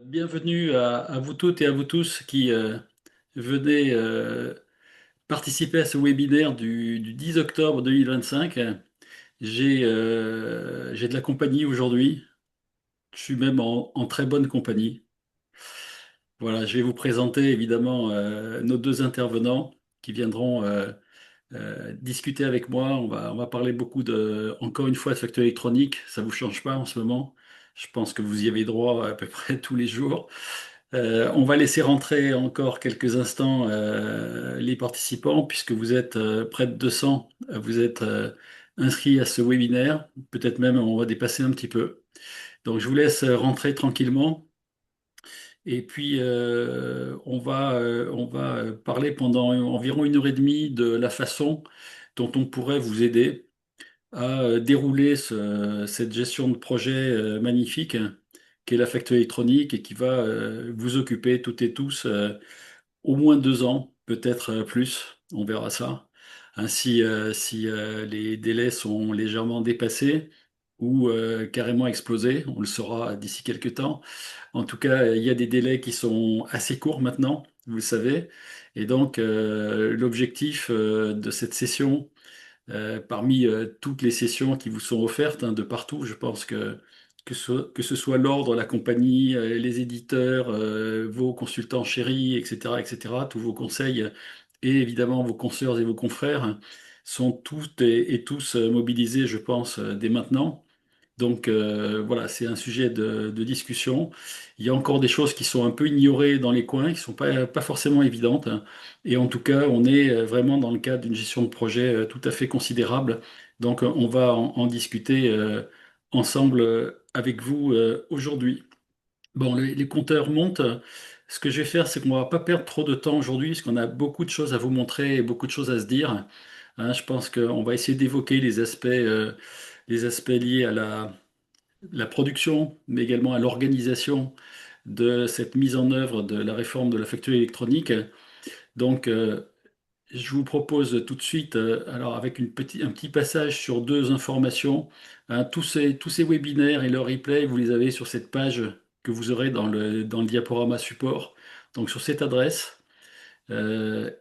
Bienvenue à vous toutes et à vous tous qui venez participer à ce webinaire du 10 octobre 2025. J'ai de la compagnie aujourd'hui. Je suis même en très bonne compagnie. Voilà, je vais vous présenter évidemment nos deux intervenants qui viendront discuter avec moi. On va parler beaucoup encore une fois, de facteurs électroniques. Ça vous change pas en ce moment. Je pense que vous y avez droit à peu près tous les jours. On va laisser rentrer encore quelques instants les participants, puisque vous êtes près de 200, vous êtes inscrits à ce webinaire. Peut-être même on va dépasser un petit peu. Donc je vous laisse rentrer tranquillement. Et puis on va parler pendant environ 1 heure et demie de la façon dont on pourrait vous aider à dérouler cette gestion de projet magnifique qu'est la facture électronique et qui va vous occuper toutes et tous au moins 2 ans, peut-être plus, on verra ça. Ainsi, si les délais sont légèrement dépassés ou carrément explosés, on le saura d'ici quelques temps. En tout cas, il y a des délais qui sont assez courts maintenant, vous le savez. Et donc, l'objectif de cette session, parmi toutes les sessions qui vous sont offertes de partout, je pense que ce soit l'ordre, la compagnie, les éditeurs, vos consultants chéris, etc., tous vos conseils et évidemment vos consoeurs et vos confrères sont toutes et tous mobilisés, je pense, dès maintenant. Donc voilà, c'est un sujet de discussion. Il y a encore des choses qui sont un peu ignorées dans les coins, qui ne sont pas forcément évidentes. Et en tout cas, on est vraiment dans le cadre d'une gestion de projet tout à fait considérable. Donc on va en discuter ensemble avec vous aujourd'hui. Bon, les compteurs montent. Ce que je vais faire, c'est qu'on ne va pas perdre trop de temps aujourd'hui, parce qu'on a beaucoup de choses à vous montrer et beaucoup de choses à se dire. Hein, je pense qu'on va essayer d'évoquer les aspects liés à la production, mais également à l'organisation de cette mise en œuvre de la réforme de la facture électronique. Donc, je vous propose tout de suite, alors avec un petit passage sur deux informations, hein, tous ces webinaires et leurs replays, vous les avez sur cette page que vous aurez dans le diaporama support, donc sur cette adresse.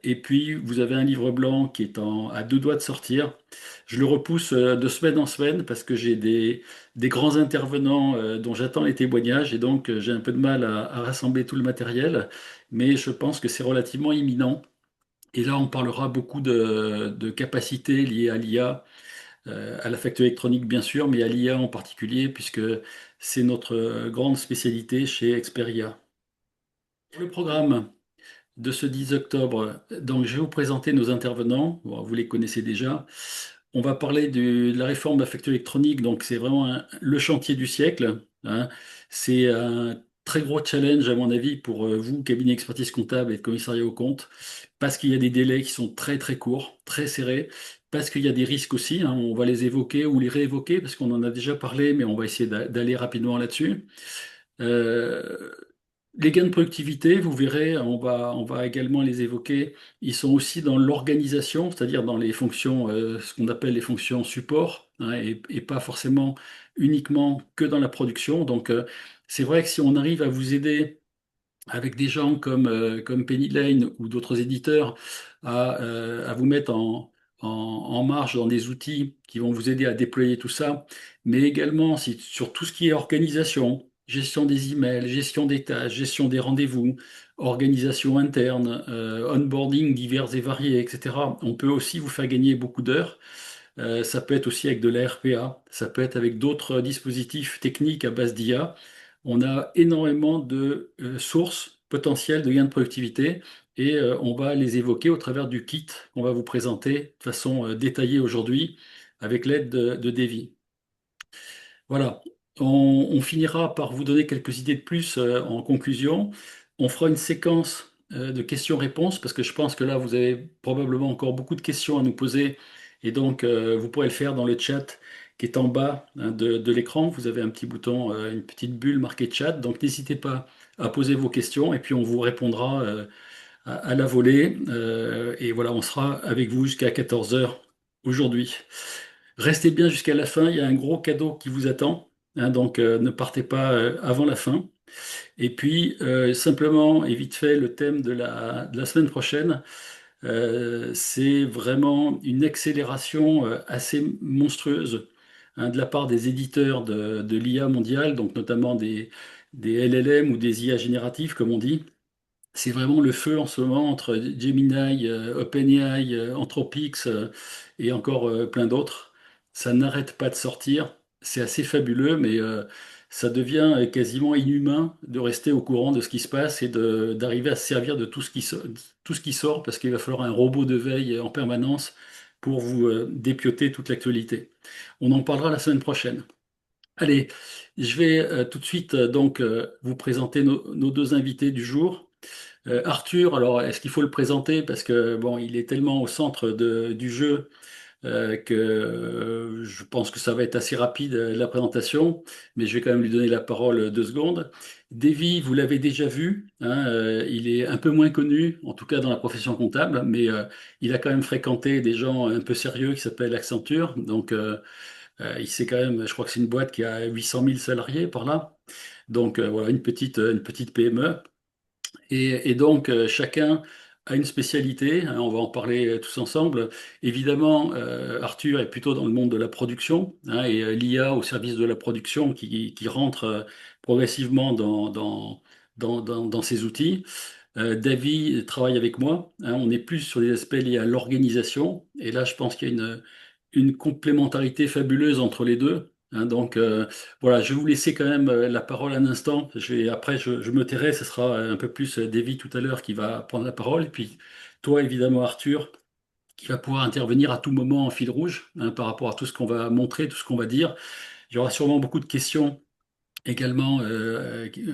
Et puis, vous avez un livre blanc qui est à deux doigts de sortir. Je le repousse de semaine en semaine parce que j'ai des grands intervenants dont j'attends les témoignages et donc j'ai un peu de mal à rassembler tout le matériel, mais je pense que c'est relativement imminent. Et là, on parlera beaucoup de capacités liées à l'IA, à la facture électronique bien sûr, mais à l'IA en particulier, puisque c'est notre grande spécialité chez Experia. Le programme de ce 10 octobre. Donc, je vais vous présenter nos intervenants. Bon, vous les connaissez déjà. On va parler de la réforme de la facture électronique. Donc, c'est vraiment le chantier du siècle, hein. C'est un très gros challenge, à mon avis, pour vous, cabinet expertise comptable et de commissariat aux comptes, parce qu'il y a des délais qui sont très, très courts, très serrés, parce qu'il y a des risques aussi, hein. On va les évoquer ou les réévoquer, parce qu'on en a déjà parlé, mais on va essayer d'aller rapidement là-dessus. Euh, les gains de productivité, vous verrez, on va également les évoquer. Ils sont aussi dans l'organisation, c'est-à-dire dans les fonctions, ce qu'on appelle les fonctions support, hein, et pas forcément uniquement que dans la production. Donc, c'est vrai que si on arrive à vous aider avec des gens comme Penny Lane ou d'autres éditeurs à vous mettre en marche dans des outils qui vont vous aider à déployer tout ça, mais également sur tout ce qui est organisation, gestion des emails, gestion des tâches, gestion des rendez-vous, organisation interne, onboarding divers et variés, etc. On peut aussi vous faire gagner beaucoup d'heures. Ça peut être aussi avec de la RPA, ça peut être avec d'autres dispositifs techniques à base d'IA. On a énormément de sources potentielles de gains de productivité et on va les évoquer au travers du kit qu'on va vous présenter de façon détaillée aujourd'hui avec l'aide de Davy. Voilà, on finira par vous donner quelques idées de plus en conclusion. On fera une séquence de questions-réponses parce que je pense que là, vous avez probablement encore beaucoup de questions à nous poser et donc vous pourrez le faire dans le chat qui est en bas hein, de l'écran. Vous avez un petit bouton, une petite bulle marquée chat, donc n'hésitez pas à poser vos questions et puis on vous répondra à la volée. Et voilà, on sera avec vous jusqu'à 14 heures aujourd'hui. Restez bien jusqu'à la fin, il y a un gros cadeau qui vous attend, hein, donc ne partez pas avant la fin. Et puis, simplement, et vite fait, le thème de la semaine prochaine, c'est vraiment une accélération assez monstrueuse hein, de la part des éditeurs de l'IA mondiale, donc notamment des LLM ou des IA génératives, comme on dit. C'est vraiment le feu en ce moment entre Gemini, OpenAI, Anthropics et encore plein d'autres. Ça n'arrête pas de sortir. C'est assez fabuleux, mais ça devient quasiment inhumain de rester au courant de ce qui se passe et d'arriver à se servir de tout ce qui sort parce qu'il va falloir un robot de veille en permanence pour vous dépioter toute l'actualité. On en parlera la semaine prochaine. Allez, je vais tout de suite vous présenter nos deux invités du jour. Arthur, alors est-ce qu'il faut le présenter? Parce que bon, il est tellement au centre du jeu que je pense que ça va être assez rapide la présentation, mais je vais quand même lui donner la parole 2 secondes. Davy, vous l'avez déjà vu, hein, il est un peu moins connu, en tout cas dans la profession comptable, mais il a quand même fréquenté des gens un peu sérieux qui s'appellent Accenture. Donc il sait quand même, je crois que c'est une boîte qui a 800 000 salariés par là. Donc voilà, une petite PME. Et donc, chacun a une spécialité, hein, on va en parler tous ensemble. Évidemment, Arthur est plutôt dans le monde de la production, hein, et l'IA au service de la production qui rentre progressivement dans ces outils. David travaille avec moi, hein, on est plus sur les aspects liés à l'organisation, et là, je pense qu'il y a une complémentarité fabuleuse entre les deux. Hein, donc, voilà, je vais vous laisser quand même la parole un instant. Après, je me tairai, ce sera un peu plus Davy tout à l'heure qui va prendre la parole. Et puis, toi, évidemment, Arthur, qui va pouvoir intervenir à tout moment en fil rouge hein, par rapport à tout ce qu'on va montrer, tout ce qu'on va dire. Il y aura sûrement beaucoup de questions également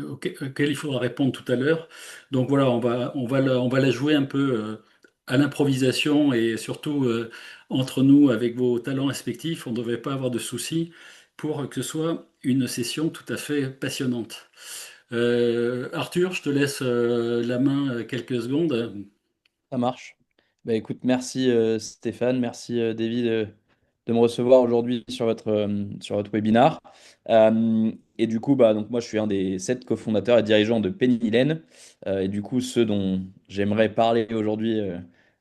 auxquelles il faudra répondre tout à l'heure. Donc voilà, on va la jouer un peu à l'improvisation et surtout entre nous avec vos talents respectifs. On ne devrait pas avoir de soucis pour que ce soit une session tout à fait passionnante. Arthur, je te laisse la main quelques secondes. Ça marche. Bah, écoute, merci Stéphane, merci David de me recevoir aujourd'hui sur votre webinar. Et du coup, bah, donc moi je suis un des 7 cofondateurs et dirigeants de Pennylen. Et du coup, ceux dont j'aimerais parler aujourd'hui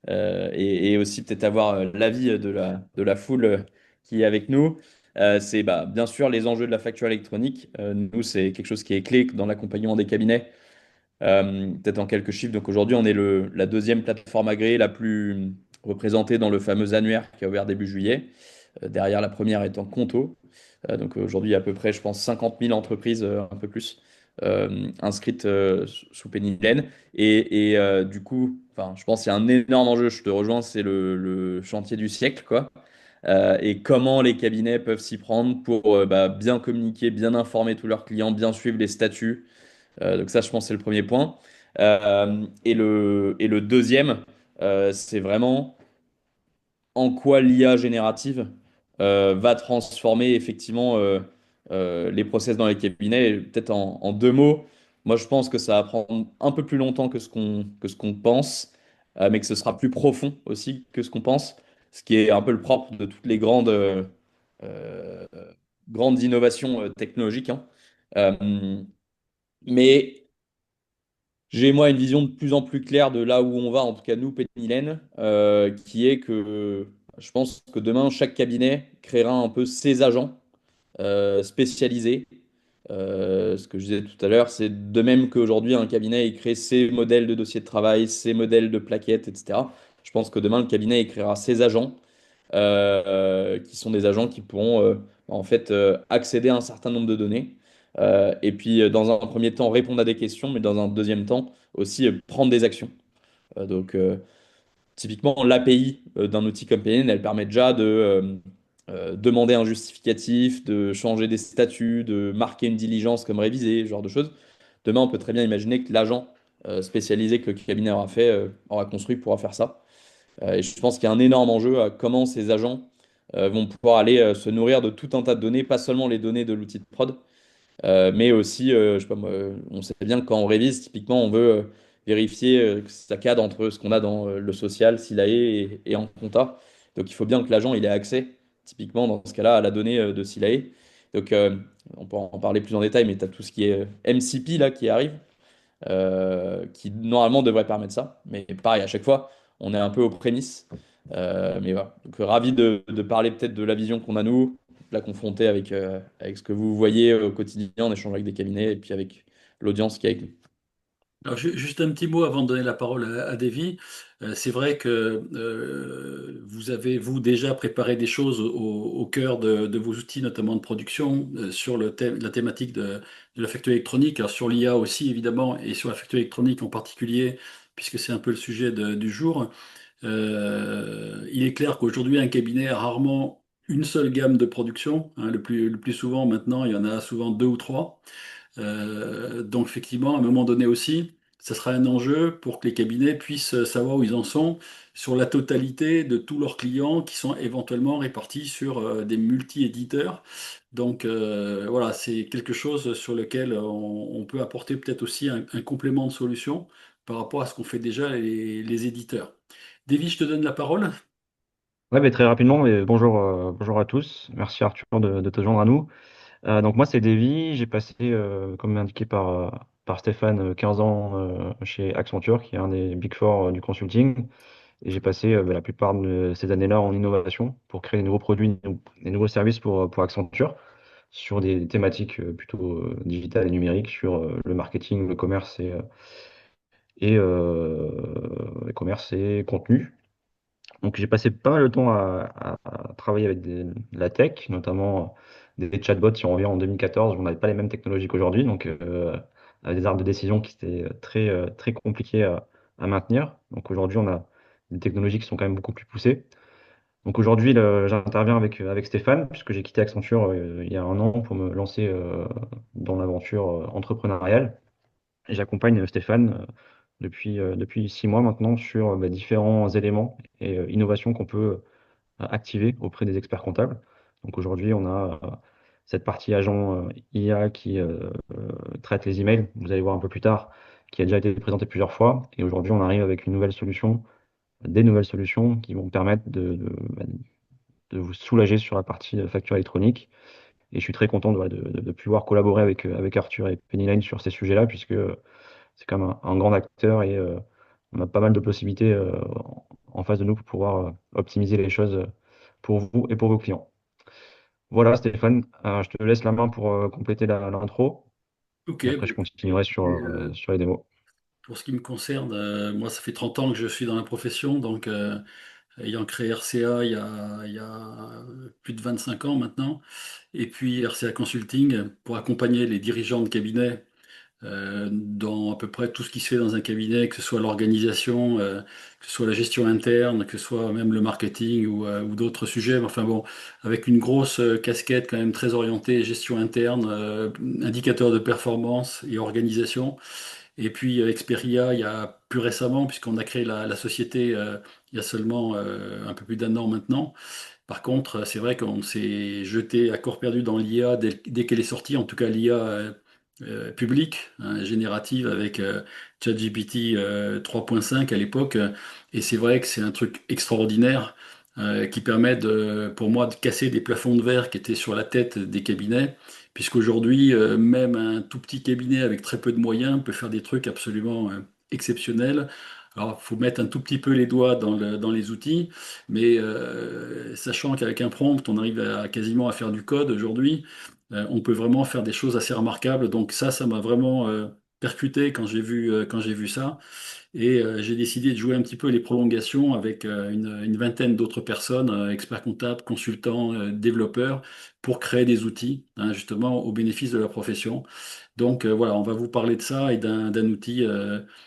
et aussi peut-être avoir l'avis de la foule qui est avec nous, c'est bah, bien sûr les enjeux de la facture électronique. Nous, c'est quelque chose qui est clé dans l'accompagnement des cabinets. Peut-être en quelques chiffres. Donc aujourd'hui, on est la deuxième plateforme agréée la plus représentée dans le fameux annuaire qui a ouvert début juillet. Derrière la première étant Conto. Donc aujourd'hui, il y a à peu près, je pense, 50 000 entreprises, un peu plus, inscrites sous Pennylen. Du coup, enfin, je pense qu'il y a un énorme enjeu, je te rejoins, c'est le chantier du siècle, quoi. Et comment les cabinets peuvent s'y prendre pour bah, bien communiquer, bien informer tous leurs clients, bien suivre les statuts, donc ça, je pense, c'est le premier point. Et le deuxième, c'est vraiment en quoi l'IA générative va transformer effectivement les process dans les cabinets. Et peut-être en 2 mots, moi, je pense que ça va prendre un peu plus longtemps que ce qu'on pense, mais que ce sera plus profond aussi que ce qu'on pense, ce qui est un peu le propre de toutes les euh, grandes innovations technologiques, hein. Euh, mais j'ai moi une vision de plus en plus claire de là où on va, en tout cas nous, Pennylen, qui est que je pense que demain, chaque cabinet créera un peu ses agents spécialisés. Ce que je disais tout à l'heure, c'est de même qu'aujourd'hui, un cabinet il crée ses modèles de dossiers de travail, ses modèles de plaquettes, etc. Je pense que demain, le cabinet il créera ses agents qui sont des agents qui pourront en fait accéder à un certain nombre de données. Et puis, dans un premier temps, répondre à des questions, mais dans un deuxième temps, aussi prendre des actions. Donc, typiquement, l'API d'un outil comme PN, elle permet déjà de demander un justificatif, de changer des statuts, de marquer une diligence comme révisée, ce genre de choses. Demain, on peut très bien imaginer que l'agent spécialisé que le cabinet aura fait, aura construit, pourra faire ça. Et je pense qu'il y a un énorme enjeu à comment ces agents vont pouvoir aller se nourrir de tout un tas de données, pas seulement les données de l'outil de prod, mais aussi, je sais pas moi, on sait bien que quand on révise, typiquement, on veut vérifier que ça cadre entre ce qu'on a dans le social, SILAE et en compta. Donc il faut bien que l'agent il ait accès, typiquement dans ce cas-là, à la donnée de SILAE. Donc, on peut en parler plus en détail, mais tu as tout ce qui est MCP là qui arrive, qui normalement devrait permettre ça. Mais pareil, à chaque fois, on est un peu aux prémices. Mais voilà. Donc, ravi de parler peut-être de la vision qu'on a nous, de la confronter avec ce que vous voyez au quotidien, en échange avec des cabinets et puis avec l'audience qui est avec nous. Alors, juste un petit mot avant de donner la parole à Davy. C'est vrai que vous avez, vous, déjà préparé des choses au cœur de vos outils, notamment de production, sur la thématique de la facture électronique, alors sur l'IA aussi, évidemment, et sur la facture électronique en particulier, puisque c'est un peu le sujet du jour. Il est clair qu'aujourd'hui, un cabinet a rarement une seule gamme de production, hein. Le plus souvent, maintenant, il y en a souvent deux ou trois. Donc effectivement, à un moment donné aussi, ça sera un enjeu pour que les cabinets puissent savoir où ils en sont sur la totalité de tous leurs clients qui sont éventuellement répartis sur des multi-éditeurs. Donc voilà, c'est quelque chose sur lequel on peut apporter peut-être aussi un complément de solution par rapport à ce qu'ont fait déjà les éditeurs. Davy, je te donne la parole. Ouais, mais très rapidement, bonjour, bonjour à tous. Merci Arthur de te joindre à nous. Donc moi c'est Davy, j'ai passé, comme indiqué par Stéphane, 15 ans chez Accenture, qui est un des Big Four du consulting. Et j'ai passé la plupart de ces années-là en innovation pour créer des nouveaux produits, des nouveaux services pour Accenture, sur des thématiques plutôt digitales et numériques, sur le marketing, le commerce et commerce et contenu. Donc j'ai passé pas mal de temps à travailler avec la tech, notamment des chatbots. Si on revient en 2014, on n'avait pas les mêmes technologies qu'aujourd'hui, donc avec des arbres de décision qui étaient très compliqués à maintenir. Donc aujourd'hui, on a des technologies qui sont quand même beaucoup plus poussées. Donc aujourd'hui, j'interviens avec Stéphane, puisque j'ai quitté Accenture il y a un an pour me lancer dans l'aventure entrepreneuriale. Et j'accompagne Stéphane depuis 6 mois maintenant sur différents éléments et innovations qu'on peut activer auprès des experts comptables. Donc aujourd'hui, on a cette partie agent IA qui traite les emails, vous allez voir un peu plus tard, qui a déjà été présentée plusieurs fois. Et aujourd'hui, on arrive avec une nouvelle solution, des nouvelles solutions qui vont permettre de vous soulager sur la partie facture électronique. Et je suis très content de pouvoir collaborer avec Arthur et Pennyline sur ces sujets-là, puisque c'est quand même un grand acteur et on a pas mal de possibilités en face de nous pour pouvoir optimiser les choses pour vous et pour vos clients. Voilà, Stéphane, je te laisse la main pour compléter l'intro Ok, et bah, après je écoutez, continuerai sur les démos. pour ce qui me concerne, moi, ça fait 30 ans que je suis dans la profession, donc ayant créé RCA il y a plus de 25 ans maintenant, et puis RCA Consulting pour accompagner les dirigeants de cabinet dans à peu près tout ce qui se fait dans un cabinet, que ce soit l'organisation, que ce soit la gestion interne, que ce soit même le marketing ou d'autres sujets. Mais enfin bon, avec une grosse casquette quand même très orientée gestion interne, indicateur de performance et organisation. Et puis Experia, il y a plus récemment, puisqu'on a créé la société il y a seulement un peu plus d'un an maintenant. Par contre, c'est vrai qu'on s'est jeté à corps perdu dans l'IA dès qu'elle est sortie, en tout cas l'IA publique, hein, générative avec ChatGPT 3.5 à l'époque. Et c'est vrai que c'est un truc extraordinaire qui permet pour moi de casser des plafonds de verre qui étaient sur la tête des cabinets, puisqu'aujourd'hui, même un tout petit cabinet avec très peu de moyens peut faire des trucs absolument exceptionnels. Alors, il faut mettre un tout petit peu les doigts dans les outils, mais sachant qu'avec un prompt, on arrive quasiment à faire du code aujourd'hui, on peut vraiment faire des choses assez remarquables. Donc ça m'a vraiment percuté quand j'ai vu ça. Et j'ai décidé de jouer un petit peu les prolongations avec une vingtaine d'autres personnes, experts comptables, consultants, développeurs, pour créer des outils, hein, justement au bénéfice de la profession. Donc voilà, on va vous parler de ça et d'un outil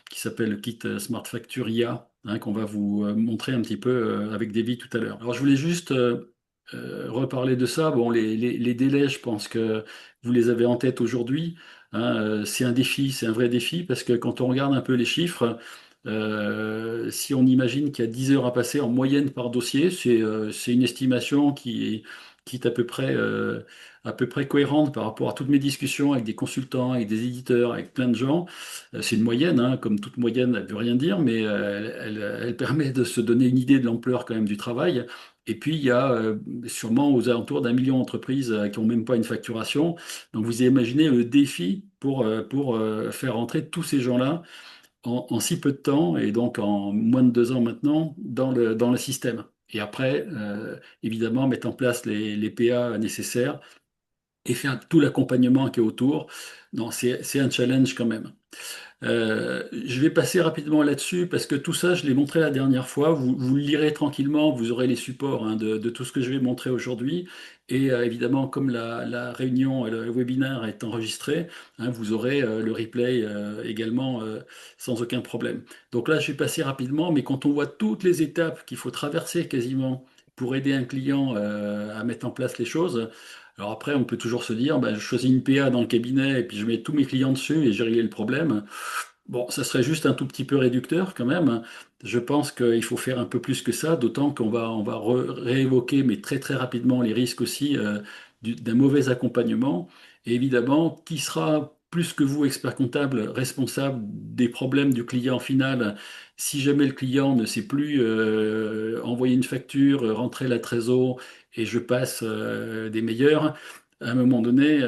qui s'appelle le kit Smart Facture IA, hein, qu'on va vous montrer un petit peu avec Davy tout à l'heure. Alors je voulais juste reparler de ça. Bon, les délais, je pense que vous les avez en tête aujourd'hui, hein. C'est un défi, c'est un vrai défi, parce que quand on regarde un peu les chiffres, si on imagine qu'il y a 10 heures à passer en moyenne par dossier, c'est une estimation qui est à peu près cohérente par rapport à toutes mes discussions avec des consultants, avec des éditeurs, avec plein de gens. C'est une moyenne, hein, comme toute moyenne, elle ne veut rien dire, mais elle permet de se donner une idée de l'ampleur quand même du travail. Et puis, il y a sûrement aux alentours d'1 million d'entreprises qui n'ont même pas une facturation. Donc, vous imaginez le défi pour faire rentrer tous ces gens-là en si peu de temps, et donc en moins de 2 ans maintenant, dans le système. Et après, évidemment, mettre en place les PA nécessaires et faire tout l'accompagnement qui est autour. Non, c'est un challenge quand même. Je vais passer rapidement là-dessus parce que tout ça, je l'ai montré la dernière fois. Vous le lirez tranquillement, vous aurez les supports hein, de tout ce que je vais montrer aujourd'hui. Et évidemment, comme la réunion, le webinaire est enregistré, hein, vous aurez le replay également sans aucun problème. Donc là, je vais passer rapidement, mais quand on voit toutes les étapes qu'il faut traverser quasiment pour aider un client à mettre en place les choses, alors après, on peut toujours se dire, ben, je choisis une PA dans le cabinet et puis je mets tous mes clients dessus et j'ai réglé le problème. Bon, ça serait juste un tout petit peu réducteur quand même. Je pense qu'il faut faire un peu plus que ça, d'autant qu'on va réévoquer, mais très très rapidement, les risques aussi d'un mauvais accompagnement. Et évidemment, qui sera plus que vous, expert comptable, responsable des problèmes du client final, si jamais le client ne sait plus envoyer une facture, rentrer la trésor, et je passe des meilleurs à un moment donné,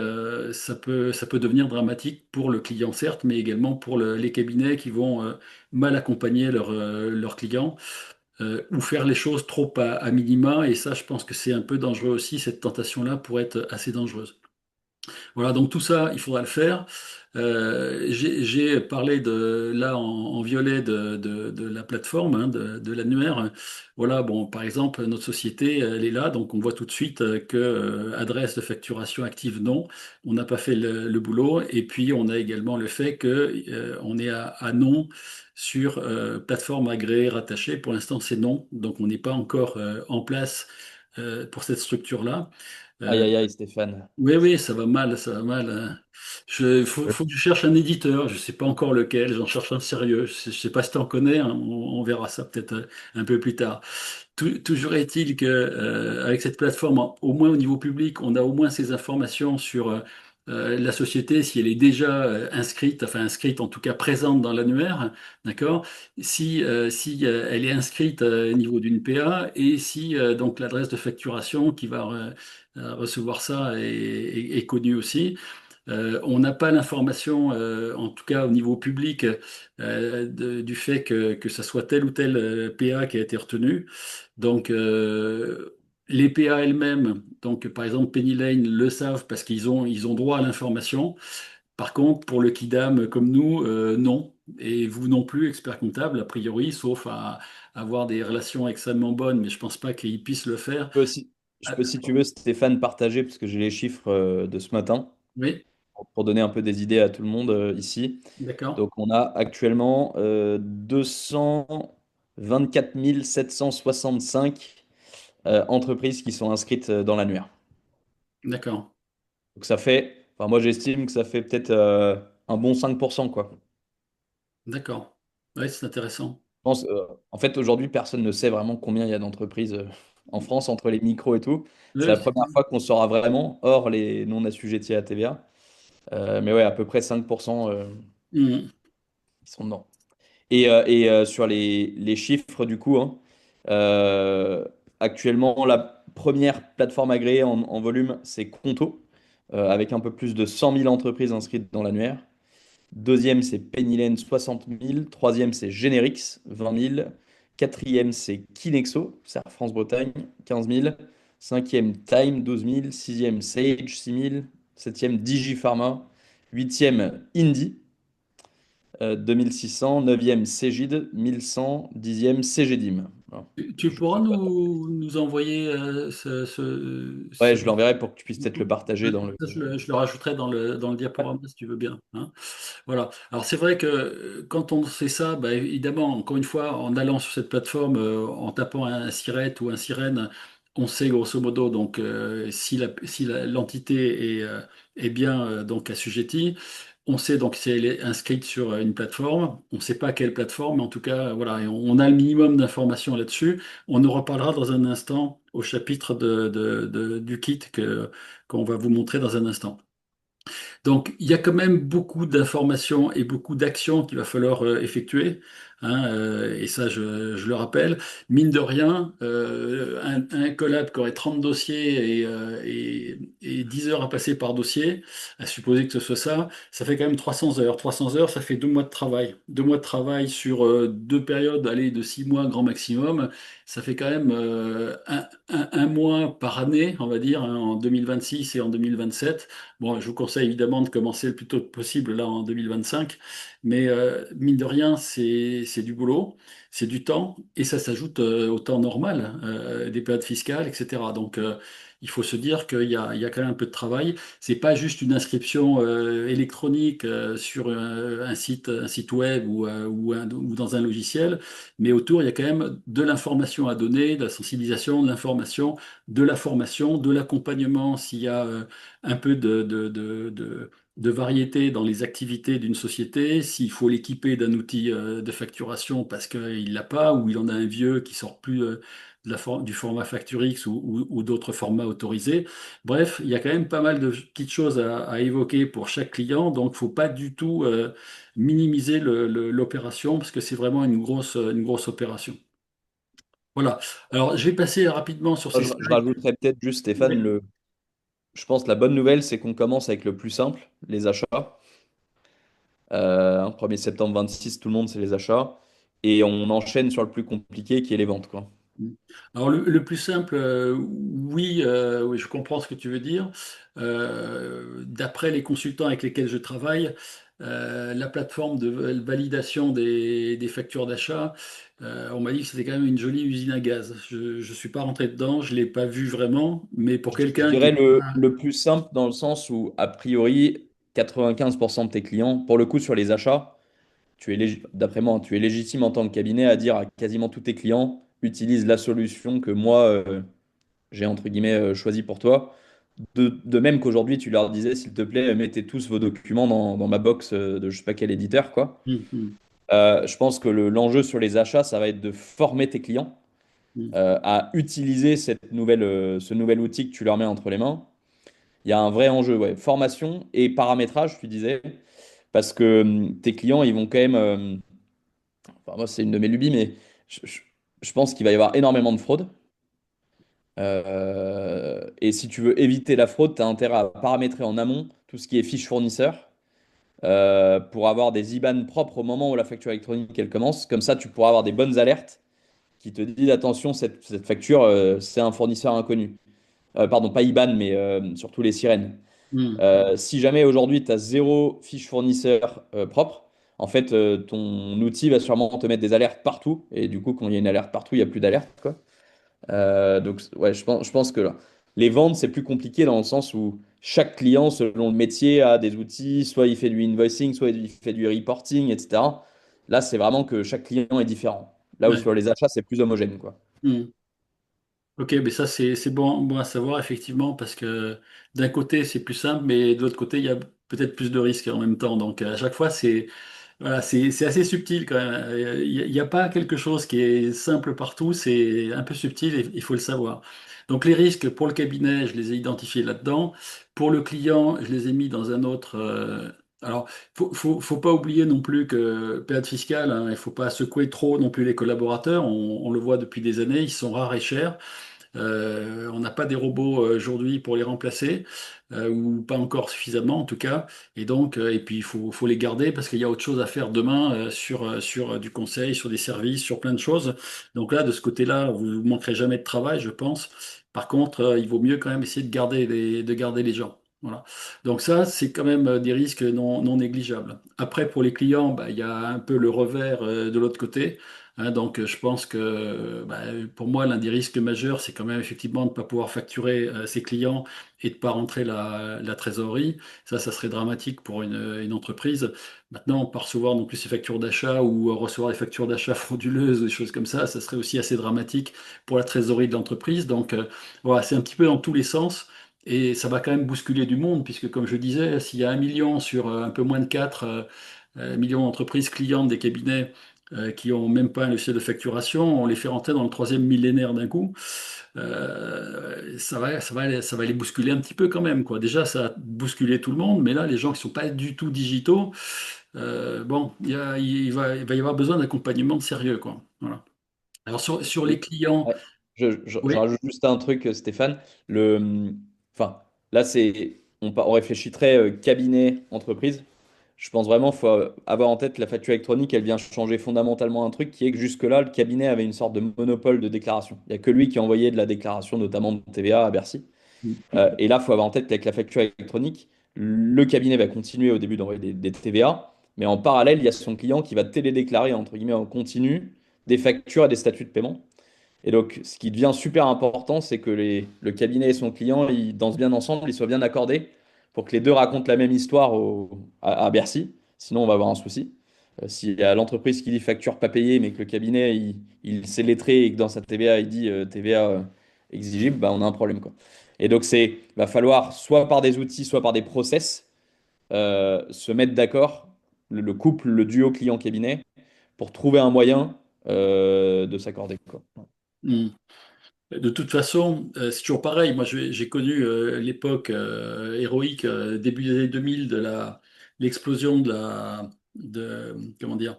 ça peut devenir dramatique pour le client, certes, mais également pour les cabinets qui vont mal accompagner leurs clients ou faire les choses trop à minima. Et ça, je pense que c'est un peu dangereux aussi. Cette tentation-là pourrait être assez dangereuse. Voilà, donc tout ça, il faudra le faire. J'ai parlé là en violet de la plateforme, hein, de l'annuaire. Voilà, bon, par exemple, notre société, elle est là, donc on voit tout de suite que adresse de facturation active, non, on n'a pas fait le boulot. Et puis, on a également le fait que on est à non sur plateforme agréée rattachée. Pour l'instant, c'est non, donc on n'est pas encore en place pour cette structure-là. Aïe, Euh, aïe, aïe, Stéphane. oui, oui, ça va mal, ça va mal, hein. Faut que je cherche un éditeur, je ne sais pas encore lequel, j'en cherche un sérieux. Je ne sais pas si tu en connais, hein, on verra ça peut-être un peu plus tard. Toujours est-il que avec cette plateforme, au moins au niveau public, on a au moins ces informations sur la société, si elle est déjà inscrite, enfin inscrite en tout cas présente dans l'annuaire, d'accord? Si elle est inscrite au niveau d'une PA et si donc l'adresse de facturation qui va recevoir ça est connue aussi. On n'a pas l'information, en tout cas au niveau public, du fait que ça soit telle ou telle PA qui a été retenue. Donc, les PA elles-mêmes, donc par exemple Penny Lane, le savent parce qu'ils ont droit à l'information. Par contre, pour le Kidam comme nous, non. Et vous non plus, expert comptable, a priori, sauf à avoir des relations extrêmement bonnes, mais je pense pas qu'ils puissent le faire. Je Ah, peux, si tu veux, Stéphane, partager, parce que j'ai les chiffres de ce matin, oui, pour donner un peu des idées à tout le monde ici. d'accord, Donc, on a actuellement 224 765 entreprises qui sont inscrites dans l'annuaire. d'accord, Donc, ça fait, enfin, moi, j'estime que ça fait peut-être un bon 5%, quoi. d'accord. Oui, c'est intéressant. pense, en fait, aujourd'hui, personne ne sait vraiment combien il y a d'entreprises en France entre les micros et tout. C'est Oui, la première fois qu'on saura vraiment, hors les non assujettis à TVA. Mais ouais, à peu près 5% mhm. qui sont dedans. Sur les chiffres, du coup, hein, euh, actuellement, la première plateforme agréée en volume, c'est Conto, avec un peu plus de 100 000 entreprises inscrites dans l'annuaire. Deuxième, c'est Pennylen, 60 000. Troisième, c'est Generix, 20 000. Quatrième, c'est Kinexo, c'est Air France-Bretagne, 15 000. Cinquième, Time, 12 000. Sixième, Sage, 6 000. Septième, Digipharma. Huitième, Indie, 2600. Neuvième, Cegid, 1100. Dixième, CGDIM. Voilà. Tu pourras nous envoyer Ouais, je l'enverrai pour que tu puisses peut-être le Ouais, partager dans le. ça, je le rajouterai dans le diaporama si tu veux bien, hein. Voilà. Alors c'est vrai que quand on fait ça, bah, évidemment, encore une fois, en allant sur cette plateforme, en tapant un siret ou un sirène, on sait grosso modo donc si l'entité est bien donc assujettie. On sait donc si elle est inscrite sur une plateforme. On ne sait pas quelle plateforme, mais en tout cas, voilà, et on a le minimum d'informations là-dessus. On en reparlera dans un instant au chapitre du kit qu'on va vous montrer dans un instant. Donc, il y a quand même beaucoup d'informations et beaucoup d'actions qu'il va falloir effectuer. hein, et ça je le rappelle. Mine de rien, un collab qui aurait 30 dossiers et 10 heures à passer par dossier, à supposer que ce soit ça, ça fait quand même 300 heures. 300 heures, ça fait 2 mois de travail. 2 mois de travail sur deux périodes, allez, de 6 mois grand maximum. Ça fait quand même un mois par année, on va dire, hein, en 2026 et en 2027. Bon, je vous conseille évidemment de commencer le plus tôt possible, là, en 2025. Mais mine de rien, c'est du boulot, c'est du temps, et ça s'ajoute au temps normal, des périodes fiscales, etc. Donc, il faut se dire qu'il y a quand même un peu de travail. C'est pas juste une inscription électronique sur un site web ou dans un logiciel, mais autour, il y a quand même de l'information à donner, de la sensibilisation, de l'information, de la formation, de l'accompagnement s'il y a un peu de variété dans les activités d'une société, s'il faut l'équiper d'un outil de facturation parce qu'il l'a pas, ou il en a un vieux qui sort plus du format Facturix ou d'autres formats autorisés. Bref, il y a quand même pas mal de petites choses à évoquer pour chaque client, donc faut pas du tout minimiser l'opération parce que c'est vraiment une grosse opération. Voilà. Alors, je vais passer rapidement sur ces Je slides. rajouterais peut-être juste, Stéphane, Ouais. je pense que la bonne nouvelle, c'est qu'on commence avec le plus simple, les achats. 1er septembre 26, tout le monde, c'est les achats. Et on enchaîne sur le plus compliqué, qui est les ventes, quoi. Alors le plus simple, oui, oui, je comprends ce que tu veux dire. D'après les consultants avec lesquels je travaille, la plateforme de validation des factures d'achat, on m'a dit que c'était quand même une jolie usine à gaz. Je ne suis pas rentré dedans, je ne l'ai pas vu vraiment, mais pour Je quelqu'un qui dirais est... le plus simple dans le sens où, a priori, 95% de tes clients, pour le coup, sur les achats, d'après moi, tu es légitime en tant que cabinet à dire à quasiment tous tes clients, utilise la solution que moi, j'ai entre guillemets choisie pour toi. De même qu'aujourd'hui, tu leur disais, s'il te plaît, mettez tous vos documents dans ma box de je sais pas quel éditeur, quoi. Hum, hum, Je pense que l'enjeu sur les achats, ça va être de former tes clients hum, à utiliser ce nouvel outil que tu leur mets entre les mains. Il y a un vrai enjeu, ouais. Formation et paramétrage, tu disais, parce que tes clients, ils vont quand même. Enfin, moi, c'est une de mes lubies, mais je, je- je pense qu'il va y avoir énormément de fraude. Et si tu veux éviter la fraude, tu as intérêt à paramétrer en amont tout ce qui est fiche fournisseur pour avoir des IBAN propres au moment où la facture électronique elle commence. Comme ça, tu pourras avoir des bonnes alertes qui te disent attention, cette facture, c'est un fournisseur inconnu. Pardon, pas IBAN, mais surtout les sirènes. hum, Si jamais aujourd'hui tu as zéro fiche fournisseur propre, en fait, ton outil va sûrement te mettre des alertes partout. Et du coup, quand il y a une alerte partout, il n'y a plus d'alerte, quoi. Donc, ouais, je pense que là, les ventes, c'est plus compliqué dans le sens où chaque client, selon le métier, a des outils. Soit il fait du invoicing, soit il fait du reporting, etc. Là, c'est vraiment que chaque client est différent. Là où ouais, sur les achats, c'est plus homogène, quoi. hum. Ok, mais ça c'est bon à savoir effectivement parce que d'un côté c'est plus simple, mais de l'autre côté il y a peut-être plus de risques en même temps. Donc à chaque fois c'est voilà, c'est assez subtil quand même. Il y a pas quelque chose qui est simple partout, c'est un peu subtil et il faut le savoir. Donc les risques pour le cabinet, je les ai identifiés là-dedans. Pour le client, je les ai mis dans un autre. Alors, faut pas oublier non plus que période fiscale, hein, il faut pas secouer trop non plus les collaborateurs. On le voit depuis des années, ils sont rares et chers. On n'a pas des robots aujourd'hui pour les remplacer, ou pas encore suffisamment en tout cas. Et donc, et puis faut les garder parce qu'il y a autre chose à faire demain sur du conseil, sur des services, sur plein de choses. Donc là, de ce côté-là, vous ne manquerez jamais de travail, je pense. Par contre, il vaut mieux quand même essayer de garder les gens. Voilà. Donc ça, c'est quand même des risques non négligeables. Après, pour les clients, bah, il y a un peu le revers de l'autre côté. Hein, donc, je pense que bah, pour moi, l'un des risques majeurs, c'est quand même effectivement de ne pas pouvoir facturer ses clients et de ne pas rentrer la trésorerie. Ça serait dramatique pour une entreprise. Maintenant, pas recevoir non plus ses factures d'achat ou recevoir des factures d'achat frauduleuses ou des choses comme ça serait aussi assez dramatique pour la trésorerie de l'entreprise. Donc, voilà, c'est un petit peu dans tous les sens. Et ça va quand même bousculer du monde, puisque comme je disais, s'il y a 1 million sur un peu moins de 4 millions d'entreprises clientes des cabinets qui ont même pas un logiciel de facturation, on les fait rentrer dans le troisième millénaire d'un coup. Ça va les bousculer un petit peu quand même, quoi. Déjà, ça a bousculé tout le monde, mais là, les gens qui sont pas du tout digitaux, bon, il va y avoir besoin d'accompagnement sérieux, quoi. Voilà. Alors sur les Oui. clients, Ouais. Je oui. rajoute juste un truc, Stéphane. Enfin, là, on réfléchit très cabinet, entreprise. Je pense vraiment qu'il faut avoir en tête que la facture électronique, elle vient changer fondamentalement un truc qui est que jusque-là, le cabinet avait une sorte de monopole de déclaration. Il n'y a que lui qui envoyait de la déclaration, notamment de TVA à Bercy. Et là, il faut avoir en tête qu'avec la facture électronique, le cabinet va continuer au début d'envoyer des TVA, mais en parallèle, il y a son client qui va télédéclarer, entre guillemets, en continu des factures et des statuts de paiement. Et donc, ce qui devient super important, c'est que le cabinet et son client, ils dansent bien ensemble, ils soient bien accordés pour que les deux racontent la même histoire à Bercy. Sinon, on va avoir un souci. S'il y a l'entreprise qui dit facture pas payée, mais que le cabinet, il s'est lettré et que dans sa TVA, il dit TVA exigible, bah, on a un problème, quoi. Et donc, va falloir, soit par des outils, soit par des process, se mettre d'accord, le couple, le duo client-cabinet, pour trouver un moyen de s'accorder, quoi. Hmm. De toute façon, c'est toujours pareil. Moi, j'ai connu l'époque héroïque, début des années 2000, l'explosion comment dire,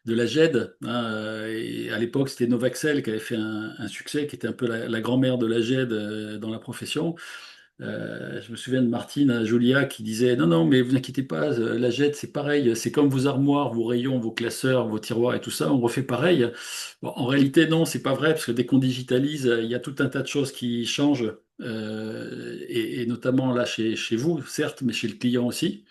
de la GED, hein, et à l'époque, c'était Novaxel qui avait fait un succès, qui était un peu la grand-mère de la GED dans la profession. Je me souviens de Martine Julia qui disait non, non, mais vous inquiétez pas, la jette, c'est pareil, c'est comme vos armoires, vos rayons, vos classeurs, vos tiroirs et tout ça, on refait pareil. Bon, en réalité, non, c'est pas vrai, parce que dès qu'on digitalise, il y a tout un tas de choses qui changent, et notamment là chez vous, certes, mais chez le client aussi.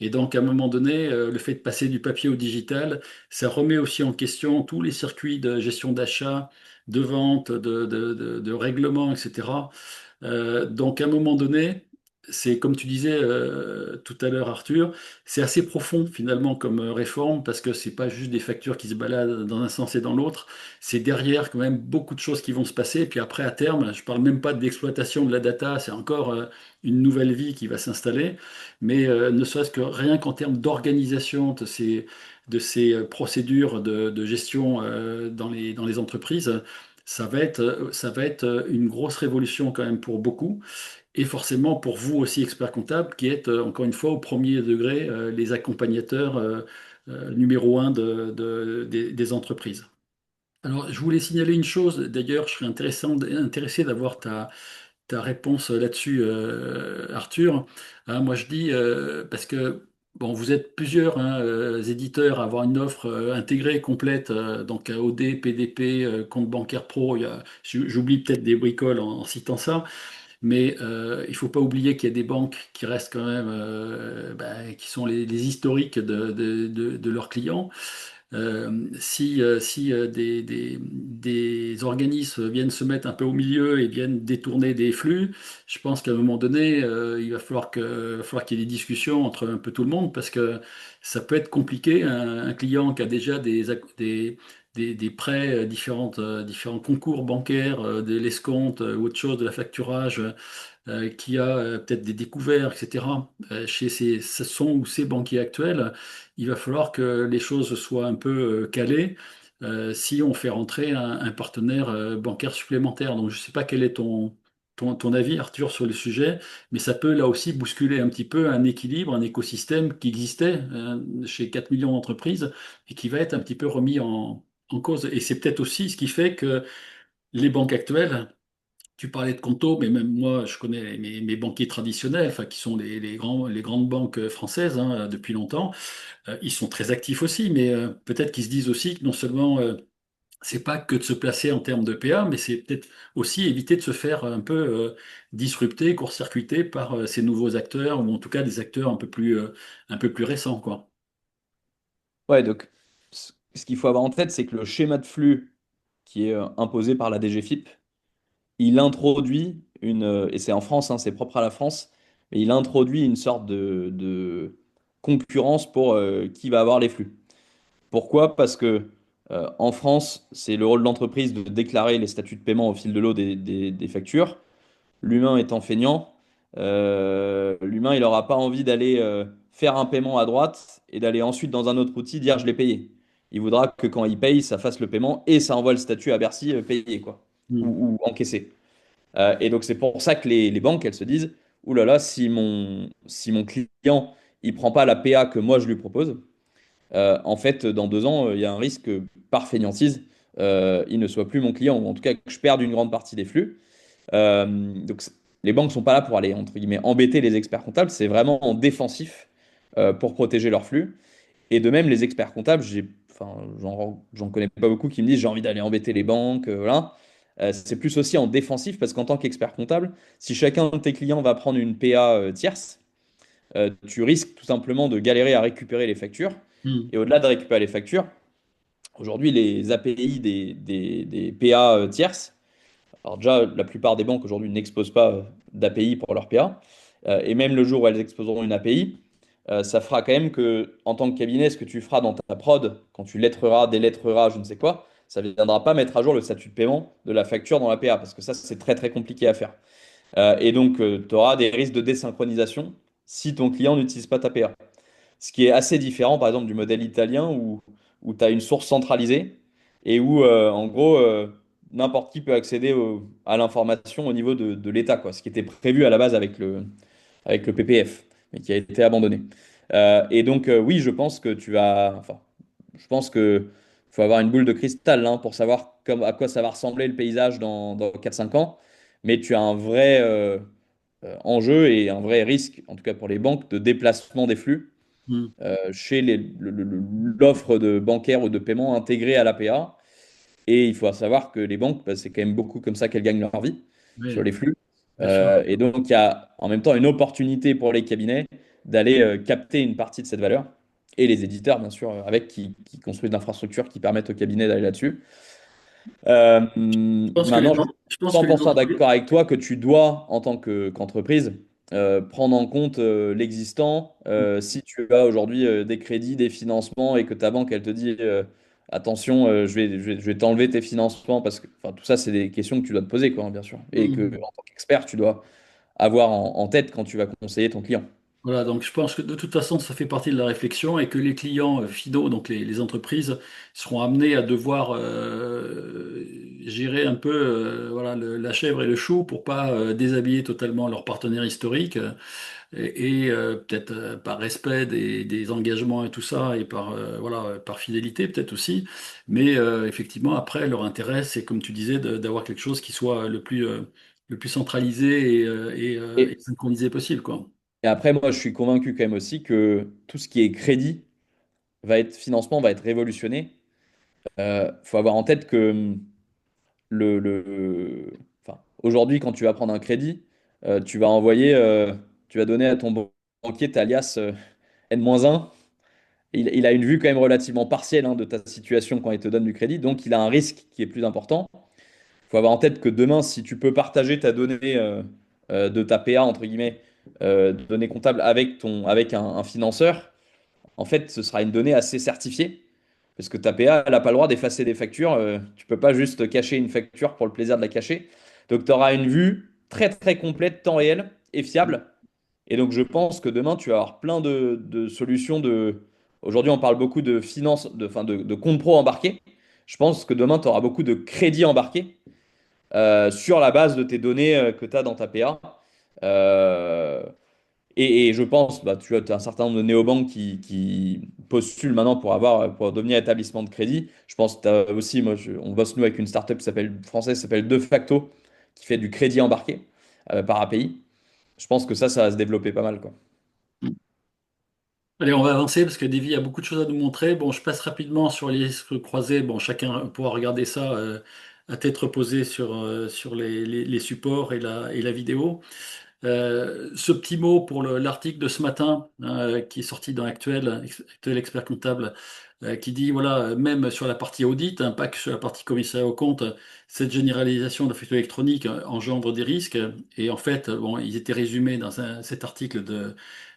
Et donc, à un moment donné, le fait de passer du papier au digital, ça remet aussi en question tous les circuits de gestion d'achat, de vente, de règlement, etc. Donc, à un moment donné, c'est comme tu disais tout à l'heure, Arthur, c'est assez profond finalement comme réforme parce que c'est pas juste des factures qui se baladent dans un sens et dans l'autre. C'est derrière quand même beaucoup de choses qui vont se passer. Et puis après, à terme, je parle même pas de l'exploitation de la data, c'est encore une nouvelle vie qui va s'installer. Mais ne serait-ce que rien qu'en termes d'organisation de ces procédures de gestion dans les entreprises. Ça va être une grosse révolution quand même pour beaucoup, et forcément pour vous aussi, experts comptables, qui êtes encore une fois au premier degré les accompagnateurs numéro un des entreprises. Alors, je voulais signaler une chose, d'ailleurs, je serais intéressé d'avoir ta réponse là-dessus, Arthur. Hein, moi, je dis, parce que bon, vous êtes plusieurs hein, éditeurs à avoir une offre intégrée, complète, donc OD, PDP, compte bancaire pro. J'oublie peut-être des bricoles en citant ça, mais il faut pas oublier qu'il y a des banques qui restent quand même, qui sont les historiques de leurs clients. Si des organismes viennent se mettre un peu au milieu et viennent détourner des flux, je pense qu'à un moment donné, il va falloir qu'il y ait des discussions entre un peu tout le monde parce que ça peut être compliqué. Un client qui a déjà des prêts, différents concours bancaires, de l'escompte ou autre chose, de la facturage, qui a peut-être des découvertes, etc., chez son ou ses banquiers actuels, il va falloir que les choses soient un peu calées si on fait rentrer un partenaire bancaire supplémentaire. Donc, je ne sais pas quel est ton avis, Arthur, sur le sujet, mais ça peut là aussi bousculer un petit peu un équilibre, un écosystème qui existait chez 4 millions d'entreprises et qui va être un petit peu remis en cause. Et c'est peut-être aussi ce qui fait que les banques actuelles, tu parlais de Conto, mais même moi, je connais mes banquiers traditionnels, enfin, qui sont les grandes banques françaises hein, depuis longtemps. Ils sont très actifs aussi, mais peut-être qu'ils se disent aussi que non seulement c'est pas que de se placer en termes de PA, mais c'est peut-être aussi éviter de se faire un peu disrupter, court-circuiter par ces nouveaux acteurs, ou en tout cas des acteurs un peu plus récents, quoi. Ouais, donc ce qu'il faut avoir en tête, c'est que le schéma de flux qui est imposé par la DGFIP, il introduit et c'est en France, hein, c'est propre à la France, mais il introduit une sorte de concurrence pour qui va avoir les flux. Pourquoi? Parce que en France, c'est le rôle de l'entreprise de déclarer les statuts de paiement au fil de l'eau des factures. L'humain étant feignant, l'humain, il n'aura pas envie d'aller faire un paiement à droite et d'aller ensuite dans un autre outil dire je l'ai payé. Il voudra que quand il paye, ça fasse le paiement et ça envoie le statut à Bercy payé, quoi, Mm. ou encaissé. Et donc c'est pour ça que les banques, elles se disent, ouh là là, si mon client, il prend pas la PA que moi je lui propose, En fait, dans 2 ans, il y a un risque que, par fainéantise, il ne soit plus mon client, ou en tout cas que je perde une grande partie des flux. Donc, les banques sont pas là pour aller, entre guillemets, embêter les experts comptables, c'est vraiment en défensif pour protéger leurs flux. Et de même, les experts comptables, enfin, j'en connais pas beaucoup qui me disent j'ai envie d'aller embêter les banques, voilà. C'est plus aussi en défensif parce qu'en tant qu'expert comptable, si chacun de tes clients va prendre une PA tierce, tu risques tout simplement de galérer à récupérer les factures. Hmm. Et au-delà de récupérer les factures, aujourd'hui, les API des PA tierces, alors déjà, la plupart des banques aujourd'hui n'exposent pas d'API pour leur PA. Et même le jour où elles exposeront une API, ça fera quand même que, en tant que cabinet, ce que tu feras dans ta prod, quand tu lettreras, délettreras, je ne sais quoi, ça ne viendra pas mettre à jour le statut de paiement de la facture dans la PA, parce que ça, c'est très très compliqué à faire. Et donc, tu auras des risques de désynchronisation si ton client n'utilise pas ta PA. Ce qui est assez différent, par exemple, du modèle italien où tu as une source centralisée et où, en gros, n'importe qui peut accéder à l'information au niveau de l'État, quoi. Ce qui était prévu à la base avec le PPF, mais qui a été abandonné. Et donc, oui, je pense que enfin, je pense que faut avoir une boule de cristal hein, pour savoir à quoi ça va ressembler le paysage dans 4-5 ans. Mais tu as un vrai enjeu et un vrai risque, en tout cas pour les banques, de déplacement des flux Hmm. chez l'offre de bancaire ou de paiement intégrée à l'APA. Et il faut savoir que les banques, bah, c'est quand même beaucoup comme ça qu'elles gagnent leur vie sur Oui, les flux. bien sûr. Et donc, il y a en même temps une opportunité pour les cabinets d'aller capter une partie de cette valeur. Et les éditeurs, bien sûr, avec qui construisent l'infrastructure qui permettent aux cabinets d'aller là-dessus. Je pense que les, Maintenant, je suis je pense que les 100% entreprises, d'accord avec toi que tu dois, en tant qu'entreprise, prendre en compte l'existant. Si tu as aujourd'hui des crédits, des financements et que ta banque, elle te dit attention, je vais t'enlever tes financements parce que enfin, tout ça, c'est des questions que tu dois te poser, quoi, hein, bien sûr. Et que, hmm. en tant qu'expert, tu dois avoir en tête quand tu vas conseiller ton client. Voilà, donc je pense que de toute façon, ça fait partie de la réflexion et que les clients finaux, donc les entreprises, seront amenés à devoir gérer un peu voilà, la chèvre et le chou pour pas déshabiller totalement leur partenaire historique peut-être par respect des engagements et tout ça et par, voilà, par fidélité peut-être aussi. Mais effectivement, après, leur intérêt, c'est comme tu disais, d'avoir quelque chose qui soit le plus centralisé et Et, synchronisé possible, quoi. et après, moi, je suis convaincu quand même aussi que tout ce qui est crédit financement va être révolutionné. Faut avoir en tête que enfin, aujourd'hui, quand tu vas prendre un crédit, tu vas tu vas donner à ton banquier ta alias N-1. Il a une vue quand même relativement partielle hein, de ta situation quand il te donne du crédit, donc il a un risque qui est plus important. Il faut avoir en tête que demain, si tu peux partager ta donnée de ta PA, entre guillemets, donnée comptable avec un financeur, en fait, ce sera une donnée assez certifiée. Parce que ta PA, elle n'a pas le droit d'effacer des factures. Tu peux pas juste cacher une facture pour le plaisir de la cacher. Donc, tu auras une vue très, très complète, temps réel et fiable. Et donc, je pense que demain, tu vas avoir plein de solutions Aujourd'hui, on parle beaucoup de finance, enfin, de compte pro embarqué. Je pense que demain, tu auras beaucoup de crédits embarqués sur la base de tes données que tu as dans ta PA. Euh, et je pense, bah, tu as un certain nombre de néobanques qui postulent maintenant pour devenir établissement de crédit. Je pense que tu as aussi, on bosse nous avec une startup française qui s'appelle De Facto, qui fait du crédit embarqué par API. Je pense que ça va se développer pas mal, quoi. Allez, on va avancer parce que Davy a beaucoup de choses à nous montrer. Bon, je passe rapidement sur les risques croisés. Bon, chacun pourra regarder ça à tête reposée sur les supports et la vidéo. Ce petit mot pour l'article de ce matin qui est sorti dans Actuel Expert Comptable, qui dit, voilà, même sur la partie audit, hein, pas que sur la partie commissariat aux comptes, cette généralisation de la facture électronique engendre des risques. Et en fait, bon, ils étaient résumés dans cet article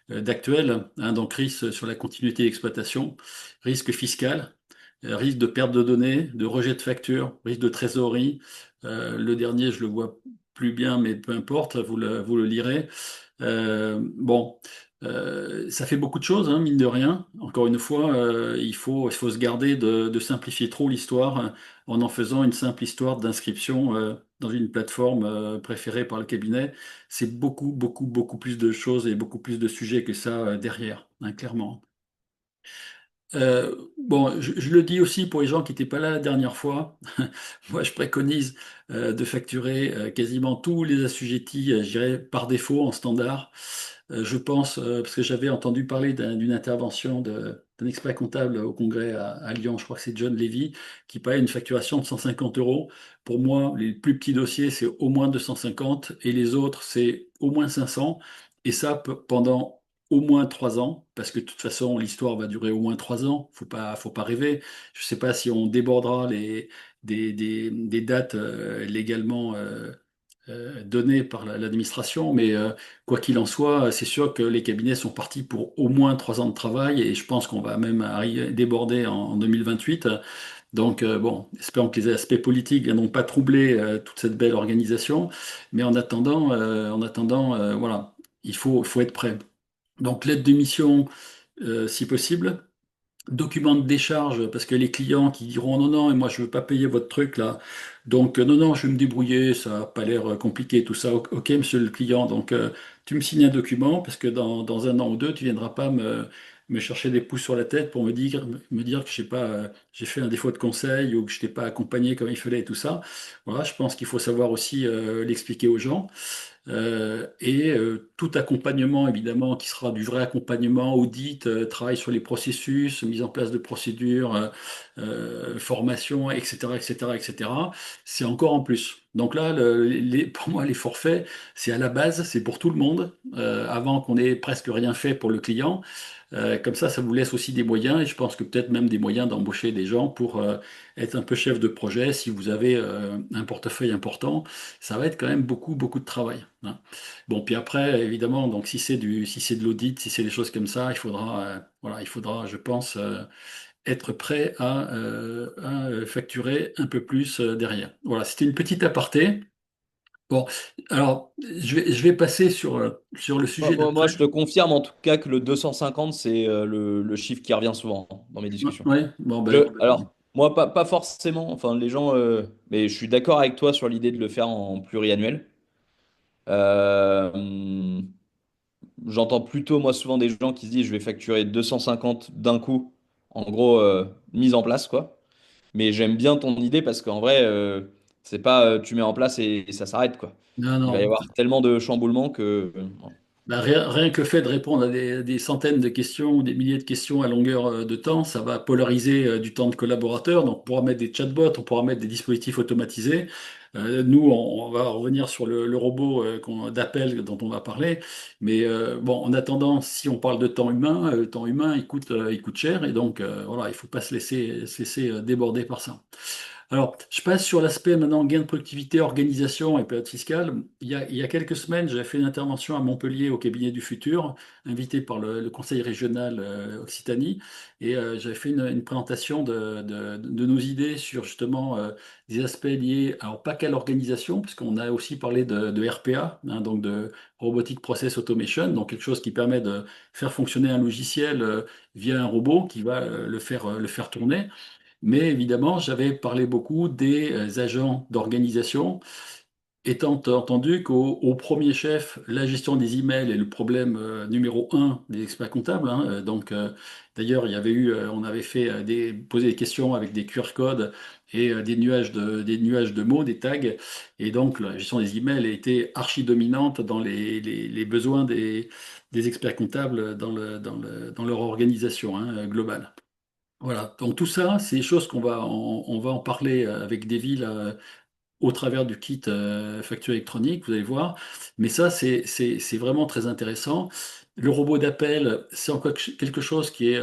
d'Actuel, hein, donc risque sur la continuité d'exploitation, risque fiscal, risque de perte de données, de rejet de facture, risque de trésorerie. Le dernier, je le vois plus bien, mais peu importe, vous le lirez. Bon, ça fait beaucoup de choses, hein, mine de rien. Encore une fois, il faut se garder de simplifier trop l'histoire en faisant une simple histoire d'inscription dans une plateforme préférée par le cabinet. C'est beaucoup, beaucoup, beaucoup plus de choses et beaucoup plus de sujets que ça derrière, hein, clairement. Bon, je le dis aussi pour les gens qui n'étaient pas là la dernière fois. Moi, je préconise de facturer quasiment tous les assujettis, je dirais, par défaut en standard. Je pense, parce que j'avais entendu parler d'une intervention d'un expert comptable au congrès à Lyon, je crois que c'est John Levy, qui parlait d'une facturation de 150 euros. Pour moi, les plus petits dossiers, c'est au moins 250 et les autres, c'est au moins 500. Et ça, pendant au moins 3 ans, parce que de toute façon, l'histoire va durer au moins 3 ans. Faut pas rêver. Je ne sais pas si on débordera des dates légalement données par l'administration, mais quoi qu'il en soit, c'est sûr que les cabinets sont partis pour au moins 3 ans de travail et je pense qu'on va même déborder en 2028. Donc, bon, espérons que les aspects politiques n'ont pas troublé toute cette belle organisation, mais voilà, faut être prêt. Donc, l'aide de mission, si possible. Document de décharge, parce que les clients qui diront non, non, et moi je veux pas payer votre truc là. Donc, non, non, je vais me débrouiller, ça n'a pas l'air compliqué, tout ça. Ok, monsieur le client, donc tu me signes un document, parce que dans 1 an ou 2, tu viendras pas me chercher des pouces sur la tête pour me dire que j'ai fait un défaut de conseil ou que je t'ai pas accompagné comme il fallait et tout ça. Voilà, je pense qu'il faut savoir aussi l'expliquer aux gens. Tout accompagnement, évidemment, qui sera du vrai accompagnement, audit, travail sur les processus, mise en place de procédures, formation, etc., etc., etc., c'est encore en plus. Donc là, pour moi, les forfaits, c'est à la base, c'est pour tout le monde, avant qu'on ait presque rien fait pour le client. Comme ça vous laisse aussi des moyens, et je pense que peut-être même des moyens d'embaucher des gens pour être un peu chef de projet. Si vous avez un portefeuille important, ça va être quand même beaucoup, beaucoup de travail, hein. Bon, puis après, évidemment, donc si c'est de l'audit, si c'est des choses comme ça, voilà, il faudra, je pense, être prêt à facturer un peu plus derrière. Voilà, c'était une petite aparté. Bon, alors, je vais passer sur le Moi, sujet moi- moi, d'après. je te confirme en tout cas que le 250, c'est le chiffre qui revient souvent dans mes discussions. Ouais, bon, ben, Alors, moi, pas forcément, enfin, les gens, mais je suis d'accord avec toi sur l'idée de le faire en pluriannuel. Euh, J'entends plutôt, moi, souvent des gens qui se disent, je vais facturer 250 d'un coup, en gros, mise en place, quoi. Mais j'aime bien ton idée parce qu'en vrai, c'est pas tu mets en place et ça s'arrête, quoi. non, Il va y non. avoir tellement de chamboulements que. Ben, rien que le fait de répondre à des centaines de questions ou des milliers de questions à longueur de temps, ça va polariser du temps de collaborateurs. Donc, on pourra mettre des chatbots, on pourra mettre des dispositifs automatisés. Nous, on va revenir sur le robot d'appel dont on va parler. Mais bon, en attendant, si on parle de temps humain, le temps humain, il coûte cher. Et donc, voilà, il ne faut pas se laisser déborder par ça. Alors, je passe sur l'aspect maintenant gain de productivité, organisation et période fiscale. Il y a quelques semaines, j'avais fait une intervention à Montpellier au cabinet du futur, invité par le conseil régional Occitanie, et j'avais fait une présentation de nos idées sur justement des aspects liés, alors pas qu'à l'organisation, puisqu'on a aussi parlé de RPA, hein, donc de Robotic Process Automation, donc quelque chose qui permet de faire fonctionner un logiciel via un robot qui va le faire tourner. Mais évidemment, j'avais parlé beaucoup des agents d'organisation, étant entendu au premier chef, la gestion des emails est le problème numéro un des experts comptables, hein. D'ailleurs, on avait fait poser des questions avec des QR codes et des nuages de mots, des tags. Et donc, la gestion des emails a été archi dominante dans les besoins des experts comptables dans leur organisation, hein, globale. Voilà, donc tout ça, c'est des choses on va en parler avec des villes au travers du kit facture électronique, vous allez voir. Mais ça, c'est vraiment très intéressant. Le robot d'appel, c'est encore quelque chose qui est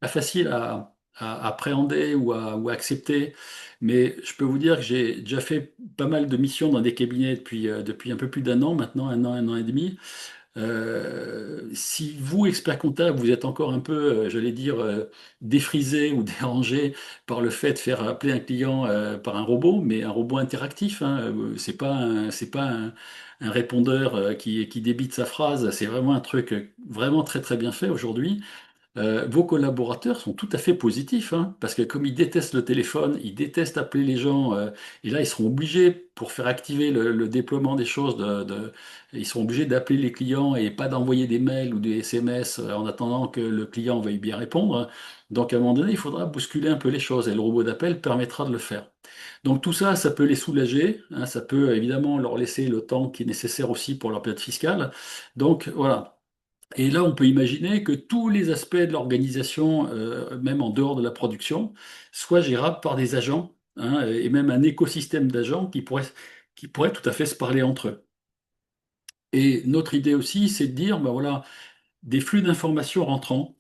pas facile à appréhender ou à accepter. Mais je peux vous dire que j'ai déjà fait pas mal de missions dans des cabinets depuis un peu plus d'1 an maintenant, un an et demi. Si vous, expert comptable, vous êtes encore un peu, j'allais dire, défrisé ou dérangé par le fait de faire appeler un client par un robot, mais un robot interactif, hein, c'est pas un répondeur qui débite sa phrase, c'est vraiment un truc vraiment très très bien fait aujourd'hui. vos collaborateurs sont tout à fait positifs, hein, parce que comme ils détestent le téléphone, ils détestent appeler les gens, et là ils seront obligés, pour faire activer le déploiement des choses, ils seront obligés d'appeler les clients et pas d'envoyer des mails ou des SMS en attendant que le client veuille bien répondre. Donc à un moment donné, il faudra bousculer un peu les choses et le robot d'appel permettra de le faire. Donc tout ça, ça peut les soulager, hein, ça peut évidemment leur laisser le temps qui est nécessaire aussi pour leur période fiscale. Donc voilà. Et là, on peut imaginer que tous les aspects de l'organisation, même en dehors de la production, soient gérables par des agents, hein, et même un écosystème d'agents qui pourraient tout à fait se parler entre eux. Et notre idée aussi, c'est de dire, ben voilà, des flux d'informations rentrants,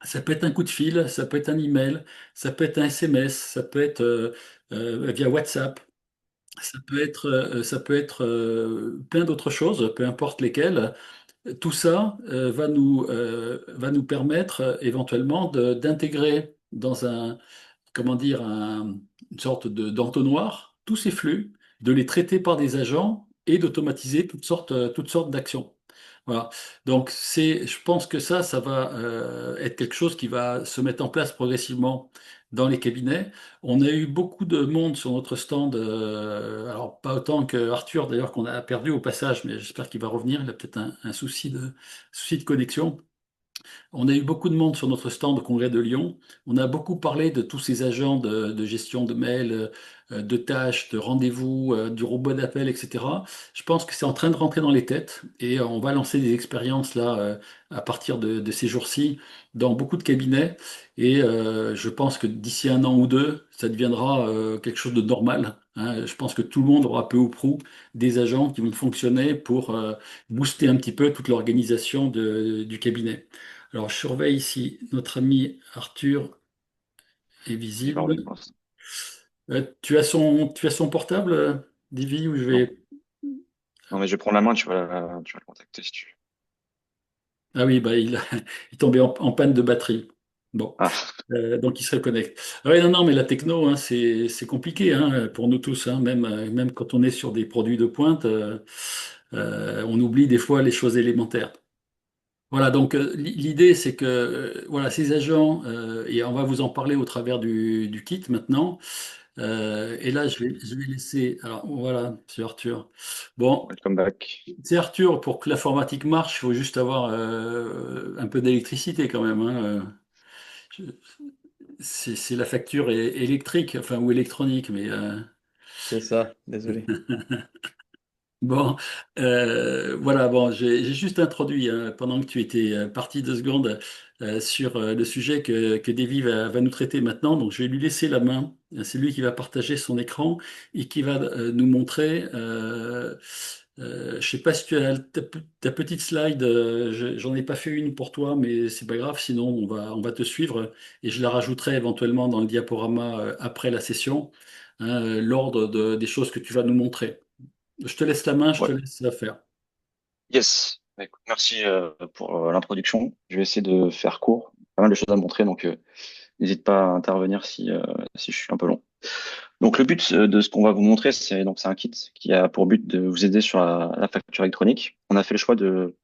ça peut être un coup de fil, ça peut être un email, ça peut être un SMS, ça peut être via WhatsApp, ça peut être plein d'autres choses, peu importe lesquelles. Tout ça va nous permettre éventuellement d'intégrer dans un, comment dire, une sorte d'entonnoir tous ces flux, de les traiter par des agents et d'automatiser toutes sortes d'actions. Voilà. Donc je pense que ça va être quelque chose qui va se mettre en place progressivement dans les cabinets. On a eu beaucoup de monde sur notre stand, alors pas autant que Arthur d'ailleurs qu'on a perdu au passage, mais j'espère qu'il va revenir. Il a peut-être un souci de connexion. On a eu beaucoup de monde sur notre stand au Congrès de Lyon. On a beaucoup parlé de tous ces agents de gestion de mails, de tâches, de rendez-vous, du robot d'appel, etc. Je pense que c'est en train de rentrer dans les têtes et on va lancer des expériences là à partir de ces jours-ci dans beaucoup de cabinets. Et je pense que d'ici un an ou deux, ça deviendra quelque chose de normal, hein. Je pense que tout le monde aura peu ou prou des agents qui vont fonctionner pour booster un petit peu toute l'organisation du cabinet. Alors, je surveille ici, notre ami Arthur est Il va revenir visible. pour l'instant. Tu as son portable, Divi, ou je Non. vais... Non, mais je vais prendre la main, tu vas le contacter si tu veux. Ah oui, bah, il tombait en panne de batterie. Bon, Ah, donc il se reconnecte. Ah ouais, non, non, mais la techno, hein, c'est compliqué, hein, pour nous tous, hein, même quand on est sur des produits de pointe, on oublie des fois les choses élémentaires. Voilà, donc l'idée, c'est que voilà, ces agents, et on va vous en parler au travers du kit maintenant. Et là, je vais laisser. Alors voilà, c'est Arthur. Bon, welcome back. c'est Arthur, pour que l'informatique marche, il faut juste avoir un peu d'électricité quand même, hein. Je- c'est la facture électrique, enfin, ou électronique, mais C'est ça, désolé. bon, voilà, bon, j'ai juste introduit, hein, pendant que tu étais parti 2 secondes, sur le sujet que Davy va nous traiter maintenant. Donc, je vais lui laisser la main. C'est lui qui va partager son écran et qui va nous montrer. Je sais pas si tu as ta petite slide. J'en ai pas fait une pour toi, mais c'est pas grave. Sinon, on va te suivre et je la rajouterai éventuellement dans le diaporama après la session, hein, l'ordre des choses que tu vas nous montrer. Je te laisse la main, je Ouais. te laisse la faire. Yes. Bah, écoute, merci pour l'introduction. Je vais essayer de faire court. Pas mal de choses à montrer, donc n'hésite pas à intervenir si je suis un peu long. Donc le but de ce qu'on va vous montrer, c'est un kit qui a pour but de vous aider sur la facture électronique. On a fait le choix de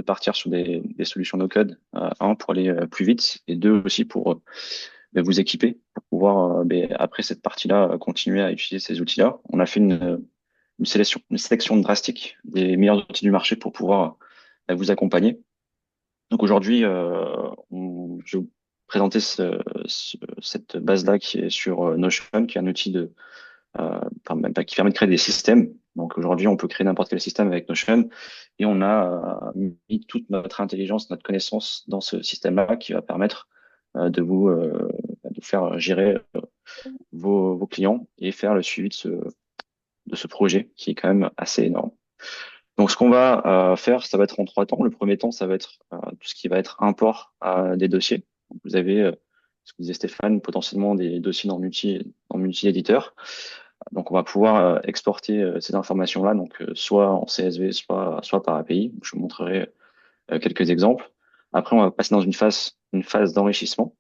partir sur des solutions no-code, un pour aller plus vite et deux aussi pour vous équiper pour pouvoir après cette partie-là continuer à utiliser ces outils-là. On a fait une sélection drastique des meilleurs outils du marché pour pouvoir vous accompagner. Donc aujourd'hui, je vais vous présenter cette base-là qui est sur Notion, qui est un outil enfin, même pas, qui permet de créer des systèmes. Donc aujourd'hui, on peut créer n'importe quel système avec Notion et on a mis toute notre intelligence, notre connaissance dans ce système-là qui va permettre de faire gérer vos clients et faire le suivi de ce projet qui est quand même assez énorme. Donc, ce qu'on va faire, ça va être en trois temps. Le premier temps, ça va être tout ce qui va être import des dossiers. Donc, vous avez, ce que disait Stéphane, potentiellement des dossiers dans multi-éditeur. Donc, on va pouvoir exporter ces informations-là, donc soit en CSV, soit par API. Je vous montrerai quelques exemples. Après, on va passer dans une phase d'enrichissement.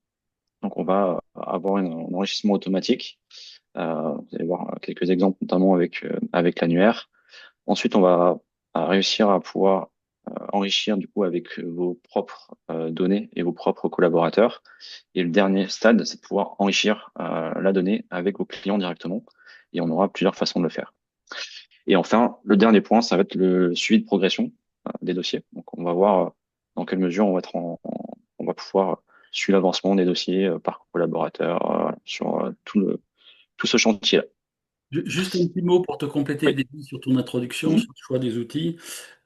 Donc, on va avoir un enrichissement automatique. Vous allez voir quelques exemples, notamment avec l'annuaire. Ensuite, on va réussir à pouvoir enrichir du coup avec vos propres données et vos propres collaborateurs. Et le dernier stade, c'est de pouvoir enrichir la donnée avec vos clients directement. Et on aura plusieurs façons de le faire. Et enfin, le dernier point, ça va être le suivi de progression des dossiers. Donc, on va voir dans quelle mesure on va pouvoir suivre l'avancement des dossiers par collaborateur sur tout ce chantier-là. Juste un petit mot pour te compléter, Oui. David, sur ton introduction, Mhm. sur le choix des outils.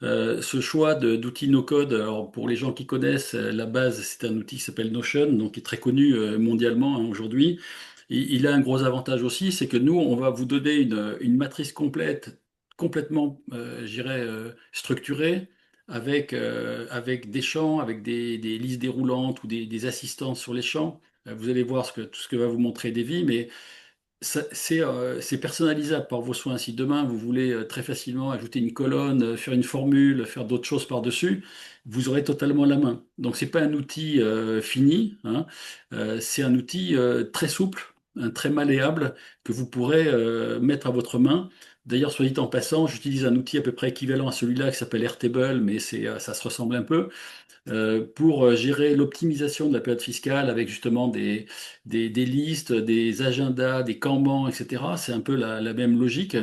Ce choix d'outils no-code, alors pour les gens qui connaissent, la base, c'est un outil qui s'appelle Notion, donc qui est très connu mondialement hein, aujourd'hui. Il a un gros avantage aussi, c'est que nous, on va vous donner une matrice complète, complètement, je dirais, structurée, avec des champs, avec des listes déroulantes ou des assistants sur les champs. Vous allez voir tout ce que va vous montrer Davy, mais c'est personnalisable par vos soins. Si demain vous voulez très facilement ajouter une colonne, faire une formule, faire d'autres choses par-dessus, vous aurez totalement la main. Donc c'est pas un outil fini, hein. C'est un outil très souple, très malléable que vous pourrez mettre à votre main. D'ailleurs, soit dit en passant, j'utilise un outil à peu près équivalent à celui-là qui s'appelle Airtable, mais ça se ressemble un peu pour gérer l'optimisation de la période fiscale avec justement des listes, des agendas, des kanbans, etc. C'est un peu la même logique,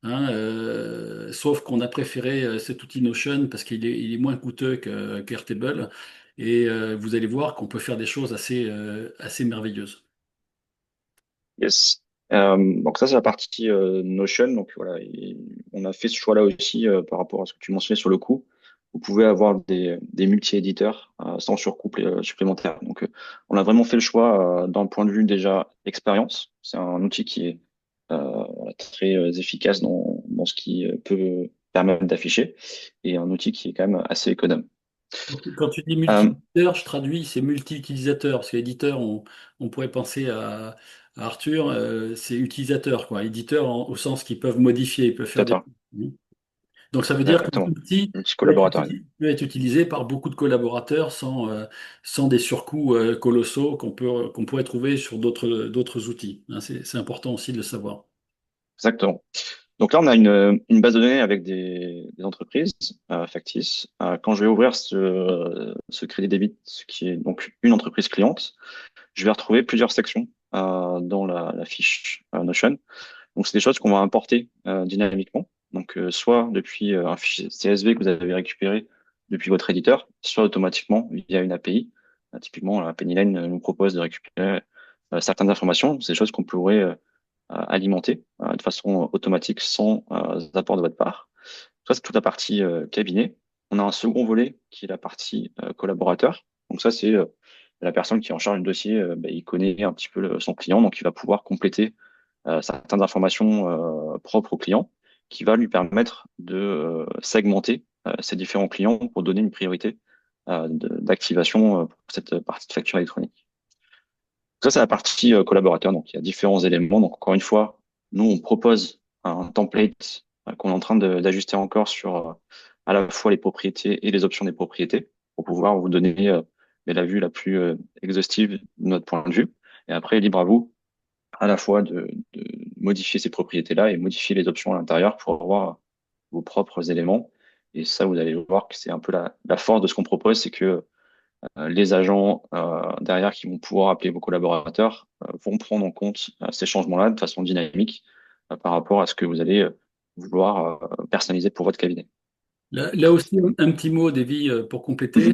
hein, sauf qu'on a préféré cet outil Notion parce il est moins coûteux qu'Airtable. Et vous allez voir qu'on peut faire des choses assez merveilleuses. Yes. Donc ça, c'est la partie Notion. Donc voilà, on a fait ce choix-là aussi par rapport à ce que tu mentionnais sur le coût. Vous pouvez avoir des multi-éditeurs sans surcoût supplémentaire. Donc on a vraiment fait le choix d'un point de vue déjà expérience. C'est un outil qui est très efficace dans ce qui peut permettre d'afficher et un outil qui est quand même assez économe. Quand tu dis Euh, multi-éditeur, je traduis, c'est multi-utilisateur, parce qu'éditeur, on pourrait penser à Arthur, c'est utilisateur, quoi. Éditeur au sens qu'ils peuvent modifier, ils peuvent faire des... D'accord, Donc ça veut dire qu'un exactement. outil Multi-collaborateur. peut être utilisé par beaucoup de collaborateurs sans des surcoûts colossaux qu'on pourrait trouver sur d'autres outils, hein. C'est important aussi de le savoir. Exactement. Donc là, on a une base de données avec des entreprises factices. Quand je vais ouvrir ce crédit débit, ce qui est donc une entreprise cliente, je vais retrouver plusieurs sections dans la fiche Notion. Donc, c'est des choses qu'on va importer dynamiquement. Donc, soit depuis un fichier CSV que vous avez récupéré depuis votre éditeur, soit automatiquement via une API. Typiquement, la Pennyline nous propose de récupérer certaines informations. C'est des choses qu'on pourrait alimenter de façon automatique sans apport de votre part. Ça, c'est toute la partie cabinet. On a un second volet qui est la partie collaborateur. Donc ça, c'est la personne qui est en charge du dossier, il connaît un petit peu son client, donc il va pouvoir compléter certaines informations propres au client, qui va lui permettre de segmenter ses différents clients pour donner une priorité d'activation pour cette partie de facture électronique. Ça, c'est la partie collaborateur. Donc, il y a différents éléments. Donc, encore une fois, nous, on propose un template qu'on est en train d'ajuster encore sur à la fois les propriétés et les options des propriétés pour pouvoir vous donner la vue la plus exhaustive de notre point de vue. Et après, libre à vous à la fois de modifier ces propriétés-là et modifier les options à l'intérieur pour avoir vos propres éléments. Et ça, vous allez voir que c'est un peu la force de ce qu'on propose, c'est que les agents derrière qui vont pouvoir appeler vos collaborateurs vont prendre en compte ces changements-là de façon dynamique par rapport à ce que vous allez vouloir personnaliser pour votre cabinet. Là aussi, un petit mot, Davy, pour compléter.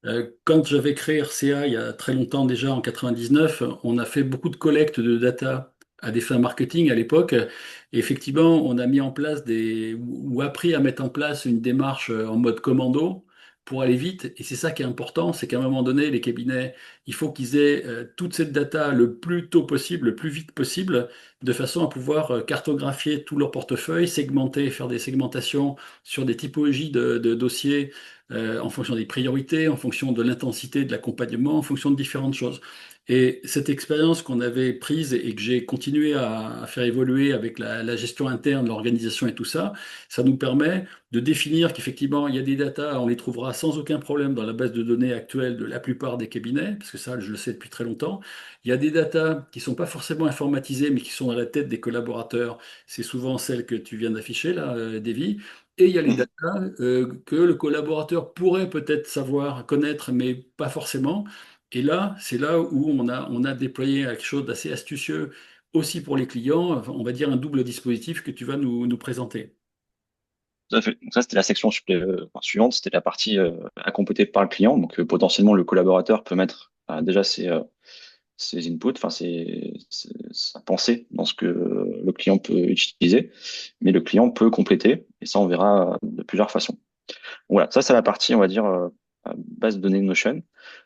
Mhm. Quand j'avais créé RCA il y a très longtemps déjà, en 99, on a fait beaucoup de collecte de data à des fins marketing à l'époque. Et effectivement, on a mis en place ou appris à mettre en place une démarche en mode commando pour aller vite. Et c'est ça qui est important, c'est qu'à un moment donné, les cabinets, il faut qu'ils aient toute cette data le plus tôt possible, le plus vite possible, de façon à pouvoir cartographier tout leur portefeuille, segmenter, faire des segmentations sur des typologies de dossiers en fonction des priorités, en fonction de l'intensité de l'accompagnement, en fonction de différentes choses. Et cette expérience qu'on avait prise et que j'ai continué à faire évoluer avec la gestion interne, l'organisation et tout ça, ça nous permet de définir qu'effectivement, il y a des datas, on les trouvera sans aucun problème dans la base de données actuelle de la plupart des cabinets, parce que ça, je le sais depuis très longtemps. Il y a des datas qui ne sont pas forcément informatisées, mais qui sont dans la tête des collaborateurs. C'est souvent celle que tu viens d'afficher, là, Davy. et il y a les Mhm. data que le collaborateur pourrait peut-être savoir, connaître, mais pas forcément. Et là, c'est là où on a déployé quelque chose d'assez astucieux aussi pour les clients, enfin, on va dire un double dispositif que tu vas nous présenter. Tout à fait. Donc ça, c'était la section suivante, c'était la partie à compléter par le client. Donc potentiellement, le collaborateur peut mettre déjà ses inputs, enfin sa pensée dans ce que le client peut utiliser, mais le client peut compléter, et ça, on verra de plusieurs façons. Voilà, ça, c'est la partie, on va dire, base de données Notion.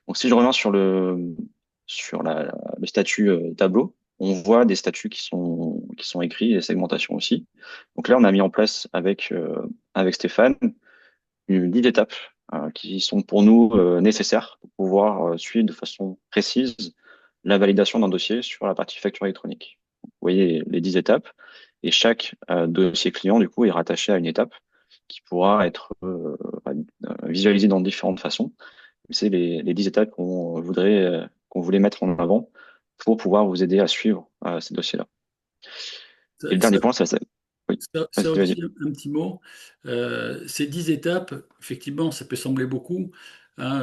Donc si je reviens sur le statut tableau, on voit des statuts qui sont écrits et segmentation aussi. Donc là, on a mis en place avec Stéphane 10 étapes qui sont pour nous nécessaires pour pouvoir suivre de façon précise la validation d'un dossier sur la partie facture électronique. Vous voyez les 10 étapes et chaque dossier client, du coup, est rattaché à une étape qui pourra être visualisée dans différentes façons. C'est les 10 étapes qu'on voulait mettre en avant pour pouvoir vous aider à suivre ces dossiers-là. Et le dernier point, c'est ça. Oui, Ça vas-y, aussi, vas-y. un petit mot. Ces 10 étapes, effectivement, ça peut sembler beaucoup, hein.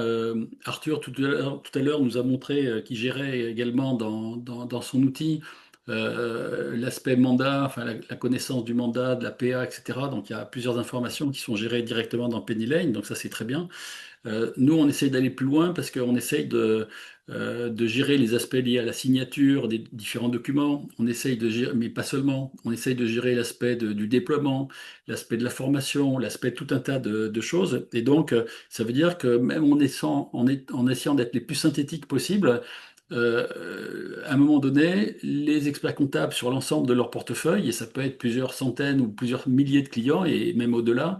Arthur, tout à l'heure, nous a montré qu'il gérait également dans son outil l'aspect mandat, enfin, la connaissance du mandat, de la PA, etc. Donc, il y a plusieurs informations qui sont gérées directement dans Penny Lane, donc ça, c'est très bien. Nous, on essaye d'aller plus loin parce qu'on essaye de gérer les aspects liés à la signature des différents documents. On essaye de gérer, mais pas seulement, on essaye de gérer l'aspect du déploiement, l'aspect de la formation, l'aspect tout un tas de choses. Et donc, ça veut dire que même en essayant d'être les plus synthétiques possible, à un moment donné, les experts comptables sur l'ensemble de leur portefeuille, et ça peut être plusieurs centaines ou plusieurs milliers de clients, et même au-delà,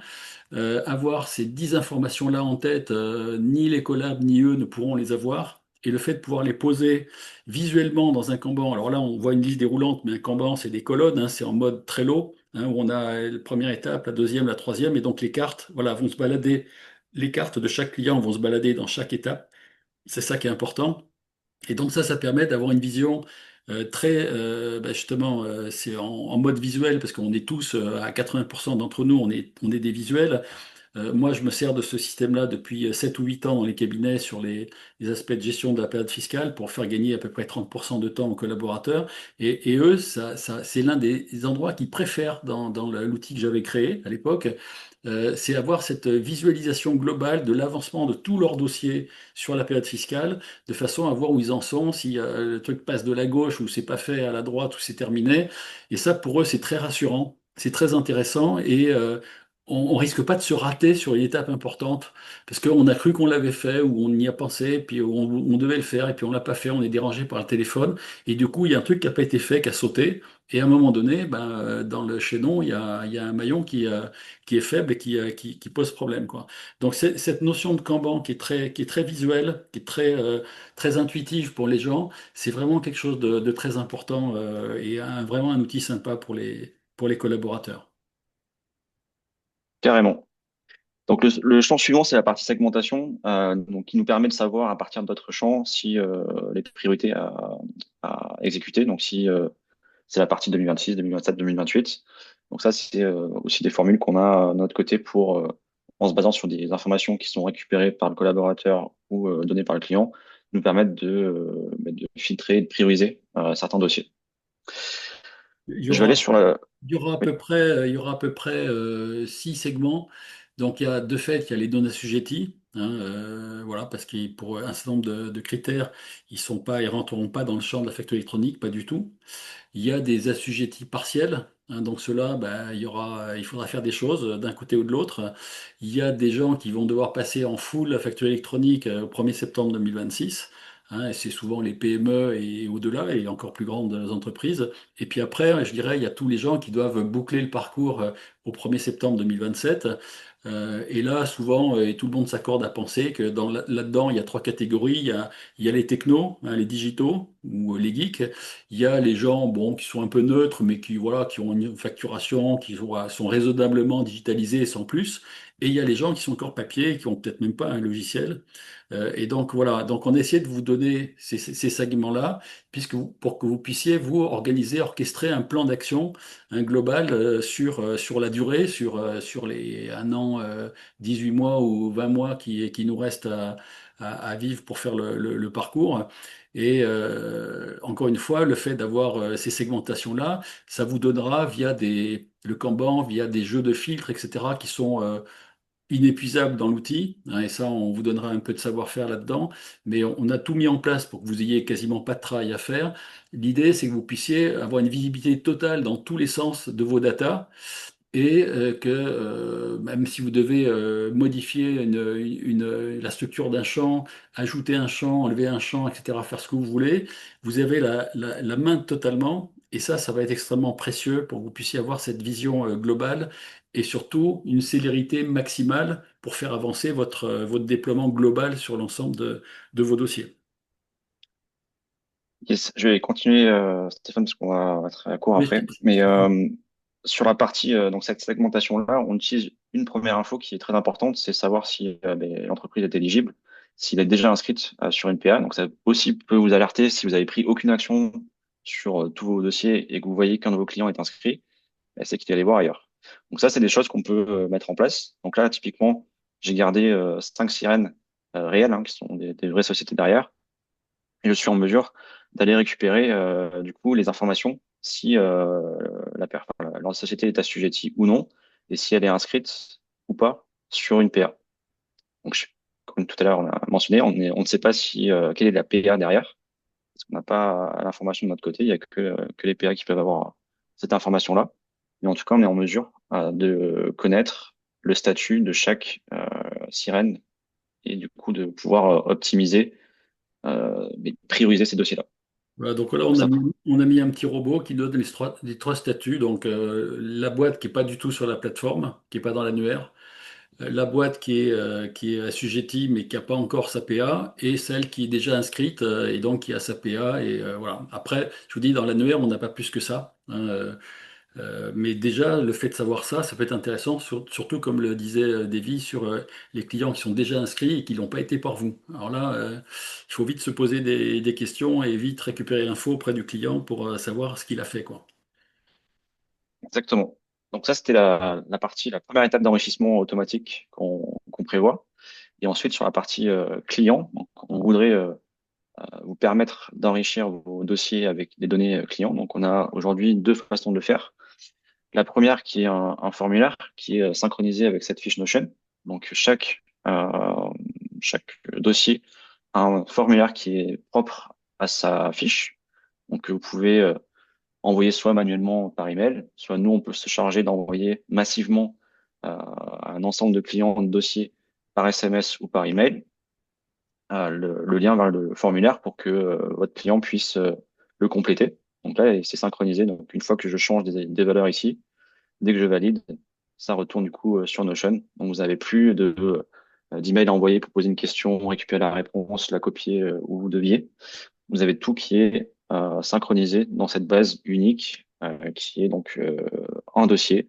avoir ces 10 informations-là en tête, ni les collabs ni eux ne pourront les avoir. Et le fait de pouvoir les poser visuellement dans un Kanban, alors là on voit une liste déroulante, mais un Kanban c'est des colonnes, hein, c'est en mode Trello, hein, où on a la première étape, la deuxième, la troisième, et donc les cartes, voilà, vont se balader, les cartes de chaque client vont se balader dans chaque étape. C'est ça qui est important. Et donc ça permet d'avoir une vision très, justement, c'est en mode visuel, parce qu'on est tous, à 80% d'entre nous, on est des visuels. Moi, je me sers de ce système-là depuis 7 ou 8 ans dans les cabinets sur les aspects de gestion de la période fiscale pour faire gagner à peu près 30% de temps aux collaborateurs. Et eux, c'est l'un des endroits qu'ils préfèrent dans l'outil que j'avais créé à l'époque. C'est avoir cette visualisation globale de l'avancement de tout leur dossier sur la période fiscale, de façon à voir où ils en sont, si le truc passe de la gauche ou c'est pas fait à la droite ou c'est terminé. Et ça, pour eux, c'est très rassurant, c'est très intéressant et on risque pas de se rater sur une étape importante parce qu'on a cru qu'on l'avait fait ou on y a pensé, puis on devait le faire et puis on l'a pas fait, on est dérangé par le téléphone et du coup il y a un truc qui a pas été fait, qui a sauté. Et à un moment donné, ben, dans le chaînon, il y a un maillon qui est faible et qui pose problème, quoi. Donc cette notion de Kanban qui est très visuelle, qui est très intuitive pour les gens, c'est vraiment quelque chose de très important et vraiment un outil sympa pour les collaborateurs. Carrément. Donc le champ suivant, c'est la partie segmentation, donc qui nous permet de savoir à partir d'autres champs si les priorités à exécuter. Donc si c'est la partie 2026, 2027, 2028. Donc ça, c'est aussi des formules qu'on a de notre côté pour, en se basant sur des informations qui sont récupérées par le collaborateur ou données par le client, nous permettre de filtrer et de prioriser certains dossiers. Il y Je vais aller aura, sur la... il y aura à Oui, peu près, il y aura à peu près 6 segments. Donc, il y a de fait, il y a les données assujetties, hein, voilà, parce que pour un certain nombre de critères, ils rentreront pas dans le champ de la facture électronique, pas du tout. Il y a des assujettis partiels, hein, donc ceux-là, ben, il faudra faire des choses d'un côté ou de l'autre. Il y a des gens qui vont devoir passer en full la facture électronique au 1er septembre 2026, hein, et c'est souvent les PME et au-delà, et encore plus grandes entreprises. Et puis après, je dirais, il y a tous les gens qui doivent boucler le parcours au 1er septembre 2027. Et là, souvent, et tout le monde s'accorde à penser que là-dedans, il y a trois catégories. Il y a les technos, hein, les digitaux ou les geeks. Il y a les gens, bon, qui sont un peu neutres, mais qui, voilà, qui ont une facturation, qui sont raisonnablement digitalisés sans plus. Et il y a les gens qui sont encore papier, qui ont peut-être même pas un logiciel. Et donc, voilà. Donc, on essaie de vous donner ces segments-là, pour que vous puissiez, vous, organiser, orchestrer un plan d'action, un global, sur la durée, sur les un an, 18 mois ou 20 mois qui nous restent à vivre pour faire le parcours. Et encore une fois, le fait d'avoir ces segmentations-là, ça vous donnera via le Kanban, via des jeux de filtres, etc., qui sont inépuisable dans l'outil, hein, et ça, on vous donnera un peu de savoir-faire là-dedans, mais on a tout mis en place pour que vous ayez quasiment pas de travail à faire. L'idée, c'est que vous puissiez avoir une visibilité totale dans tous les sens de vos datas, et que même si vous devez modifier la structure d'un champ, ajouter un champ, enlever un champ, etc., faire ce que vous voulez, vous avez la main totalement. Et ça va être extrêmement précieux pour que vous puissiez avoir cette vision globale et surtout une célérité maximale pour faire avancer votre déploiement global sur l'ensemble de vos dossiers. Yes, je vais continuer, Stéphane, parce qu'on va être à court Mais après. Mais sur la partie, donc cette segmentation-là, on utilise une première info qui est très importante, c'est savoir si l'entreprise est éligible, s'il est déjà inscrite sur une PA. Donc ça aussi peut vous alerter si vous avez pris aucune action sur tous vos dossiers et que vous voyez qu'un de vos clients est inscrit, ben, c'est qu'il est allé voir ailleurs. Donc ça, c'est des choses qu'on peut mettre en place. Donc là, typiquement, j'ai gardé 5 sirènes réelles, hein, qui sont des vraies sociétés derrière, et je suis en mesure d'aller récupérer du coup les informations si la société est assujettie ou non, et si elle est inscrite ou pas sur une PA. Donc, comme tout à l'heure on a mentionné, on ne sait pas si quelle est la PA derrière, parce qu'on n'a pas l'information de notre côté. Il y a que les PA qui peuvent avoir cette information-là. Mais en tout cas, on est en mesure de connaître le statut de chaque sirène et du coup de pouvoir optimiser, mais prioriser ces dossiers-là. Voilà, donc là, Donc ça, on a mis un petit robot qui donne les trois statuts. Donc, la boîte qui est pas du tout sur la plateforme, qui est pas dans l'annuaire, la boîte qui est assujettie mais qui n'a pas encore sa PA, et celle qui est déjà inscrite et donc qui a sa PA. Et voilà. Après, je vous dis, dans l'annuaire, on n'a pas plus que ça, hein, mais déjà, le fait de savoir ça, ça peut être intéressant, surtout comme le disait Davy, sur les clients qui sont déjà inscrits et qui n'ont pas été par vous. Alors là, il faut vite se poser des questions et vite récupérer l'info auprès du client pour savoir ce qu'il a fait, quoi. exactement. Donc ça, c'était la première étape d'enrichissement automatique qu'on prévoit. Et ensuite, sur la partie client, donc, on voudrait vous permettre d'enrichir vos dossiers avec des données clients. Donc, on a aujourd'hui deux façons de le faire. La première qui est un formulaire qui est synchronisé avec cette fiche Notion. Donc, chaque dossier a un formulaire qui est propre à sa fiche. Donc, vous pouvez envoyer soit manuellement par email, soit nous, on peut se charger d'envoyer massivement un ensemble de clients de dossiers par SMS ou par email, le lien vers le formulaire pour que votre client puisse le compléter. Donc là, c'est synchronisé. Donc une fois que je change des valeurs ici, dès que je valide, ça retourne du coup sur Notion. Donc vous n'avez plus d'email à envoyer pour poser une question, récupérer la réponse, la copier où vous deviez. Vous avez tout qui est synchronisé dans cette base unique qui est donc un dossier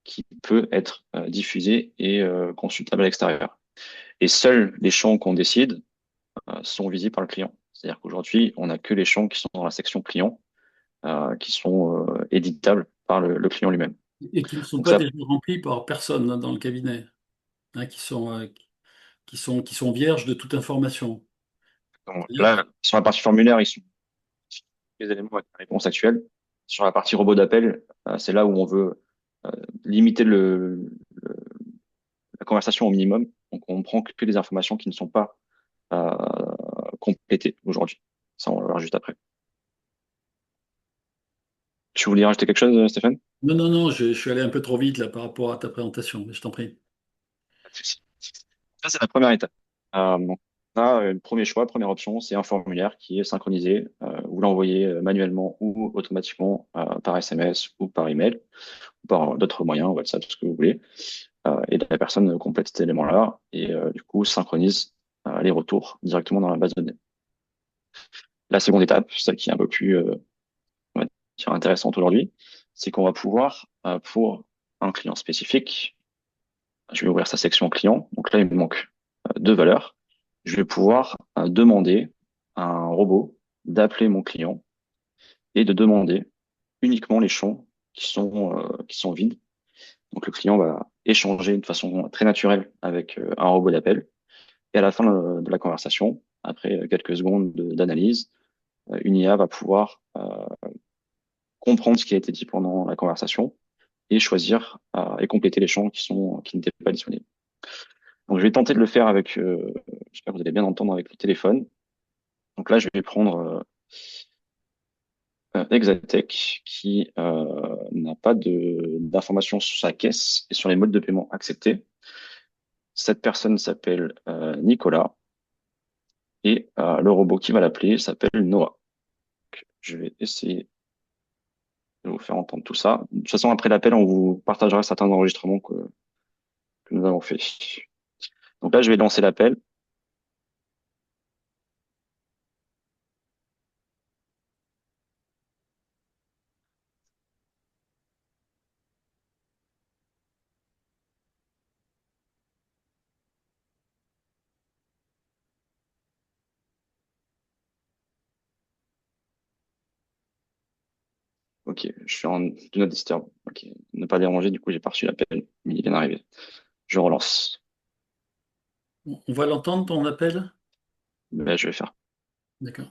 qui peut être diffusé et consultable à l'extérieur. Et seuls les champs qu'on décide sont visibles par le client. C'est-à-dire qu'aujourd'hui, on n'a que les champs qui sont dans la section client qui sont éditables par le client lui-même. Et qui ne sont Donc pas ça, déjà remplis par personne, hein, dans le cabinet, hein, qui sont vierges de toute information. donc C'est-à-dire là, sur la partie formulaire, ils sont les éléments avec la réponse actuelle. Sur la partie robot d'appel, c'est là où on veut limiter la conversation au minimum. Donc, on prend que les informations qui ne sont pas euh, complétées aujourd'hui. Ça, on va voir juste après. Tu voulais rajouter quelque chose, Stéphane? non, non, non, je suis allé un peu trop vite là par rapport à ta présentation, mais je t'en prie. Pas de souci. Ça, c'est la première étape. Donc, on a le premier choix, première option, c'est un formulaire qui est synchronisé. Vous l'envoyez manuellement ou automatiquement par SMS ou par email, ou par d'autres moyens, WhatsApp, ce que vous voulez. et la personne complète cet élément-là et du coup synchronise les retours directement dans la base de données. La seconde étape, celle qui est un peu plus on va dire intéressante aujourd'hui, c'est qu'on va pouvoir, pour un client spécifique, je vais ouvrir sa section client. Donc là, il me manque deux valeurs. Je vais pouvoir demander à un robot d'appeler mon client et de demander uniquement les champs qui sont vides. Donc le client va échanger de façon très naturelle avec un robot d'appel. Et à la fin de la conversation, après quelques secondes d'analyse, une IA va pouvoir comprendre ce qui a été dit pendant la conversation et choisir et compléter les champs qui n'étaient pas disponibles. Donc je vais tenter de le faire avec, j'espère que vous allez bien entendre avec le téléphone. Donc là, je vais prendre Exatech qui n'a pas d'informations sur sa caisse et sur les modes de paiement acceptés. Cette personne s'appelle Nicolas et le robot qui va l'appeler s'appelle Noah. Donc, je vais essayer de vous faire entendre tout ça. De toute façon, après l'appel, on vous partagera certains enregistrements que nous avons fait. Donc là, je vais lancer l'appel. Ok, je suis en Do Not Disturb. Ok, ne pas déranger, du coup, j'ai pas reçu l'appel, mais il vient d'arriver. Je relance. On va l'entendre, ton appel? Là, je vais faire. D'accord.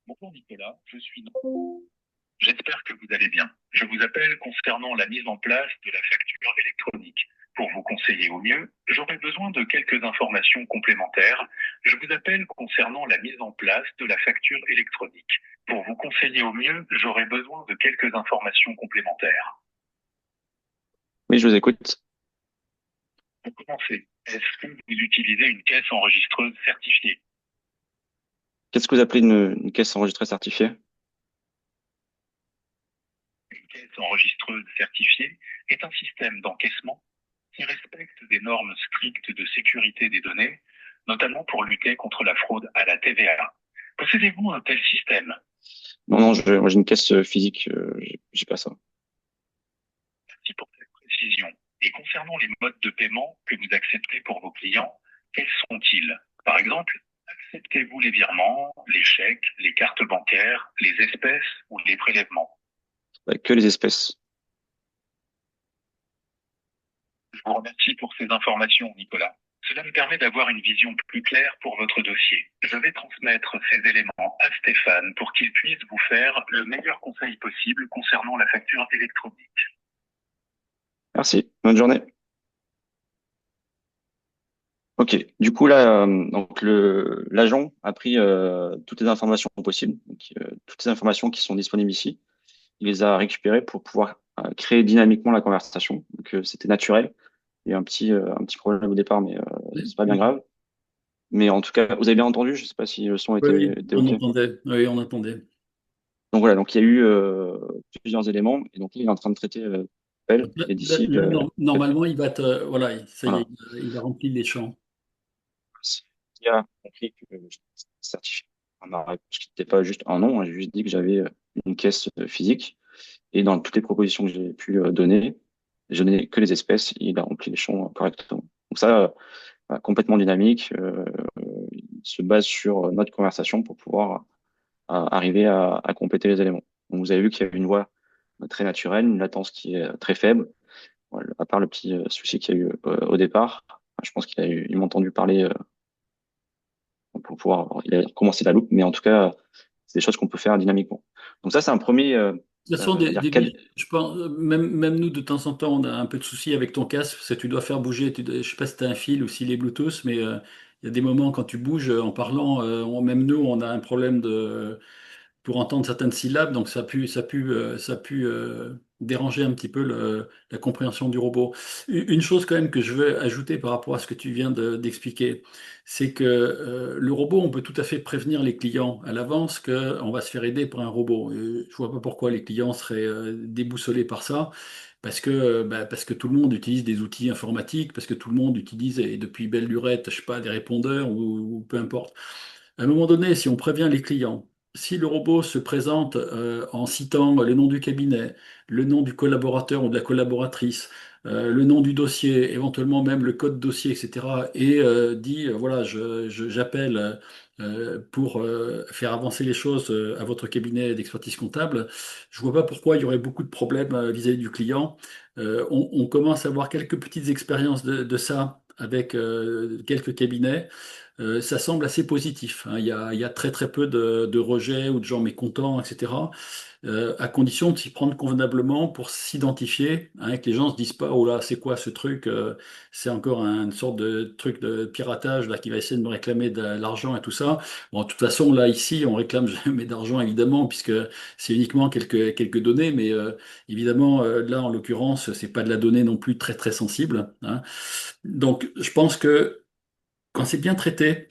Bonjour Nicolas, je suis. J'espère que vous allez bien. Je vous appelle concernant la mise en place de la facture électronique. Pour vous conseiller au mieux, j'aurais besoin de quelques informations complémentaires. Je vous appelle concernant la mise en place de la facture électronique. Pour vous conseiller au mieux, j'aurais besoin de quelques informations complémentaires. Oui, je vous écoute. Pour commencer, est-ce que vous utilisez une caisse enregistreuse certifiée? Qu'est-ce que vous appelez une caisse enregistrée certifiée? Une caisse enregistreuse certifiée est un système d'encaissement qui respecte des normes strictes de sécurité des données, notamment pour lutter contre la fraude à la TVA. Possédez-vous un tel système? Non, non, moi j'ai une caisse physique, j'ai pas ça. Merci pour cette précision. Et concernant les modes de paiement que vous acceptez pour vos clients, quels sont-ils? Par exemple, acceptez-vous les virements, les chèques, les cartes bancaires, les espèces ou les prélèvements? Que les espèces. Je vous remercie pour ces informations, Nicolas. Cela me permet d'avoir une vision plus claire pour votre dossier. Je vais transmettre ces éléments à Stéphane pour qu'il puisse vous faire le meilleur conseil possible concernant la facture électronique. Merci, bonne journée. Ok, du coup là, donc l'agent a pris toutes les informations possibles, donc, toutes les informations qui sont disponibles ici. Il les a récupérées pour pouvoir créer dynamiquement la conversation. Donc c'était naturel. Il y a eu un petit problème au départ, mais c'est pas bien Oui, grave. Mais en tout cas, vous avez bien entendu. Je sais pas si le son oui, oui, était on OK. entendait. Oui, on entendait. Donc voilà, donc il y a eu plusieurs éléments. Et donc il est en train de traiter l'appel. Donc là, Et d'ici, normalement, il va te, voilà, ça y est, voilà, il a rempli les champs. il a compris que je certifié ma réponse, qui n'était pas juste un nom. Hein. J'ai juste dit que j'avais une caisse physique. Et dans toutes les propositions que j'ai pu donner, je n'ai que les espèces. Et il a rempli les champs correctement. Donc ça, complètement dynamique. Il se base sur notre conversation pour pouvoir arriver à compléter les éléments. Donc, vous avez vu qu'il y a une voix très naturelle, une latence qui est très faible. Voilà, à part le petit souci qu'il y a eu au départ, je pense il m'a entendu parler pour pouvoir, il a commencé la loupe, mais en tout cas, c'est des choses qu'on peut faire dynamiquement. Donc ça, c'est un premier, De toute façon, on va dire, je pense, même nous, de temps en temps, on a un peu de soucis avec ton casque, parce que tu dois faire bouger, je sais pas si tu as un fil ou s'il est Bluetooth, mais il y a des moments quand tu bouges en parlant, même nous, on a un problème pour entendre certaines syllabes, donc ça pue, déranger un petit peu la compréhension du robot. Une chose quand même que je veux ajouter par rapport à ce que tu viens d'expliquer, c'est que le robot, on peut tout à fait prévenir les clients à l'avance qu'on va se faire aider par un robot. Je vois pas pourquoi les clients seraient déboussolés par ça. Parce que tout le monde utilise des outils informatiques, parce que tout le monde utilise, et depuis belle lurette, je sais pas, des répondeurs ou peu importe. À un moment donné, si on prévient les clients, si le robot se présente en citant le nom du cabinet, le nom du collaborateur ou de la collaboratrice, le nom du dossier, éventuellement même le code dossier, etc., et dit, voilà, j'appelle pour faire avancer les choses à votre cabinet d'expertise comptable, je vois pas pourquoi il y aurait beaucoup de problèmes vis-à-vis du client. On commence à avoir quelques petites expériences de ça avec quelques cabinets. Ça semble assez positif, hein. Il y a très très peu de rejets ou de gens mécontents, etc. À condition de s'y prendre convenablement pour s'identifier, hein, que les gens se disent pas, oh là, c'est quoi ce truc? C'est encore une sorte de truc de piratage là qui va essayer de me réclamer de l'argent et tout ça. Bon, de toute façon, là, ici, on réclame jamais d'argent, évidemment, puisque c'est uniquement quelques données, mais évidemment, là, en l'occurrence, c'est pas de la donnée non plus très très sensible, hein. Donc, je pense que quand c'est bien traité,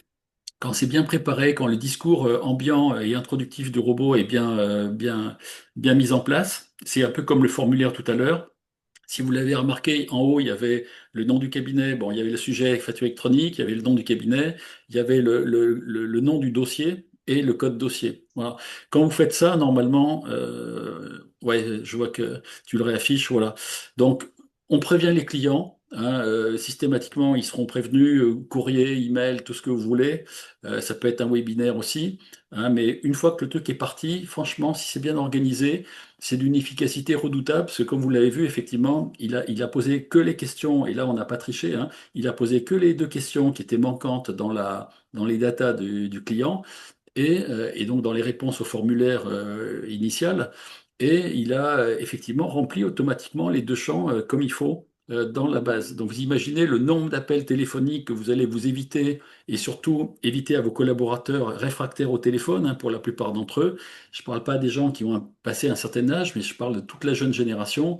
quand c'est bien préparé, quand le discours ambiant et introductif du robot est bien mis en place, c'est un peu comme le formulaire tout à l'heure. Si vous l'avez remarqué, en haut, il y avait le nom du cabinet, bon, il y avait le sujet avec facture électronique, il y avait le nom du cabinet, il y avait le nom du dossier et le code dossier. Voilà. Quand vous faites ça, normalement, ouais, je vois que tu le réaffiches, voilà. Donc, on prévient les clients, hein, systématiquement, ils seront prévenus, courrier, email, tout ce que vous voulez. Ça peut être un webinaire aussi, hein, mais une fois que le truc est parti, franchement, si c'est bien organisé, c'est d'une efficacité redoutable, parce que comme vous l'avez vu, effectivement, il a posé que les questions, et là on n'a pas triché, hein, il a posé que les deux questions qui étaient manquantes dans les datas du client, et donc dans les réponses au formulaire initial, et il a effectivement rempli automatiquement les deux champs comme il faut dans la base. Donc vous imaginez le nombre d'appels téléphoniques que vous allez vous éviter, et surtout éviter à vos collaborateurs réfractaires au téléphone, hein, pour la plupart d'entre eux. Je ne parle pas des gens qui ont passé un certain âge, mais je parle de toute la jeune génération.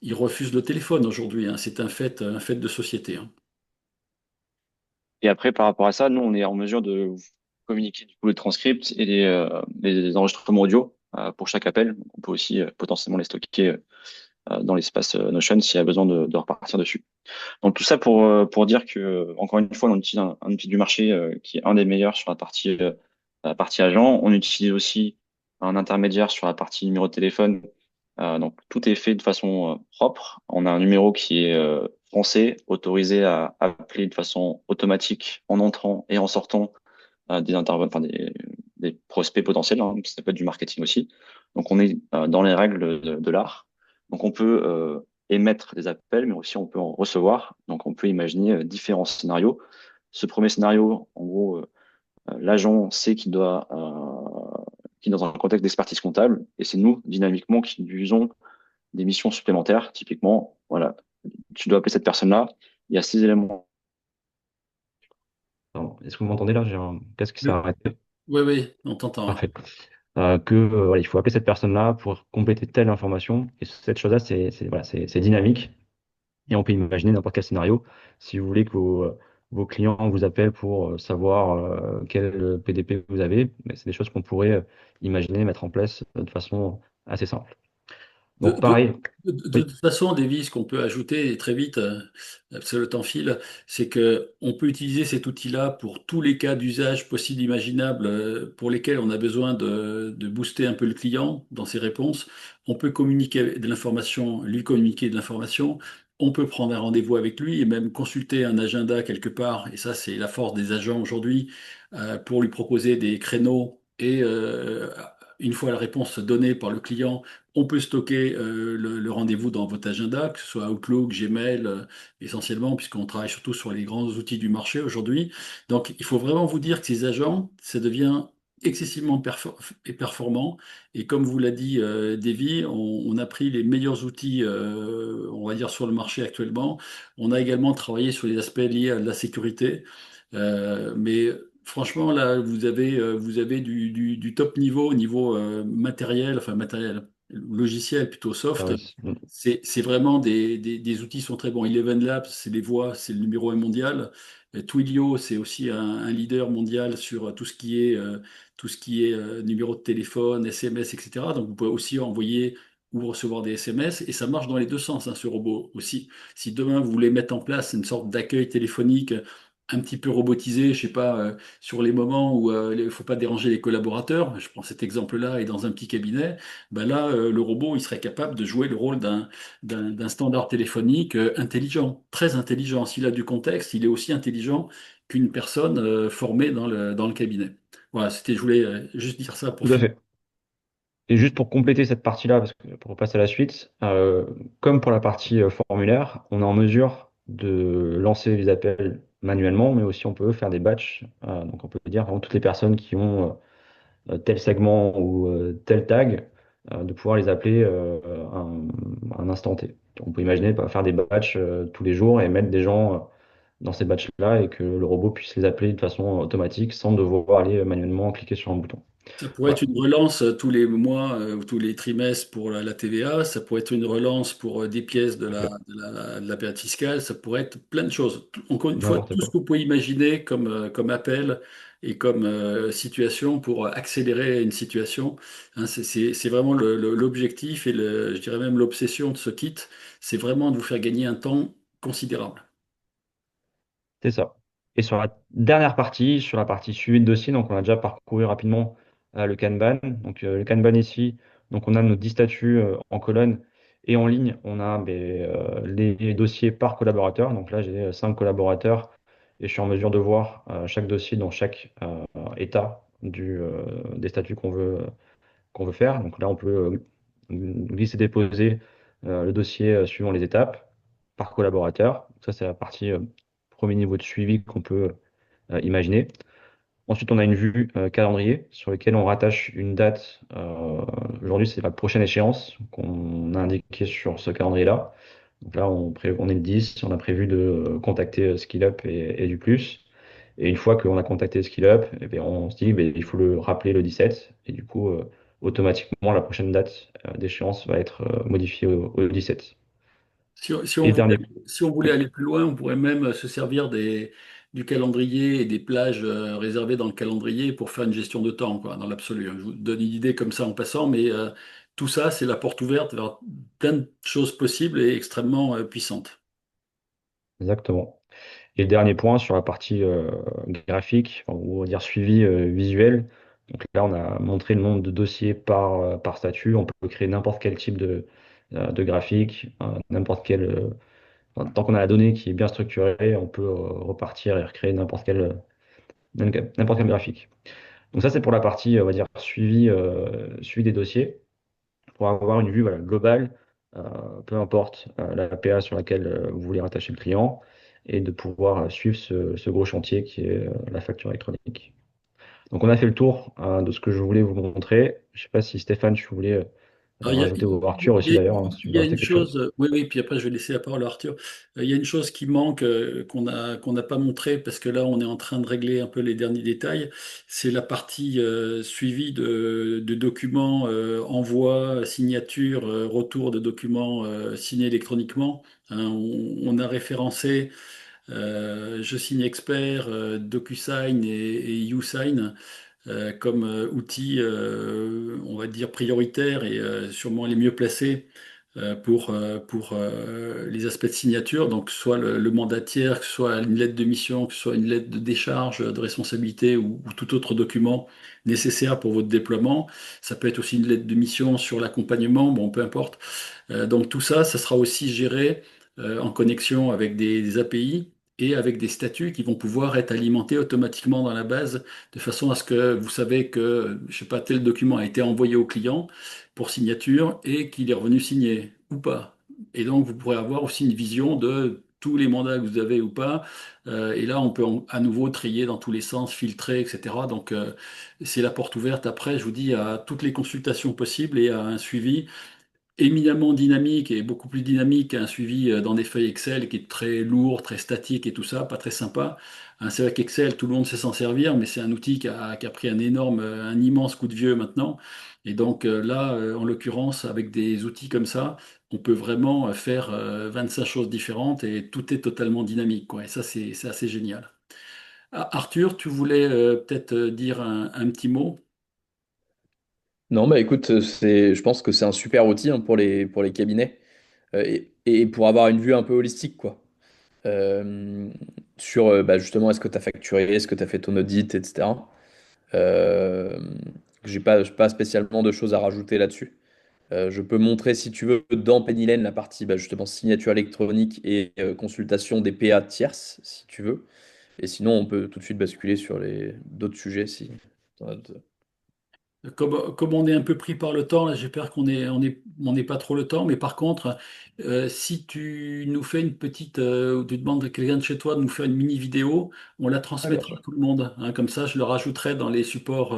Ils refusent le téléphone aujourd'hui, hein. C'est un fait de société, hein. Et après, par rapport à ça, nous, on est en mesure de vous communiquer du coup les transcripts et les enregistrements audio pour chaque appel. Donc, on peut aussi potentiellement les stocker dans l'espace Notion s'il y a besoin de repartir dessus. Donc tout ça pour dire que, encore une fois, on utilise un outil du marché qui est un des meilleurs sur la partie agent. On utilise aussi un intermédiaire sur la partie numéro de téléphone. Donc tout est fait de façon propre. On a un numéro qui est français, autorisé à appeler de façon automatique en entrant et en sortant des prospects potentiels, hein, ça peut être du marketing aussi. Donc on est dans les règles de l'art. Donc on peut émettre des appels, mais aussi on peut en recevoir. Donc on peut imaginer différents scénarios. Ce premier scénario, en gros, l'agent sait qu'il est dans un contexte d'expertise comptable, et c'est nous, dynamiquement, qui lui faisons des missions supplémentaires. Typiquement, voilà, tu dois appeler cette personne-là. Il y a ces éléments. Pardon. Est-ce que vous m'entendez là? J'ai un casque qui s'est Oui, arrêté. oui, oui, on t'entend, hein. Parfait. Voilà, il faut appeler cette personne-là pour compléter telle information. Et cette chose-là, voilà, c'est dynamique. Et on peut imaginer n'importe quel scénario. Si vous voulez que vos clients vous appellent pour savoir quel PDP vous avez, mais c'est des choses qu'on pourrait imaginer mettre en place de façon assez simple. De, Donc de- pareil, de oui, toute façon, Davy, ce qu'on peut ajouter et très vite, parce que le temps file, c'est que on peut utiliser cet outil-là pour tous les cas d'usage possibles, imaginables, pour lesquels on a besoin de booster un peu le client dans ses réponses. On peut communiquer de l'information, lui communiquer de l'information. On peut prendre un rendez-vous avec lui et même consulter un agenda quelque part. Et ça, c'est la force des agents aujourd'hui, pour lui proposer des créneaux. Et une fois la réponse donnée par le client, on peut stocker le rendez-vous dans votre agenda, que ce soit Outlook, Gmail, essentiellement, puisqu'on travaille surtout sur les grands outils du marché aujourd'hui. Donc, il faut vraiment vous dire que ces agents, ça devient excessivement performant. Et comme vous l'a dit Davy, on a pris les meilleurs outils, on va dire, sur le marché actuellement. On a également travaillé sur les aspects liés à la sécurité. Mais franchement, là, vous avez du top niveau au niveau matériel, enfin matériel. logiciels plutôt soft, Service. c'est vraiment des outils qui sont très bons. Eleven Labs, c'est les voix, c'est le numéro 1 mondial. Twilio, c'est aussi un leader mondial sur tout ce qui est numéro de téléphone, SMS, etc. Donc vous pouvez aussi envoyer ou recevoir des SMS et ça marche dans les deux sens, hein, ce robot aussi. Si demain vous voulez mettre en place une sorte d'accueil téléphonique un petit peu robotisé, je sais pas, sur les moments où il ne faut pas déranger les collaborateurs, je prends cet exemple-là, et dans un petit cabinet, ben là, le robot, il serait capable de jouer le rôle d'un standard téléphonique intelligent, très intelligent. S'il a du contexte, il est aussi intelligent qu'une personne formée dans le cabinet. Voilà, je voulais juste dire ça pour Tout à finir. fait. Et juste pour compléter cette partie-là, parce que pour passer à la suite, comme pour la partie formulaire, on est en mesure de lancer les appels manuellement, mais aussi on peut faire des batchs. Donc on peut dire vraiment toutes les personnes qui ont tel segment ou tel tag, de pouvoir les appeler à un instant T. Donc, on peut imaginer faire des batchs tous les jours et mettre des gens dans ces batchs-là et que le robot puisse les appeler de façon automatique sans devoir aller manuellement cliquer sur un bouton. Ça pourrait être Voilà. une relance tous les mois ou tous les trimestres pour la TVA. Ça pourrait être une relance pour des pièces En fait, de la période fiscale. Ça pourrait être plein de choses. Encore une fois, n'importe tout ce quoi. que vous pouvez imaginer comme appel et comme situation pour accélérer une situation. Hein, c'est vraiment l'objectif et je dirais même l'obsession de ce kit. C'est vraiment de vous faire gagner un temps considérable. C'est ça. Et sur la dernière partie, sur la partie suivi de dossier, donc on a déjà parcouru rapidement le Kanban. Donc le Kanban ici, donc on a nos 10 statuts en colonne et en ligne, on a les dossiers par collaborateur. Donc là, j'ai 5 collaborateurs et je suis en mesure de voir chaque dossier dans chaque état des statuts qu'on veut faire. Donc là, on peut glisser-déposer le dossier suivant les étapes par collaborateur. Donc ça, c'est la partie premier niveau de suivi qu'on peut imaginer. Ensuite, on a une vue calendrier sur laquelle on rattache une date. Aujourd'hui, c'est la prochaine échéance qu'on a indiquée sur ce calendrier-là. Donc là, on est le 10, on a prévu de contacter SkillUp et du plus. Et une fois qu'on a contacté SkillUp, eh bien, on se dit il faut le rappeler le 17. Et du coup, automatiquement, la prochaine date d'échéance va être modifiée au 17. Si on Et voulait, dernier, si on voulait oui, aller plus loin, on pourrait même se servir du calendrier et des plages réservées dans le calendrier pour faire une gestion de temps, quoi, dans l'absolu. Je vous donne une idée comme ça en passant, mais tout ça, c'est la porte ouverte vers plein de choses possibles et extrêmement puissantes. exactement. Et le dernier point sur la partie graphique, enfin, ou on va dire suivi visuel. Donc là, on a montré le nombre de dossiers par statut. On peut créer n'importe quel type de graphique, n'importe quel. Enfin, tant qu'on a la donnée qui est bien structurée, on peut repartir et recréer n'importe quel graphique. Donc ça, c'est pour la partie, on va dire, suivi des dossiers, pour avoir une vue voilà, globale, peu importe la PA sur laquelle vous voulez rattacher le client, et de pouvoir suivre ce gros chantier qui est la facture électronique. Donc on a fait le tour de ce que je voulais vous montrer. Je ne sais pas si Stéphane, tu voulais Alors, rajouter, ou Arthur il aussi y a- d'ailleurs, hein, si tu il veux y a rajouter une quelque chose, chose. oui, oui, puis après je vais laisser la parole à Arthur. Il y a une chose qui manque, qu'on n'a pas montré, parce que là on est en train de régler un peu les derniers détails, c'est la partie suivi de documents, envoi, signature, retour de documents signés électroniquement. Hein, on a référencé Je signe expert, DocuSign et YouSign comme outils, on va dire, prioritaires et sûrement les mieux placés pour les aspects de signature, donc soit le mandataire, que ce soit une lettre de mission, que ce soit une lettre de décharge de responsabilité ou tout autre document nécessaire pour votre déploiement. Ça peut être aussi une lettre de mission sur l'accompagnement, bon, peu importe. Donc tout ça, ça sera aussi géré en connexion avec des API et avec des statuts qui vont pouvoir être alimentés automatiquement dans la base, de façon à ce que vous savez que, je sais pas, tel document a été envoyé au client pour signature et qu'il est revenu signé ou pas. Et donc vous pourrez avoir aussi une vision de tous les mandats que vous avez ou pas. Et là, on peut à nouveau trier dans tous les sens, filtrer, etc. Donc c'est la porte ouverte après, je vous dis, à toutes les consultations possibles et à un suivi éminemment dynamique et beaucoup plus dynamique qu'un suivi dans des feuilles Excel qui est très lourd, très statique et tout ça, pas très sympa. Hein, c'est vrai qu'Excel, tout le monde sait s'en servir, mais c'est un outil qui a pris un immense coup de vieux maintenant. Et donc là, en l'occurrence, avec des outils comme ça, on peut vraiment faire 25 choses différentes et tout est totalement dynamique, quoi. Et ça, c'est assez génial. Ah, Arthur, tu voulais peut-être dire un petit mot? Non, bah écoute, je pense que c'est un super outil hein, pour les cabinets et pour avoir une vue un peu holistique, quoi. Euh, sur bah, justement, est-ce que tu as facturé, est-ce que tu as fait ton audit, etc. Euh, j'ai pas spécialement de choses à rajouter là-dessus. Je peux montrer, si tu veux, dans Penny Lane, la partie bah, justement signature électronique et consultation des PA tierces, si tu veux. Et sinon, on peut tout de suite basculer sur les d'autres sujets si t'en as d'autres. Comme on est un peu pris par le temps, là, j'espère on n'est pas trop le temps, mais par contre, si tu nous fais une petite, ou tu demandes à quelqu'un de chez toi de nous faire une mini vidéo, on la Ah, bien transmettra à sûr. tout le monde. Hein. Comme ça, je le rajouterai dans les supports,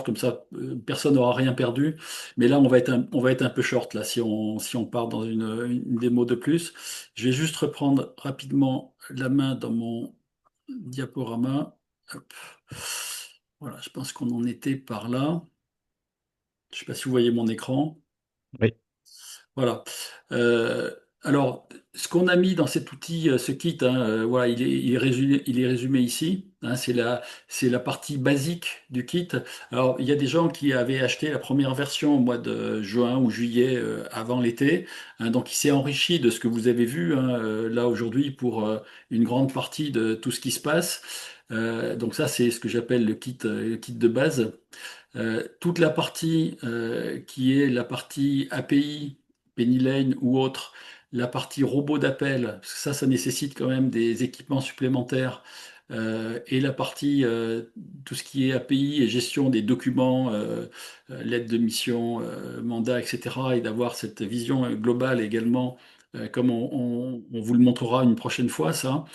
comme ça, personne n'aura rien perdu. Mais là, on va être un peu short, là, si on part dans une démo de plus. Je vais juste reprendre rapidement la main dans mon diaporama. Hop. Voilà, je pense qu'on en était par là. Je ne sais pas si vous voyez mon écran. Oui, Voilà. Euh, alors, ce qu'on a mis dans cet outil, ce kit, hein, voilà, il est résumé ici. Hein, c'est la partie basique du kit. Alors, il y a des gens qui avaient acheté la première version au mois de juin ou juillet avant l'été. Hein, donc, il s'est enrichi de ce que vous avez vu hein, là aujourd'hui pour une grande partie de tout ce qui se passe. Donc ça, c'est ce que j'appelle le kit de base. Toute la partie qui est la partie API, Penny Lane ou autre, la partie robot d'appel, parce que ça nécessite quand même des équipements supplémentaires, et la partie, tout ce qui est API et gestion des documents, lettres de mission, mandat, etc., et d'avoir cette vision globale également, comme on vous le montrera une prochaine fois, ça.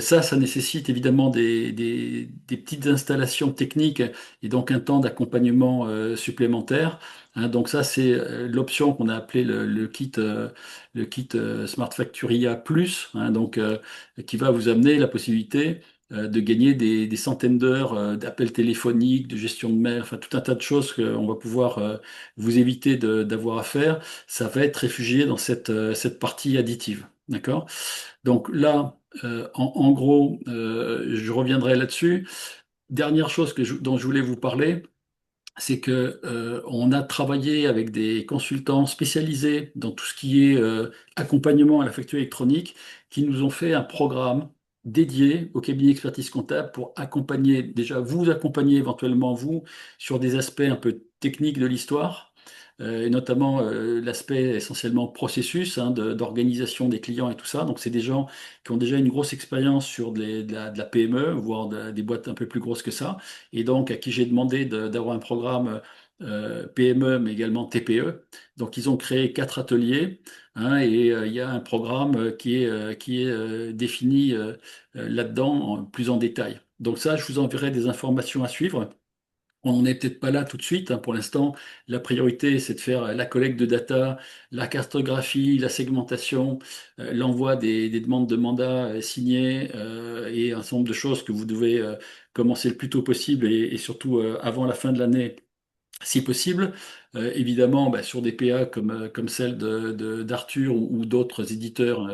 Ça nécessite évidemment des petites installations techniques et donc un temps d'accompagnement supplémentaire. Hein, donc ça, c'est l'option qu'on a appelée le kit Smart Facturia Plus, hein, donc, qui va vous amener la possibilité de gagner des centaines d'heures d'appels téléphoniques, de gestion de mail, enfin tout un tas de choses qu'on va pouvoir vous éviter d'avoir à faire. Ça va être réfugié dans cette partie additive. D'accord? Donc là, en gros, je reviendrai là-dessus. Dernière chose dont je voulais vous parler, c'est que on a travaillé avec des consultants spécialisés dans tout ce qui est accompagnement à la facture électronique, qui nous ont fait un programme dédié au cabinet expertise comptable pour accompagner, déjà vous accompagner éventuellement vous sur des aspects un peu techniques de l'histoire. Et notamment l'aspect essentiellement processus hein, d'organisation des clients et tout ça. Donc, c'est des gens qui ont déjà une grosse expérience sur de la PME, voire des boîtes un peu plus grosses que ça et donc à qui j'ai demandé d'avoir un programme PME, mais également TPE. Donc ils ont créé 4 ateliers hein, et il y a un programme qui est défini là-dedans plus en détail. Donc ça, je vous enverrai des informations à suivre. On n'en est peut-être pas là tout de suite. Hein. Pour l'instant, la priorité, c'est de faire la collecte de data, la cartographie, la segmentation, l'envoi des demandes de mandat signées et un certain nombre de choses que vous devez commencer le plus tôt possible et surtout avant la fin de l'année si possible. Évidemment, bah, sur des PA comme celle d'Arthur ou d'autres éditeurs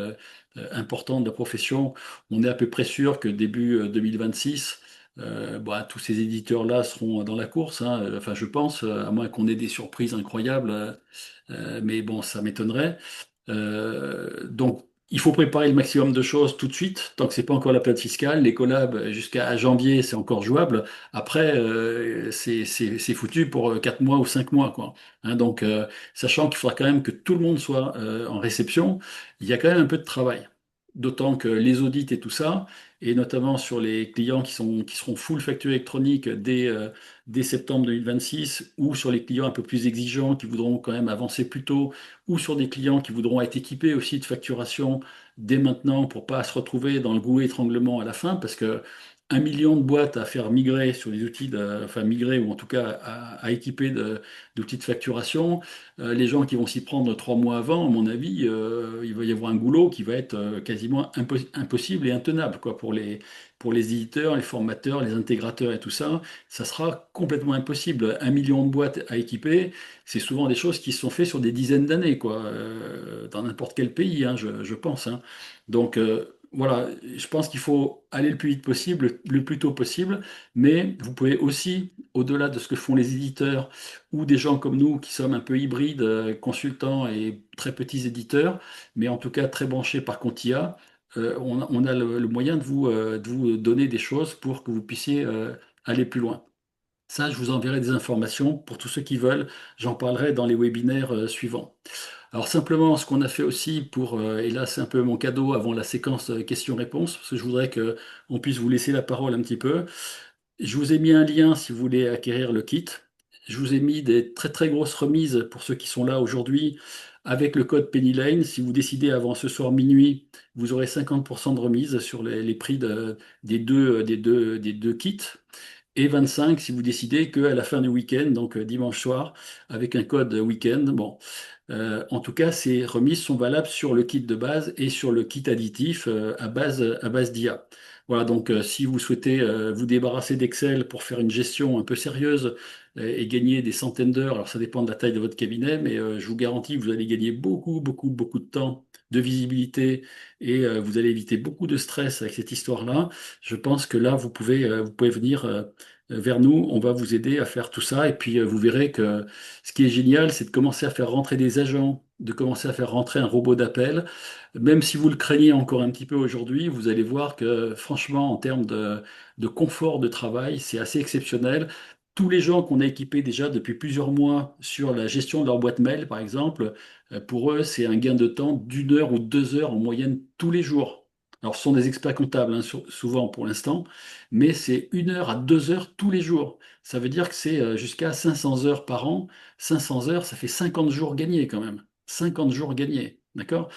importants de la profession, on est à peu près sûr que début 2026, bah, tous ces éditeurs-là seront dans la course. Hein. Enfin, je pense, à moins qu'on ait des surprises incroyables, mais bon, ça m'étonnerait. Donc, il faut préparer le maximum de choses tout de suite, tant que c'est pas encore la période fiscale. Les collabs, jusqu'à janvier, c'est encore jouable. Après, c'est foutu pour 4 mois ou 5 mois, quoi. Hein, donc, sachant qu'il faudra quand même que tout le monde soit en réception, il y a quand même un peu de travail. D'autant que les audits et tout ça, et notamment sur les clients qui seront full facture électronique dès septembre 2026, ou sur les clients un peu plus exigeants qui voudront quand même avancer plus tôt, ou sur des clients qui voudront être équipés aussi de facturation dès maintenant pour pas se retrouver dans le goût étranglement à la fin, parce que 1 million de boîtes à faire migrer sur des outils, enfin migrer ou en tout cas à équiper d'outils de facturation. Les gens qui vont s'y prendre 3 mois avant, à mon avis, il va y avoir un goulot qui va être quasiment impossible et intenable quoi, pour les éditeurs, les formateurs, les intégrateurs et tout ça. Ça sera complètement impossible. 1 million de boîtes à équiper, c'est souvent des choses qui se sont faites sur des dizaines d'années, quoi, dans n'importe quel pays, hein, je pense, hein. Donc, voilà, je pense qu'il faut aller le plus vite possible, le plus tôt possible, mais vous pouvez aussi, au-delà de ce que font les éditeurs ou des gens comme nous qui sommes un peu hybrides, consultants et très petits éditeurs, mais en tout cas très branchés par Contia, on a le moyen de vous donner des choses pour que vous puissiez aller plus loin. Ça, je vous enverrai des informations pour tous ceux qui veulent. J'en parlerai dans les webinaires suivants. Alors simplement, ce qu'on a fait aussi pour, et là c'est un peu mon cadeau avant la séquence questions-réponses, parce que je voudrais qu'on puisse vous laisser la parole un petit peu. Je vous ai mis un lien si vous voulez acquérir le kit. Je vous ai mis des très très grosses remises pour ceux qui sont là aujourd'hui avec le code Penny Lane. Si vous décidez avant ce soir minuit, vous aurez 50% de remise sur les prix des deux kits. Et 25 si vous décidez qu'à la fin du week-end, donc dimanche soir, avec un code week-end. Bon, en tout cas, ces remises sont valables sur le kit de base et sur le kit additif à base d'IA. Voilà, donc si vous souhaitez vous débarrasser d'Excel pour faire une gestion un peu sérieuse et gagner des centaines d'heures, alors ça dépend de la taille de votre cabinet, mais je vous garantis que vous allez gagner beaucoup, beaucoup, beaucoup de temps, de visibilité et vous allez éviter beaucoup de stress avec cette histoire-là. Je pense que là, vous pouvez venir vers nous, on va vous aider à faire tout ça et puis vous verrez que ce qui est génial, c'est de commencer à faire rentrer des agents, de commencer à faire rentrer un robot d'appel. Même si vous le craignez encore un petit peu aujourd'hui, vous allez voir que franchement, en termes de confort de travail, c'est assez exceptionnel. Tous les gens qu'on a équipés déjà depuis plusieurs mois sur la gestion de leur boîte mail, par exemple, pour eux, c'est un gain de temps d'1 heure ou 2 heures en moyenne tous les jours. Alors, ce sont des experts comptables, hein, souvent pour l'instant, mais c'est 1 heure à 2 heures tous les jours. Ça veut dire que c'est jusqu'à 500 heures par an. 500 heures, ça fait 50 jours gagnés quand même. 50 jours gagnés, d'accord?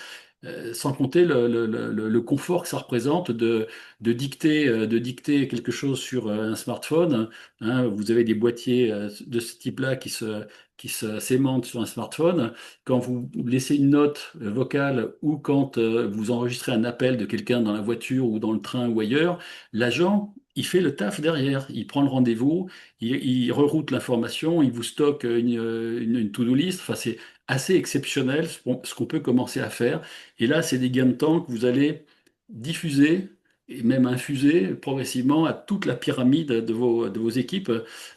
Sans compter le confort que ça représente de dicter quelque chose sur un smartphone, hein. Vous avez des boîtiers de ce type-là qui se s'aimantent sur un smartphone. Quand vous laissez une note vocale ou quand vous enregistrez un appel de quelqu'un dans la voiture ou dans le train ou ailleurs, l'agent, il fait le taf derrière. Il prend le rendez-vous, il reroute l'information, il vous stocke une to-do list. Enfin, c'est assez exceptionnel ce qu'on peut commencer à faire. Et là, c'est des gains de temps que vous allez diffuser et même infuser progressivement à toute la pyramide de vos équipes.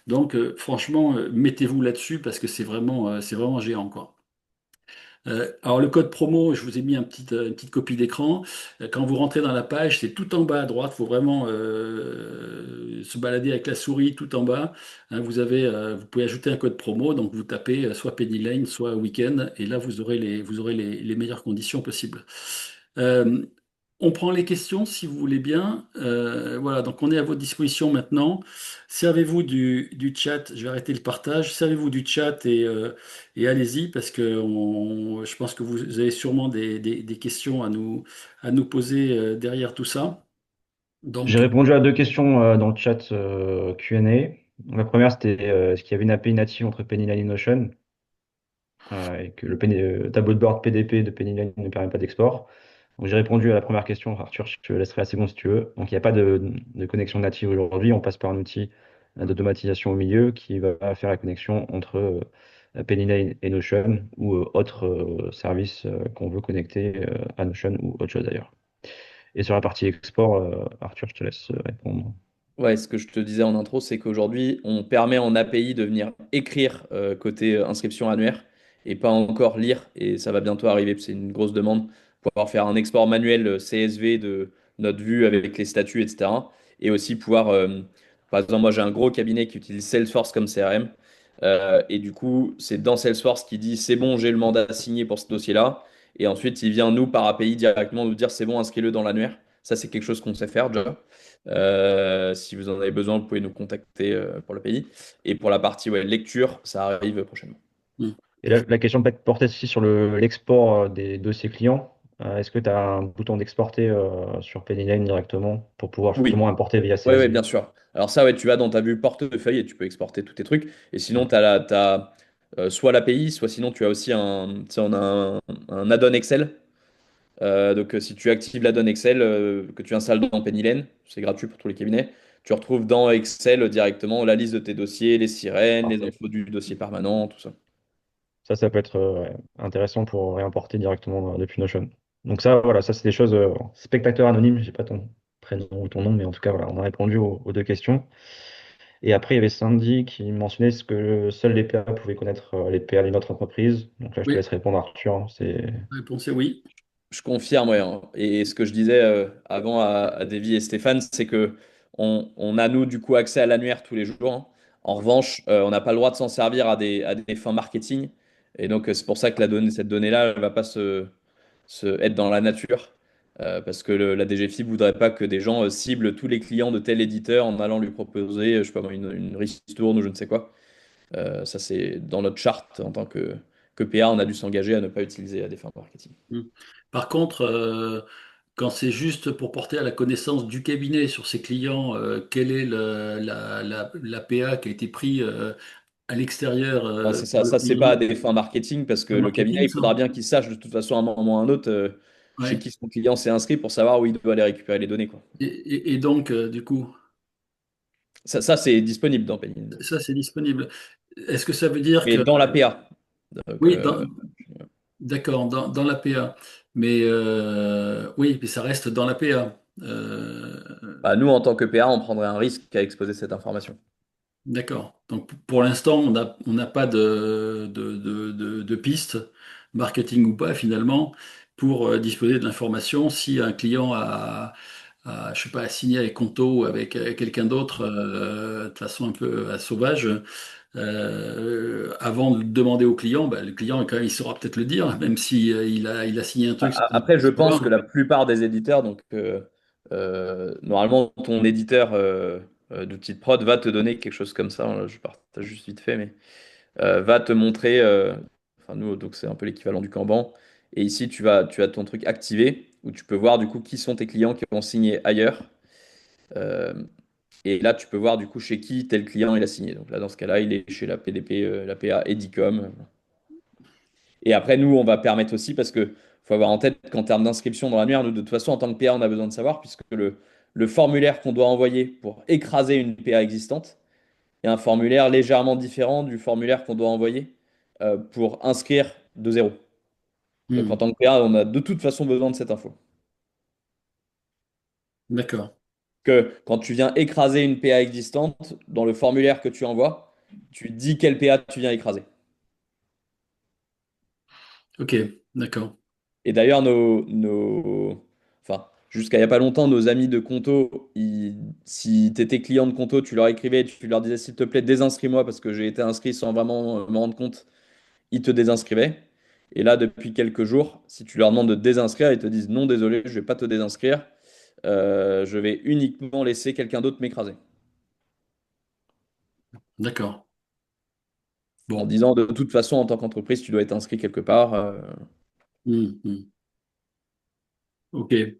Donc, franchement, mettez-vous là-dessus parce que c'est vraiment géant, quoi. Alors le code promo, je vous ai mis une petite copie d'écran. Quand vous rentrez dans la page, c'est tout en bas à droite. Il faut vraiment se balader avec la souris tout en bas. Hein, vous pouvez ajouter un code promo. Donc vous tapez soit Penny Lane, soit Weekend, et là vous aurez les meilleures conditions possibles. Euh, on prend les questions si vous voulez bien. Voilà, donc on est à votre disposition maintenant. Servez-vous du chat. Je vais arrêter le partage. Servez-vous du chat et allez-y parce que je pense que vous avez sûrement des questions à nous poser derrière tout ça. J'ai Donc, répondu à deux questions dans le chat Q&A. La première, c'était est-ce qu'il y avait une API native entre Pennyline et Notion et que le tableau de bord PDP de Pennyline ne permet pas d'export. Donc, j'ai répondu à la première question. Arthur, je te laisserai la seconde si tu veux. Donc, il n'y a pas de connexion native aujourd'hui. On passe par un outil d'automatisation au milieu qui va faire la connexion entre Pennyline et Notion ou autre service qu'on veut connecter à Notion ou autre chose d'ailleurs. Et sur la partie export, Arthur, je te laisse répondre. Ouais, ce que je te disais en intro, c'est qu'aujourd'hui, on permet en API de venir écrire côté inscription annuaire et pas encore lire. Et ça va bientôt arriver, c'est une grosse demande pour pouvoir faire un export manuel CSV de notre vue avec les statuts, etc. Et aussi pouvoir, par exemple, moi j'ai un gros cabinet qui utilise Salesforce comme CRM. Et du coup, c'est dans Salesforce qui dit c'est bon, j'ai le mandat signé pour ce dossier-là. Et ensuite, il vient nous par API directement nous dire c'est bon, inscris-le dans l'annuaire. Ça, c'est quelque chose qu'on sait faire déjà. Si vous en avez besoin, vous pouvez nous contacter pour le pays. Et pour la partie ouais, lecture, ça arrive prochainement. Et là, la question peut être portée aussi sur l'export des dossiers clients. Est-ce que tu as un bouton d'exporter sur Pennyline directement pour pouvoir Oui, justement importer via oui, ouais, CSV? bien sûr. Alors ça, ouais, tu vas dans ta vue portefeuille et tu peux exporter tous tes trucs. Et sinon, Ouais. tu as, soit l'API, soit sinon tu as aussi tu sais, on a un add-on Excel. Donc si tu actives l'add-on Excel que tu installes dans Pennylen, c'est gratuit pour tous les cabinets, tu retrouves dans Excel directement la liste de tes dossiers, les sirènes, les Parfait. infos du dossier permanent, tout ça. Ça peut être ouais, intéressant pour réimporter directement depuis Notion. Donc ça, voilà, ça c'est des choses. Spectateur anonyme, j'ai pas ton prénom ou ton nom, mais en tout cas, voilà, on a répondu aux deux questions. Et après, il y avait Sandy qui mentionnait ce que seuls les PA pouvaient connaître les PA d'une autre entreprise. Donc là, je te Oui, laisse répondre, Arthur, hein. C'est la réponse est oui. Je confirme, ouais, hein. Et ce que je disais avant à Davy et Stéphane, c'est que on a, nous, du coup, accès à l'annuaire tous les jours, hein. En revanche, on n'a pas le droit de s'en servir à des fins marketing. Et donc, c'est pour ça que cette donnée-là, elle ne va pas être dans la nature. Parce que la DGFiP voudrait pas que des gens ciblent tous les clients de tel éditeur en allant lui proposer, je sais pas moi, une ristourne ou je ne sais quoi. Ça, c'est dans notre charte en tant que PA, on a dû s'engager à ne pas utiliser à des fins marketing. Mm. Par contre, quand c'est juste pour porter à la connaissance du cabinet sur ses clients, quelle est la PA qui a été pris à l'extérieur Non, c'est par ça. le Ça, c'est pas à client, des fins marketing parce que le le cabinet, marketing, il ça? faudra bien qu'il sache de toute façon à un moment ou à un autre chez Ouais. qui son client s'est inscrit pour savoir où il doit aller récupérer les données, quoi. Et donc, du coup, Ça, c'est disponible dans Penny. ça, c'est disponible. Est-ce que ça veut dire Mais que... dans la PA. Donc, Oui, d'accord, dans la PA. Mais oui, mais ça reste dans la PA. bah, nous, en tant que PA, on prendrait un risque à exposer cette information. D'accord. Donc pour l'instant, on n'a pas de piste, marketing ou pas finalement, pour disposer de l'information si un client je sais pas, a signé avec Conto ou avec quelqu'un d'autre de façon un peu sauvage. Avant de demander au client, le client quand même, il saura peut-être le dire, même si il a signé un truc sans Après, je pense que savoir. la plupart des éditeurs, donc normalement, ton éditeur d'outils de prod va te donner quelque chose comme ça, hein. Je partage juste vite fait, mais va te montrer, enfin nous, donc c'est un peu l'équivalent du Kanban. Et ici, tu as ton truc activé où tu peux voir du coup qui sont tes clients qui ont signé ailleurs. Euh, et là, tu peux voir du coup chez qui tel client il a signé. Donc là, dans ce cas-là, il est chez la PDP, la PA Edicom. Et après, nous, on va permettre aussi, parce que faut avoir en tête qu'en termes d'inscription dans l'annuaire, nous, de toute façon, en tant que PA, on a besoin de savoir, puisque le formulaire qu'on doit envoyer pour écraser une PA existante est un formulaire légèrement différent du formulaire qu'on doit envoyer pour inscrire de zéro. Donc en Hmm, tant que PA, on a de toute façon besoin de cette info. d'accord. Que quand tu viens écraser une PA existante, dans le formulaire que tu envoies, tu dis quelle PA tu viens écraser. Ok, d'accord. Et d'ailleurs, enfin, jusqu'à il n'y a pas longtemps, nos amis de Conto, si tu étais client de Conto, tu leur écrivais, tu leur disais s'il te plaît, désinscris-moi parce que j'ai été inscrit sans vraiment me rendre compte, ils te désinscrivaient. Et là, depuis quelques jours, si tu leur demandes de te désinscrire, ils te disent non, désolé, je ne vais pas te désinscrire. Je vais uniquement laisser quelqu'un d'autre m'écraser. D'accord. En Bon. disant de toute façon, en tant qu'entreprise, tu dois être inscrit quelque part. Hmm, hmm. Ok. Il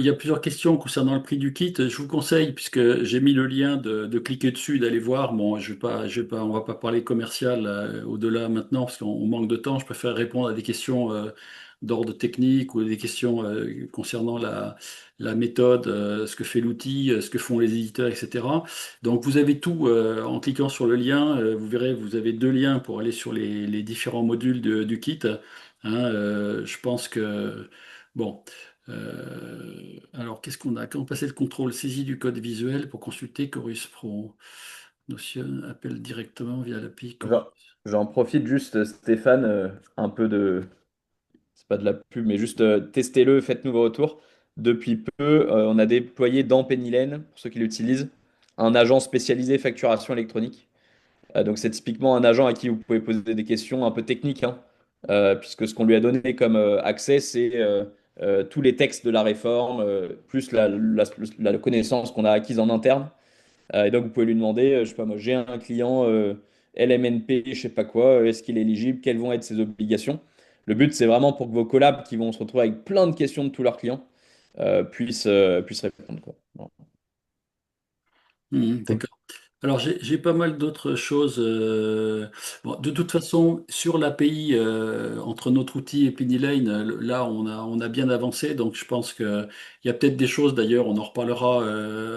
y a plusieurs questions concernant le prix du kit. Je vous conseille, puisque j'ai mis le lien de cliquer dessus et d'aller voir. Bon, on va pas parler commercial au-delà maintenant, parce qu'on manque de temps. Je préfère répondre à des questions d'ordre technique ou des questions concernant la méthode, ce que fait l'outil, ce que font les éditeurs, etc. Donc, vous avez tout en cliquant sur le lien. Vous verrez, vous avez deux liens pour aller sur les différents modules du kit. Hein, je pense que, bon, alors qu'est-ce qu'on a? Quand passer le contrôle saisie du code visuel pour consulter Chorus Pro. Notion appelle directement via l'API Chorus. J'en j'en profite juste, Stéphane, un peu de, c'est pas de la pub, mais juste testez-le, faites-nous vos retours. Depuis peu, on a déployé dans Pennylen, pour ceux qui l'utilisent, un agent spécialisé facturation électronique. Donc c'est typiquement un agent à qui vous pouvez poser des questions un peu techniques, hein. Puisque ce qu'on lui a donné comme accès, c'est tous les textes de la réforme, plus la connaissance qu'on a acquise en interne. Et donc vous pouvez lui demander, je sais pas moi, j'ai un client LMNP, je sais pas quoi, est-ce qu'il est éligible, quelles vont être ses obligations. Le but, c'est vraiment pour que vos collabs qui vont se retrouver avec plein de questions de tous leurs clients puissent répondre, quoi. Voilà. D'accord. Alors, j'ai pas mal d'autres choses. Bon, de toute façon, sur l'API, entre notre outil et Penny Lane, là, on a bien avancé. Donc, je pense qu'il y a peut-être des choses, d'ailleurs, on en reparlera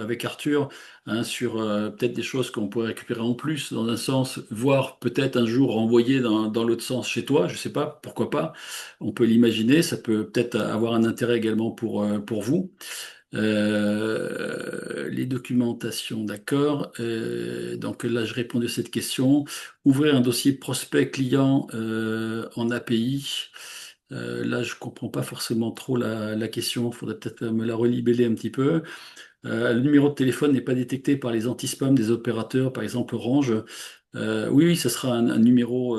avec Arthur, hein, sur peut-être des choses qu'on pourrait récupérer en plus, dans un sens, voire peut-être un jour renvoyer dans l'autre sens chez toi. Je sais pas, pourquoi pas. On peut l'imaginer. Ça peut peut-être avoir un intérêt également pour vous. Les documentations, d'accord. Donc là, je réponds à cette question. Ouvrir un dossier prospect client en API. Là, je comprends pas forcément trop la question. Il faudrait peut-être me la relibeller un petit peu. Le numéro de téléphone n'est pas détecté par les anti-spam des opérateurs, par exemple Orange. Oui, oui, ce sera un numéro,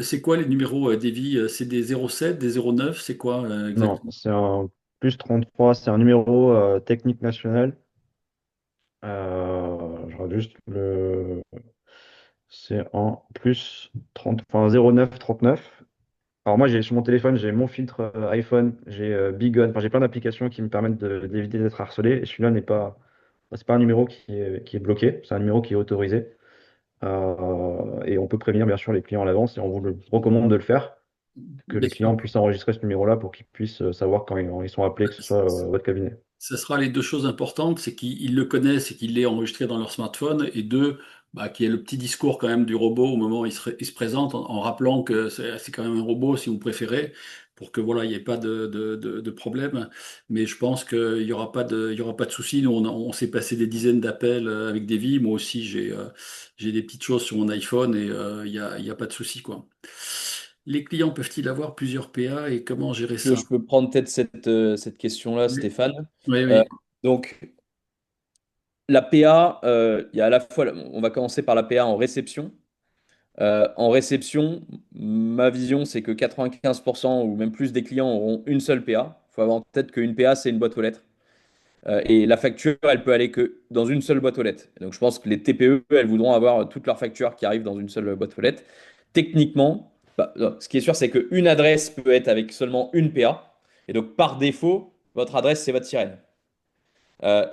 c'est quoi les numéros, Davy? C'est des 07, des 09, c'est quoi Non, exactement? c'est un +33, c'est un numéro technique national. Je regarde juste c'est en plus 30, enfin 09 39. Alors moi, sur mon téléphone, j'ai mon filtre iPhone, j'ai Bigon, enfin j'ai plein d'applications qui me permettent d'éviter d'être harcelé. Et celui-là n'est pas, c'est pas un numéro qui est bloqué, c'est un numéro qui est autorisé. Et on peut prévenir bien sûr les clients à l'avance et on vous le recommande de le faire, que Bien les sûr. clients puissent enregistrer ce numéro-là pour qu'ils puissent savoir quand ils sont appelés, que ce soit votre cabinet. Ce sera les deux choses importantes, c'est qu'ils le connaissent et qu'il l'ait enregistré dans leur smartphone, et deux, bah, qu'il y ait le petit discours quand même du robot au moment où il se présente, en rappelant que c'est quand même un robot, si vous préférez, pour que voilà, il n'y ait pas de problème. Mais je pense qu'il n'y aura pas il y aura pas de souci. Nous, on s'est passé des dizaines d'appels avec des vies. Moi aussi, j'ai des petites choses sur mon iPhone et il y a pas de souci, quoi. Les clients peuvent-ils avoir plusieurs PA et comment gérer ça? Je peux prendre peut-être cette question-là, Oui, Stéphane. oui, Euh, oui. donc, la PA, il y a à la fois, on va commencer par la PA en réception. En réception, ma vision, c'est que 95% ou même plus des clients auront une seule PA. Il faut avoir en tête qu'une PA, c'est une boîte aux lettres. Et la facture, elle peut aller que dans une seule boîte aux lettres. Et donc, je pense que les TPE, elles voudront avoir toutes leurs factures qui arrivent dans une seule boîte aux lettres. Techniquement, bah, non, ce qui est sûr, c'est qu'une adresse peut être avec seulement une PA. Et donc, par défaut, votre adresse, c'est votre sirène.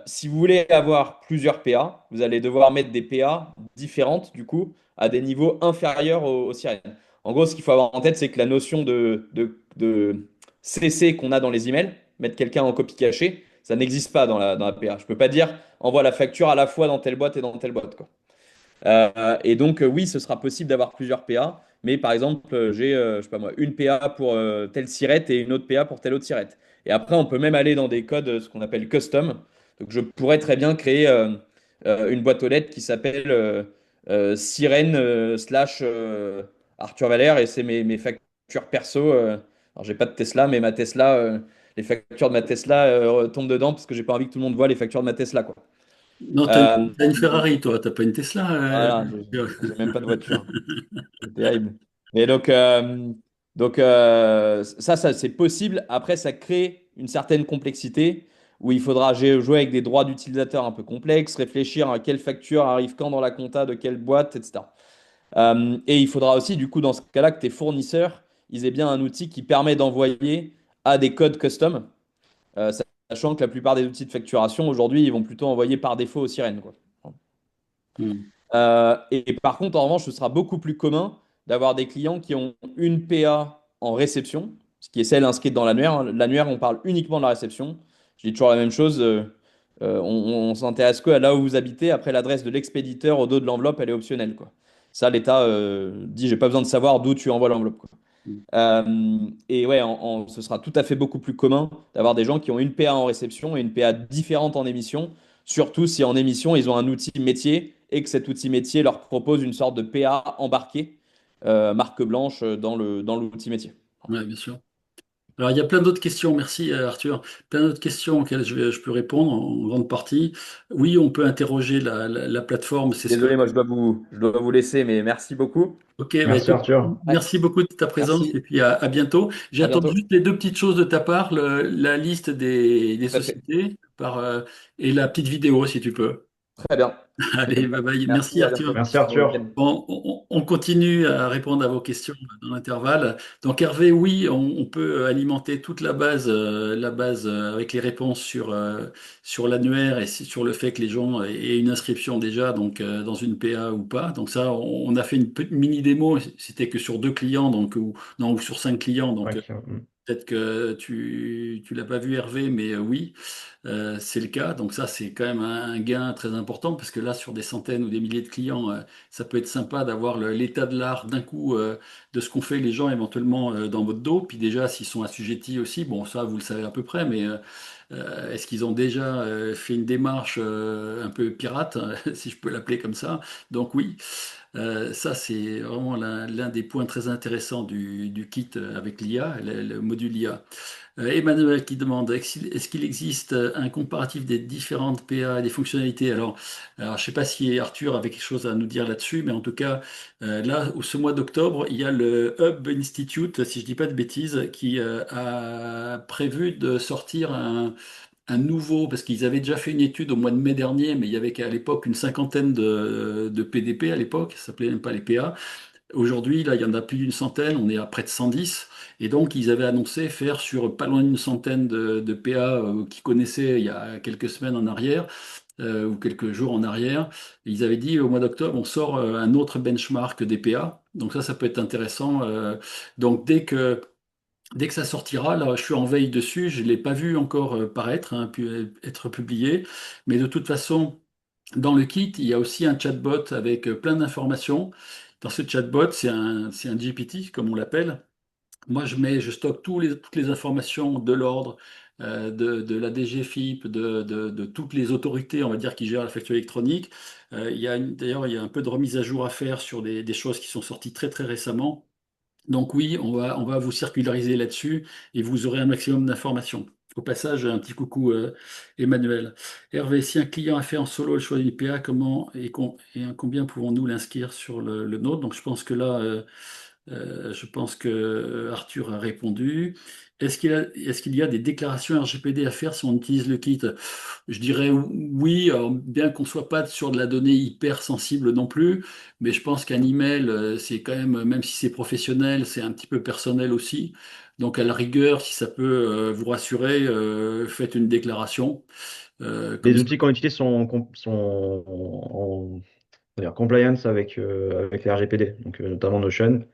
Si vous voulez avoir plusieurs PA, vous allez devoir mettre des PA différentes, du coup, à des niveaux inférieurs aux sirènes. En gros, ce qu'il faut avoir en tête, c'est que la notion de CC qu'on a dans les emails, mettre quelqu'un en copie cachée, ça n'existe pas dans la PA. Je ne peux pas dire envoie la facture à la fois dans telle boîte et dans telle boîte, quoi. Et donc, oui, ce sera possible d'avoir plusieurs PA, mais par exemple, j'ai, je sais pas moi, une PA pour telle sirette et une autre PA pour telle autre sirette. Et après, on peut même aller dans des codes, ce qu'on appelle custom. Donc, je pourrais très bien créer une boîte aux lettres qui s'appelle sirène slash Arthur Valère, et c'est mes factures perso. Alors, j'ai pas de Tesla, mais ma Tesla, les factures de ma Tesla tombent dedans parce que j'ai pas envie que tout le monde voit les factures de ma Tesla, quoi. Non, Euh, t'as une Ferrari, toi, t'as pas une Tesla. voilà, j'ai même pas de voiture. C'est terrible. Mais ça c'est possible. Après, ça crée une certaine complexité où il faudra jouer avec des droits d'utilisateur un peu complexes, réfléchir à quelle facture arrive quand dans la compta, de quelle boîte, etc. Et il faudra aussi, du coup, dans ce cas-là, que tes fournisseurs, ils aient bien un outil qui permet d'envoyer à des codes custom, euh, sachant que la plupart des outils de facturation, aujourd'hui, ils vont plutôt envoyer par défaut aux sirènes, quoi. Hmm. Et par contre, en revanche, ce sera beaucoup plus commun d'avoir des clients qui ont une PA en réception, ce qui est celle inscrite dans l'annuaire. L'annuaire, on parle uniquement de la réception. Je dis toujours la même chose. On s'intéresse que à là où vous habitez. Après, l'adresse de l'expéditeur au dos de l'enveloppe, elle est optionnelle, quoi. Ça, l'État dit, j'ai pas besoin de savoir d'où tu envoies l'enveloppe, quoi. Et ouais, ce sera tout à fait beaucoup plus commun d'avoir des gens qui ont une PA en réception et une PA différente en émission, surtout si en émission, ils ont un outil métier et que cet outil métier leur propose une sorte de PA embarquée, marque blanche dans l'outil métier. Ouais, bien sûr. Alors, il y a plein d'autres questions, merci Arthur. Plein d'autres questions auxquelles je peux répondre en grande partie. Oui, on peut interroger la plateforme, c'est ce que. Désolé, moi je dois vous laisser, mais merci beaucoup. Ok, bah Merci écoute, Arthur. Ouais, merci beaucoup de ta présence merci, et puis à bientôt. à J'attends bientôt. juste les deux petites choses de ta part, la liste des Tout à fait. sociétés et la petite vidéo si tu peux. Très bien. Allez, bye bye. Merci Merci, à Arthur. bientôt. Merci Bon Arthur. week-end. Bon, on continue à répondre à vos questions dans l'intervalle. Donc Hervé, oui, on peut alimenter toute la base avec les réponses sur l'annuaire et sur le fait que les gens aient une inscription déjà donc dans une PA ou pas. Donc ça, on a fait une petite mini démo. C'était que sur 2 clients donc ou non ou sur 5 clients. Donc Ok, peut-être que tu l'as pas vu Hervé, mais oui. C'est le cas, donc ça c'est quand même un gain très important parce que là sur des centaines ou des milliers de clients, ça peut être sympa d'avoir l'état de l'art d'un coup de ce qu'ont fait les gens éventuellement dans votre dos. Puis déjà s'ils sont assujettis aussi, bon ça vous le savez à peu près, mais est-ce qu'ils ont déjà fait une démarche un peu pirate, si je peux l'appeler comme ça? Donc oui, ça c'est vraiment l'un des points très intéressants du kit avec l'IA, le module IA. Emmanuel qui demande, est-ce qu'il existe un comparatif des différentes PA et des fonctionnalités? Alors je ne sais pas si Arthur avait quelque chose à nous dire là-dessus, mais en tout cas, là, ce mois d'octobre, il y a le Hub Institute, si je ne dis pas de bêtises, qui a prévu de sortir un nouveau, parce qu'ils avaient déjà fait une étude au mois de mai dernier, mais il y avait qu'à l'époque une cinquantaine de PDP à l'époque, ça s'appelait même pas les PA. Aujourd'hui, là, il y en a plus d'une centaine, on est à près de 110. Et donc, ils avaient annoncé faire sur pas loin d'une centaine de PA qu'ils connaissaient il y a quelques semaines en arrière ou quelques jours en arrière. Et ils avaient dit au mois d'octobre, on sort un autre benchmark des PA. Donc ça peut être intéressant. Donc dès que ça sortira, là, je suis en veille dessus. Je ne l'ai pas vu encore paraître, hein, être publié. Mais de toute façon, dans le kit, il y a aussi un chatbot avec plein d'informations. Dans ce chatbot, c'est un GPT, comme on l'appelle. Moi, je stocke toutes les informations de l'ordre, de la DGFIP, de toutes les autorités, on va dire, qui gèrent la facture électronique. D'ailleurs, il y a un peu de remise à jour à faire sur des choses qui sont sorties très, très récemment. Donc oui, on va vous circulariser là-dessus et vous aurez un maximum d'informations. Au passage, un petit coucou Emmanuel. Hervé, si un client a fait en solo le choix d'une IPA, comment et combien pouvons-nous l'inscrire sur le nôtre? Donc je pense que là, je pense que Arthur a répondu. Est-ce qu'il y a des déclarations RGPD à faire si on utilise le kit? Je dirais oui, alors, bien qu'on ne soit pas sur de la donnée hyper sensible non plus, mais je pense qu'un email, c'est quand même si c'est professionnel, c'est un petit peu personnel aussi. Donc à la rigueur, si ça peut vous rassurer, faites une déclaration. Comme les ça. outils qu'on utilise sont en c'est-à-dire compliance avec les RGPD, donc notamment Notion.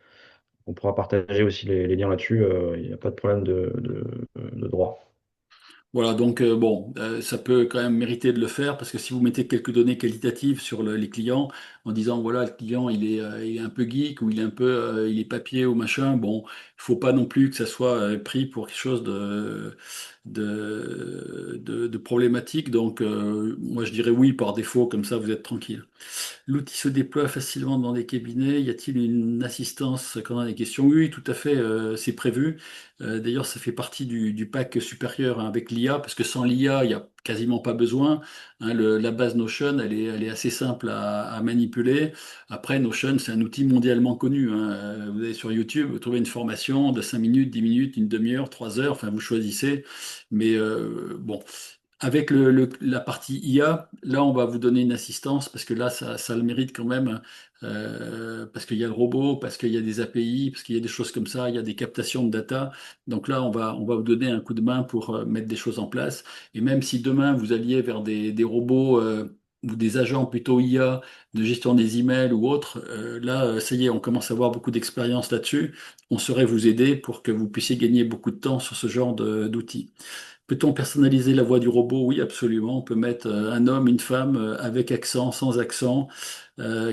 On pourra partager aussi les liens là-dessus. Il n'y a pas de problème de droit. Voilà, donc bon, ça peut quand même mériter de le faire parce que si vous mettez quelques données qualitatives sur les clients en disant voilà, le client il est un peu geek ou il est un peu il est papier ou machin, bon, il faut pas non plus que ça soit pris pour quelque chose de problématique. Donc moi je dirais oui par défaut, comme ça vous êtes tranquille. L'outil se déploie facilement dans des cabinets. Y a-t-il une assistance quand on a des questions? Oui, tout à fait, c'est prévu. D'ailleurs, ça fait partie du pack supérieur hein, avec l'IA, parce que sans l'IA, il n'y a quasiment pas besoin. Hein, la base Notion, elle est assez simple à manipuler. Après, Notion, c'est un outil mondialement connu. Hein. Vous allez sur YouTube, vous trouvez une formation de 5 minutes, 10 minutes, une demi-heure, 3 heures, enfin, vous choisissez. Mais bon. Avec la partie IA, là, on va vous donner une assistance parce que là, ça le mérite quand même, parce qu'il y a le robot, parce qu'il y a des API, parce qu'il y a des choses comme ça, il y a des captations de data. Donc là, on va vous donner un coup de main pour mettre des choses en place. Et même si demain, vous alliez vers des robots ou des agents plutôt IA de gestion des emails ou autres, là, ça y est, on commence à avoir beaucoup d'expérience là-dessus. On saurait vous aider pour que vous puissiez gagner beaucoup de temps sur ce genre d'outils. Peut-on personnaliser la voix du robot? Oui, absolument. On peut mettre un homme, une femme, avec accent, sans accent,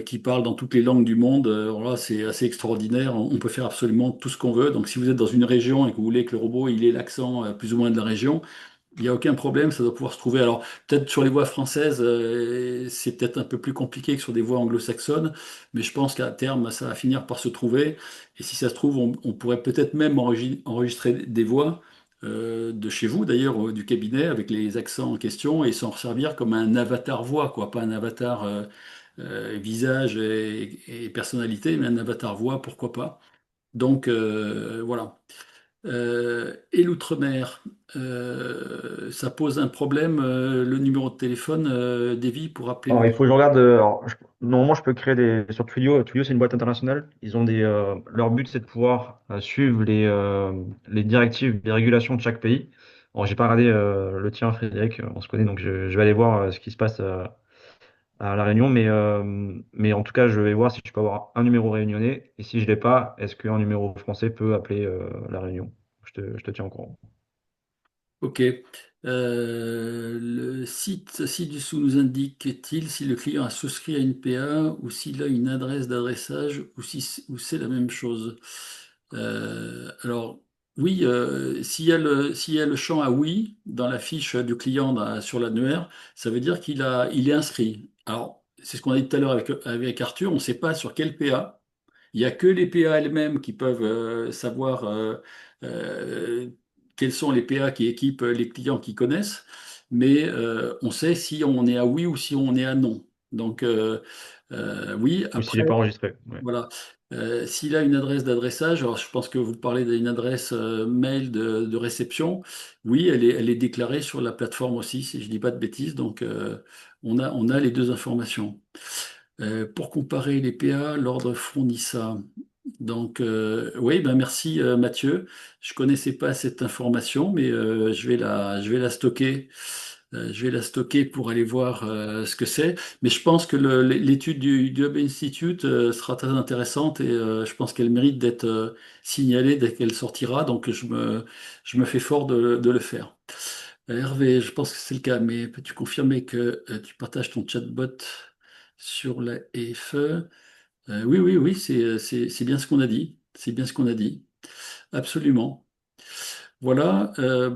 qui parle dans toutes les langues du monde. Alors là, c'est assez extraordinaire. On peut faire absolument tout ce qu'on veut. Donc, si vous êtes dans une région et que vous voulez que le robot il ait l'accent plus ou moins de la région, il n'y a aucun problème, ça doit pouvoir se trouver. Alors, peut-être sur les voix françaises, c'est peut-être un peu plus compliqué que sur des voix anglo-saxonnes, mais je pense qu'à terme, ça va finir par se trouver. Et si ça se trouve, on pourrait peut-être même enregistrer des voix de chez vous, d'ailleurs, du cabinet, avec les accents en question, et s'en servir comme un avatar voix, quoi, pas un avatar visage et personnalité, mais un avatar voix, pourquoi pas. Donc, voilà. et l'outre-mer. Ça pose un problème, le numéro de téléphone, d'Evie pour appeler Alors, il l'autre. faut que je regarde. Normalement, je peux créer des. Sur Twilio, Twilio, c'est une boîte internationale. Ils ont des. Leur but, c'est de pouvoir suivre les directives, les régulations de chaque pays. Bon, j'ai pas regardé le tien, Frédéric. On se connaît, donc je vais aller voir ce qui se passe à La Réunion. Mais en tout cas, je vais voir si je peux avoir un numéro réunionnais. Et si je l'ai pas, est-ce qu'un numéro français peut appeler La Réunion? Je te tiens au courant. OK. Le site ci-dessous nous indique-t-il si le client a souscrit à une PA ou s'il a une adresse d'adressage ou c'est la même chose? Alors, oui, s'il y a le champ à oui dans la fiche du client sur l'annuaire, ça veut dire il est inscrit. Alors, c'est ce qu'on a dit tout à l'heure avec Arthur, on ne sait pas sur quel PA. Il n'y a que les PA elles-mêmes qui peuvent savoir euh, quels sont les PA qui équipent les clients qui connaissent, mais on sait si on est à oui ou si on est à non. Donc oui, Ou s'il n'est après, pas enregistré. Ouais. voilà. S'il a une adresse d'adressage, alors je pense que vous parlez d'une adresse mail de réception, oui, elle est déclarée sur la plateforme aussi, si je ne dis pas de bêtises, donc on a les deux informations. Pour comparer les PA, l'ordre fournit ça. Donc, oui, ben merci Mathieu. Je connaissais pas cette information, mais je vais la stocker. Je vais la stocker pour aller voir ce que c'est. Mais je pense que l'étude du Hub Institute sera très intéressante et je pense qu'elle mérite d'être signalée dès qu'elle sortira. Donc, je me fais fort de le faire. Hervé, je pense que c'est le cas, mais peux-tu confirmer que tu partages ton chatbot sur la EFE? Oui, oui, oui, c'est bien ce qu'on a dit. C'est bien ce qu'on a dit. Absolument. Voilà.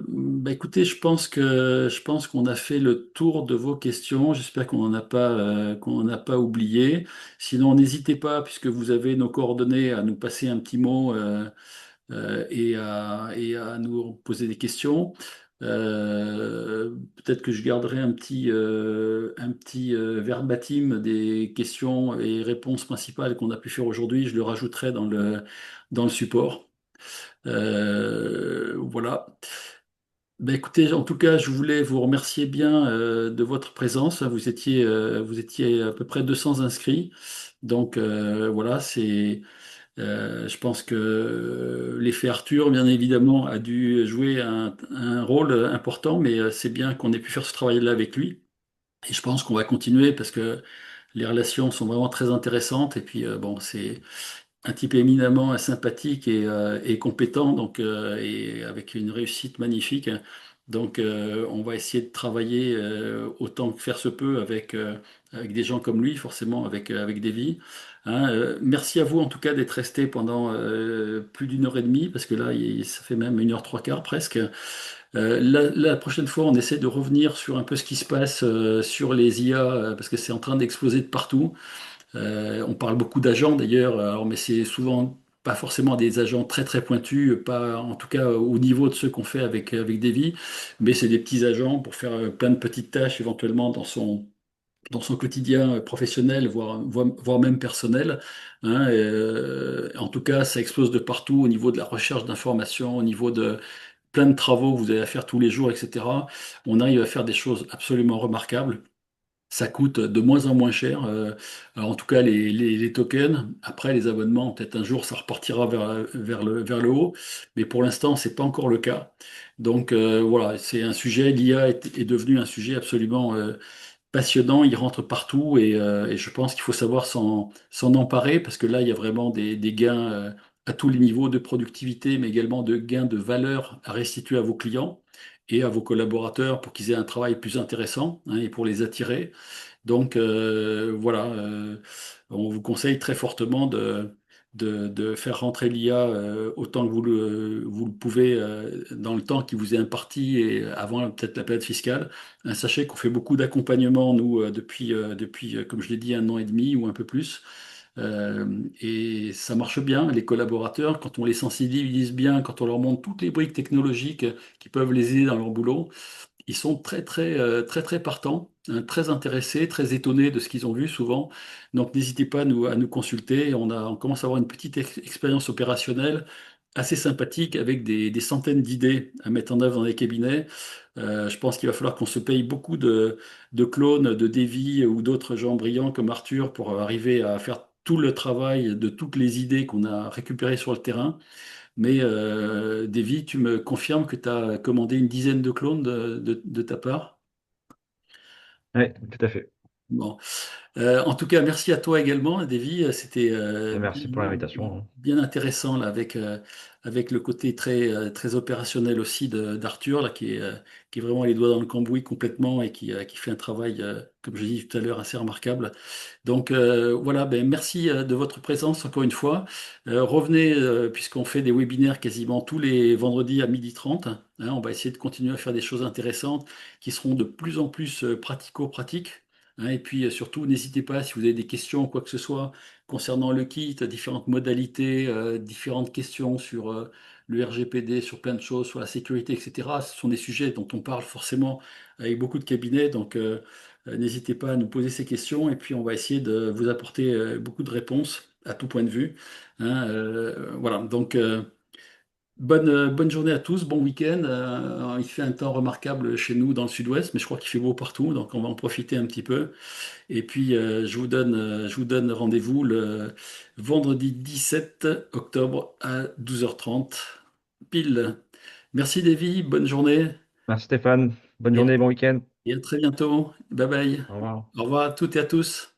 Bah, écoutez, je pense qu'on a fait le tour de vos questions. J'espère qu'on n'en a pas oublié. Sinon, n'hésitez pas, puisque vous avez nos coordonnées, à nous passer un petit mot et à nous poser des questions. Peut-être que je garderai un petit verbatim des questions et réponses principales qu'on a pu faire aujourd'hui. Je le rajouterai dans le support. Voilà. Ben, écoutez, en tout cas, je voulais vous remercier bien de votre présence. Vous étiez à peu près 200 inscrits. Donc voilà, je pense que l'effet Arthur, bien évidemment, a dû jouer un rôle important, mais c'est bien qu'on ait pu faire ce travail-là avec lui. Et je pense qu'on va continuer parce que les relations sont vraiment très intéressantes. Et puis, bon, c'est un type éminemment sympathique et compétent, donc, et avec une réussite magnifique. Donc, on va essayer de travailler autant que faire se peut avec des gens comme lui, forcément avec des vies. Hein. Merci à vous en tout cas d'être resté pendant plus d'une heure et demie, parce que là, ça fait même 1 heure 3 quarts presque. La prochaine fois, on essaie de revenir sur un peu ce qui se passe sur les IA, parce que c'est en train d'exploser de partout. On parle beaucoup d'agents d'ailleurs, alors, mais c'est souvent pas forcément des agents très très pointus, pas en tout cas au niveau de ceux qu'on fait avec Davy, mais c'est des petits agents pour faire plein de petites tâches éventuellement dans son quotidien professionnel, voire même personnel. Hein. En tout cas, ça explose de partout au niveau de la recherche d'informations, au niveau de plein de travaux que vous avez à faire tous les jours, etc. On arrive à faire des choses absolument remarquables. Ça coûte de moins en moins cher, alors en tout cas les tokens. Après, les abonnements, peut-être un jour, ça repartira vers le haut, mais pour l'instant, c'est pas encore le cas. Donc voilà, c'est un sujet, l'IA est devenu un sujet absolument passionnant, il rentre partout et je pense qu'il faut savoir s'en emparer parce que là, il y a vraiment des gains à tous les niveaux de productivité, mais également de gains de valeur à restituer à vos clients et à vos collaborateurs pour qu'ils aient un travail plus intéressant, hein, et pour les attirer. Donc voilà, on vous conseille très fortement de faire rentrer l'IA autant que vous le pouvez dans le temps qui vous est imparti et avant peut-être la période fiscale. Sachez qu'on fait beaucoup d'accompagnement, nous, depuis, comme je l'ai dit, 1 an et demi ou un peu plus. Et ça marche bien, les collaborateurs, quand on les sensibilise bien, quand on leur montre toutes les briques technologiques qui peuvent les aider dans leur boulot, ils sont très, très, très, très partants, hein, très intéressés, très étonnés de ce qu'ils ont vu souvent. Donc, n'hésitez pas à nous consulter. On commence à avoir une petite expérience opérationnelle assez sympathique avec des centaines d'idées à mettre en œuvre dans les cabinets. Je pense qu'il va falloir qu'on se paye beaucoup de clones, de Davy ou d'autres gens brillants comme Arthur pour arriver à faire tout le travail de toutes les idées qu'on a récupérées sur le terrain. Mais Davy, tu me confirmes que tu as commandé une dizaine de clones de ta part? Oui, tout à fait. Bon. En tout cas, merci à toi également, Davy. C'était Et merci pour l'invitation, hein. bien intéressant là, avec le côté très opérationnel aussi d'Arthur, là, qui est vraiment les doigts dans le cambouis complètement et qui fait un travail, comme je dis tout à l'heure, assez remarquable. Donc voilà, ben, merci de votre présence encore une fois. Revenez, puisqu'on fait des webinaires quasiment tous les vendredis à 12h30. Hein, on va essayer de continuer à faire des choses intéressantes qui seront de plus en plus pratico-pratiques. Hein, et puis surtout, n'hésitez pas si vous avez des questions ou quoi que ce soit concernant le kit, différentes modalités, différentes questions sur le RGPD, sur plein de choses, sur la sécurité, etc. Ce sont des sujets dont on parle forcément avec beaucoup de cabinets. Donc n'hésitez pas à nous poser ces questions et puis on va essayer de vous apporter beaucoup de réponses à tout point de vue. Hein, voilà, donc bonne journée à tous, bon week-end. Il fait un temps remarquable chez nous dans le sud-ouest, mais je crois qu'il fait beau partout, donc on va en profiter un petit peu. Et puis je vous donne rendez-vous le vendredi 17 octobre à 12h30 pile. Merci Davy, bonne journée Merci Stéphane. Bonne et journée, bon week-end. et à très bientôt. Bye bye. Au revoir. Au revoir à toutes et à tous.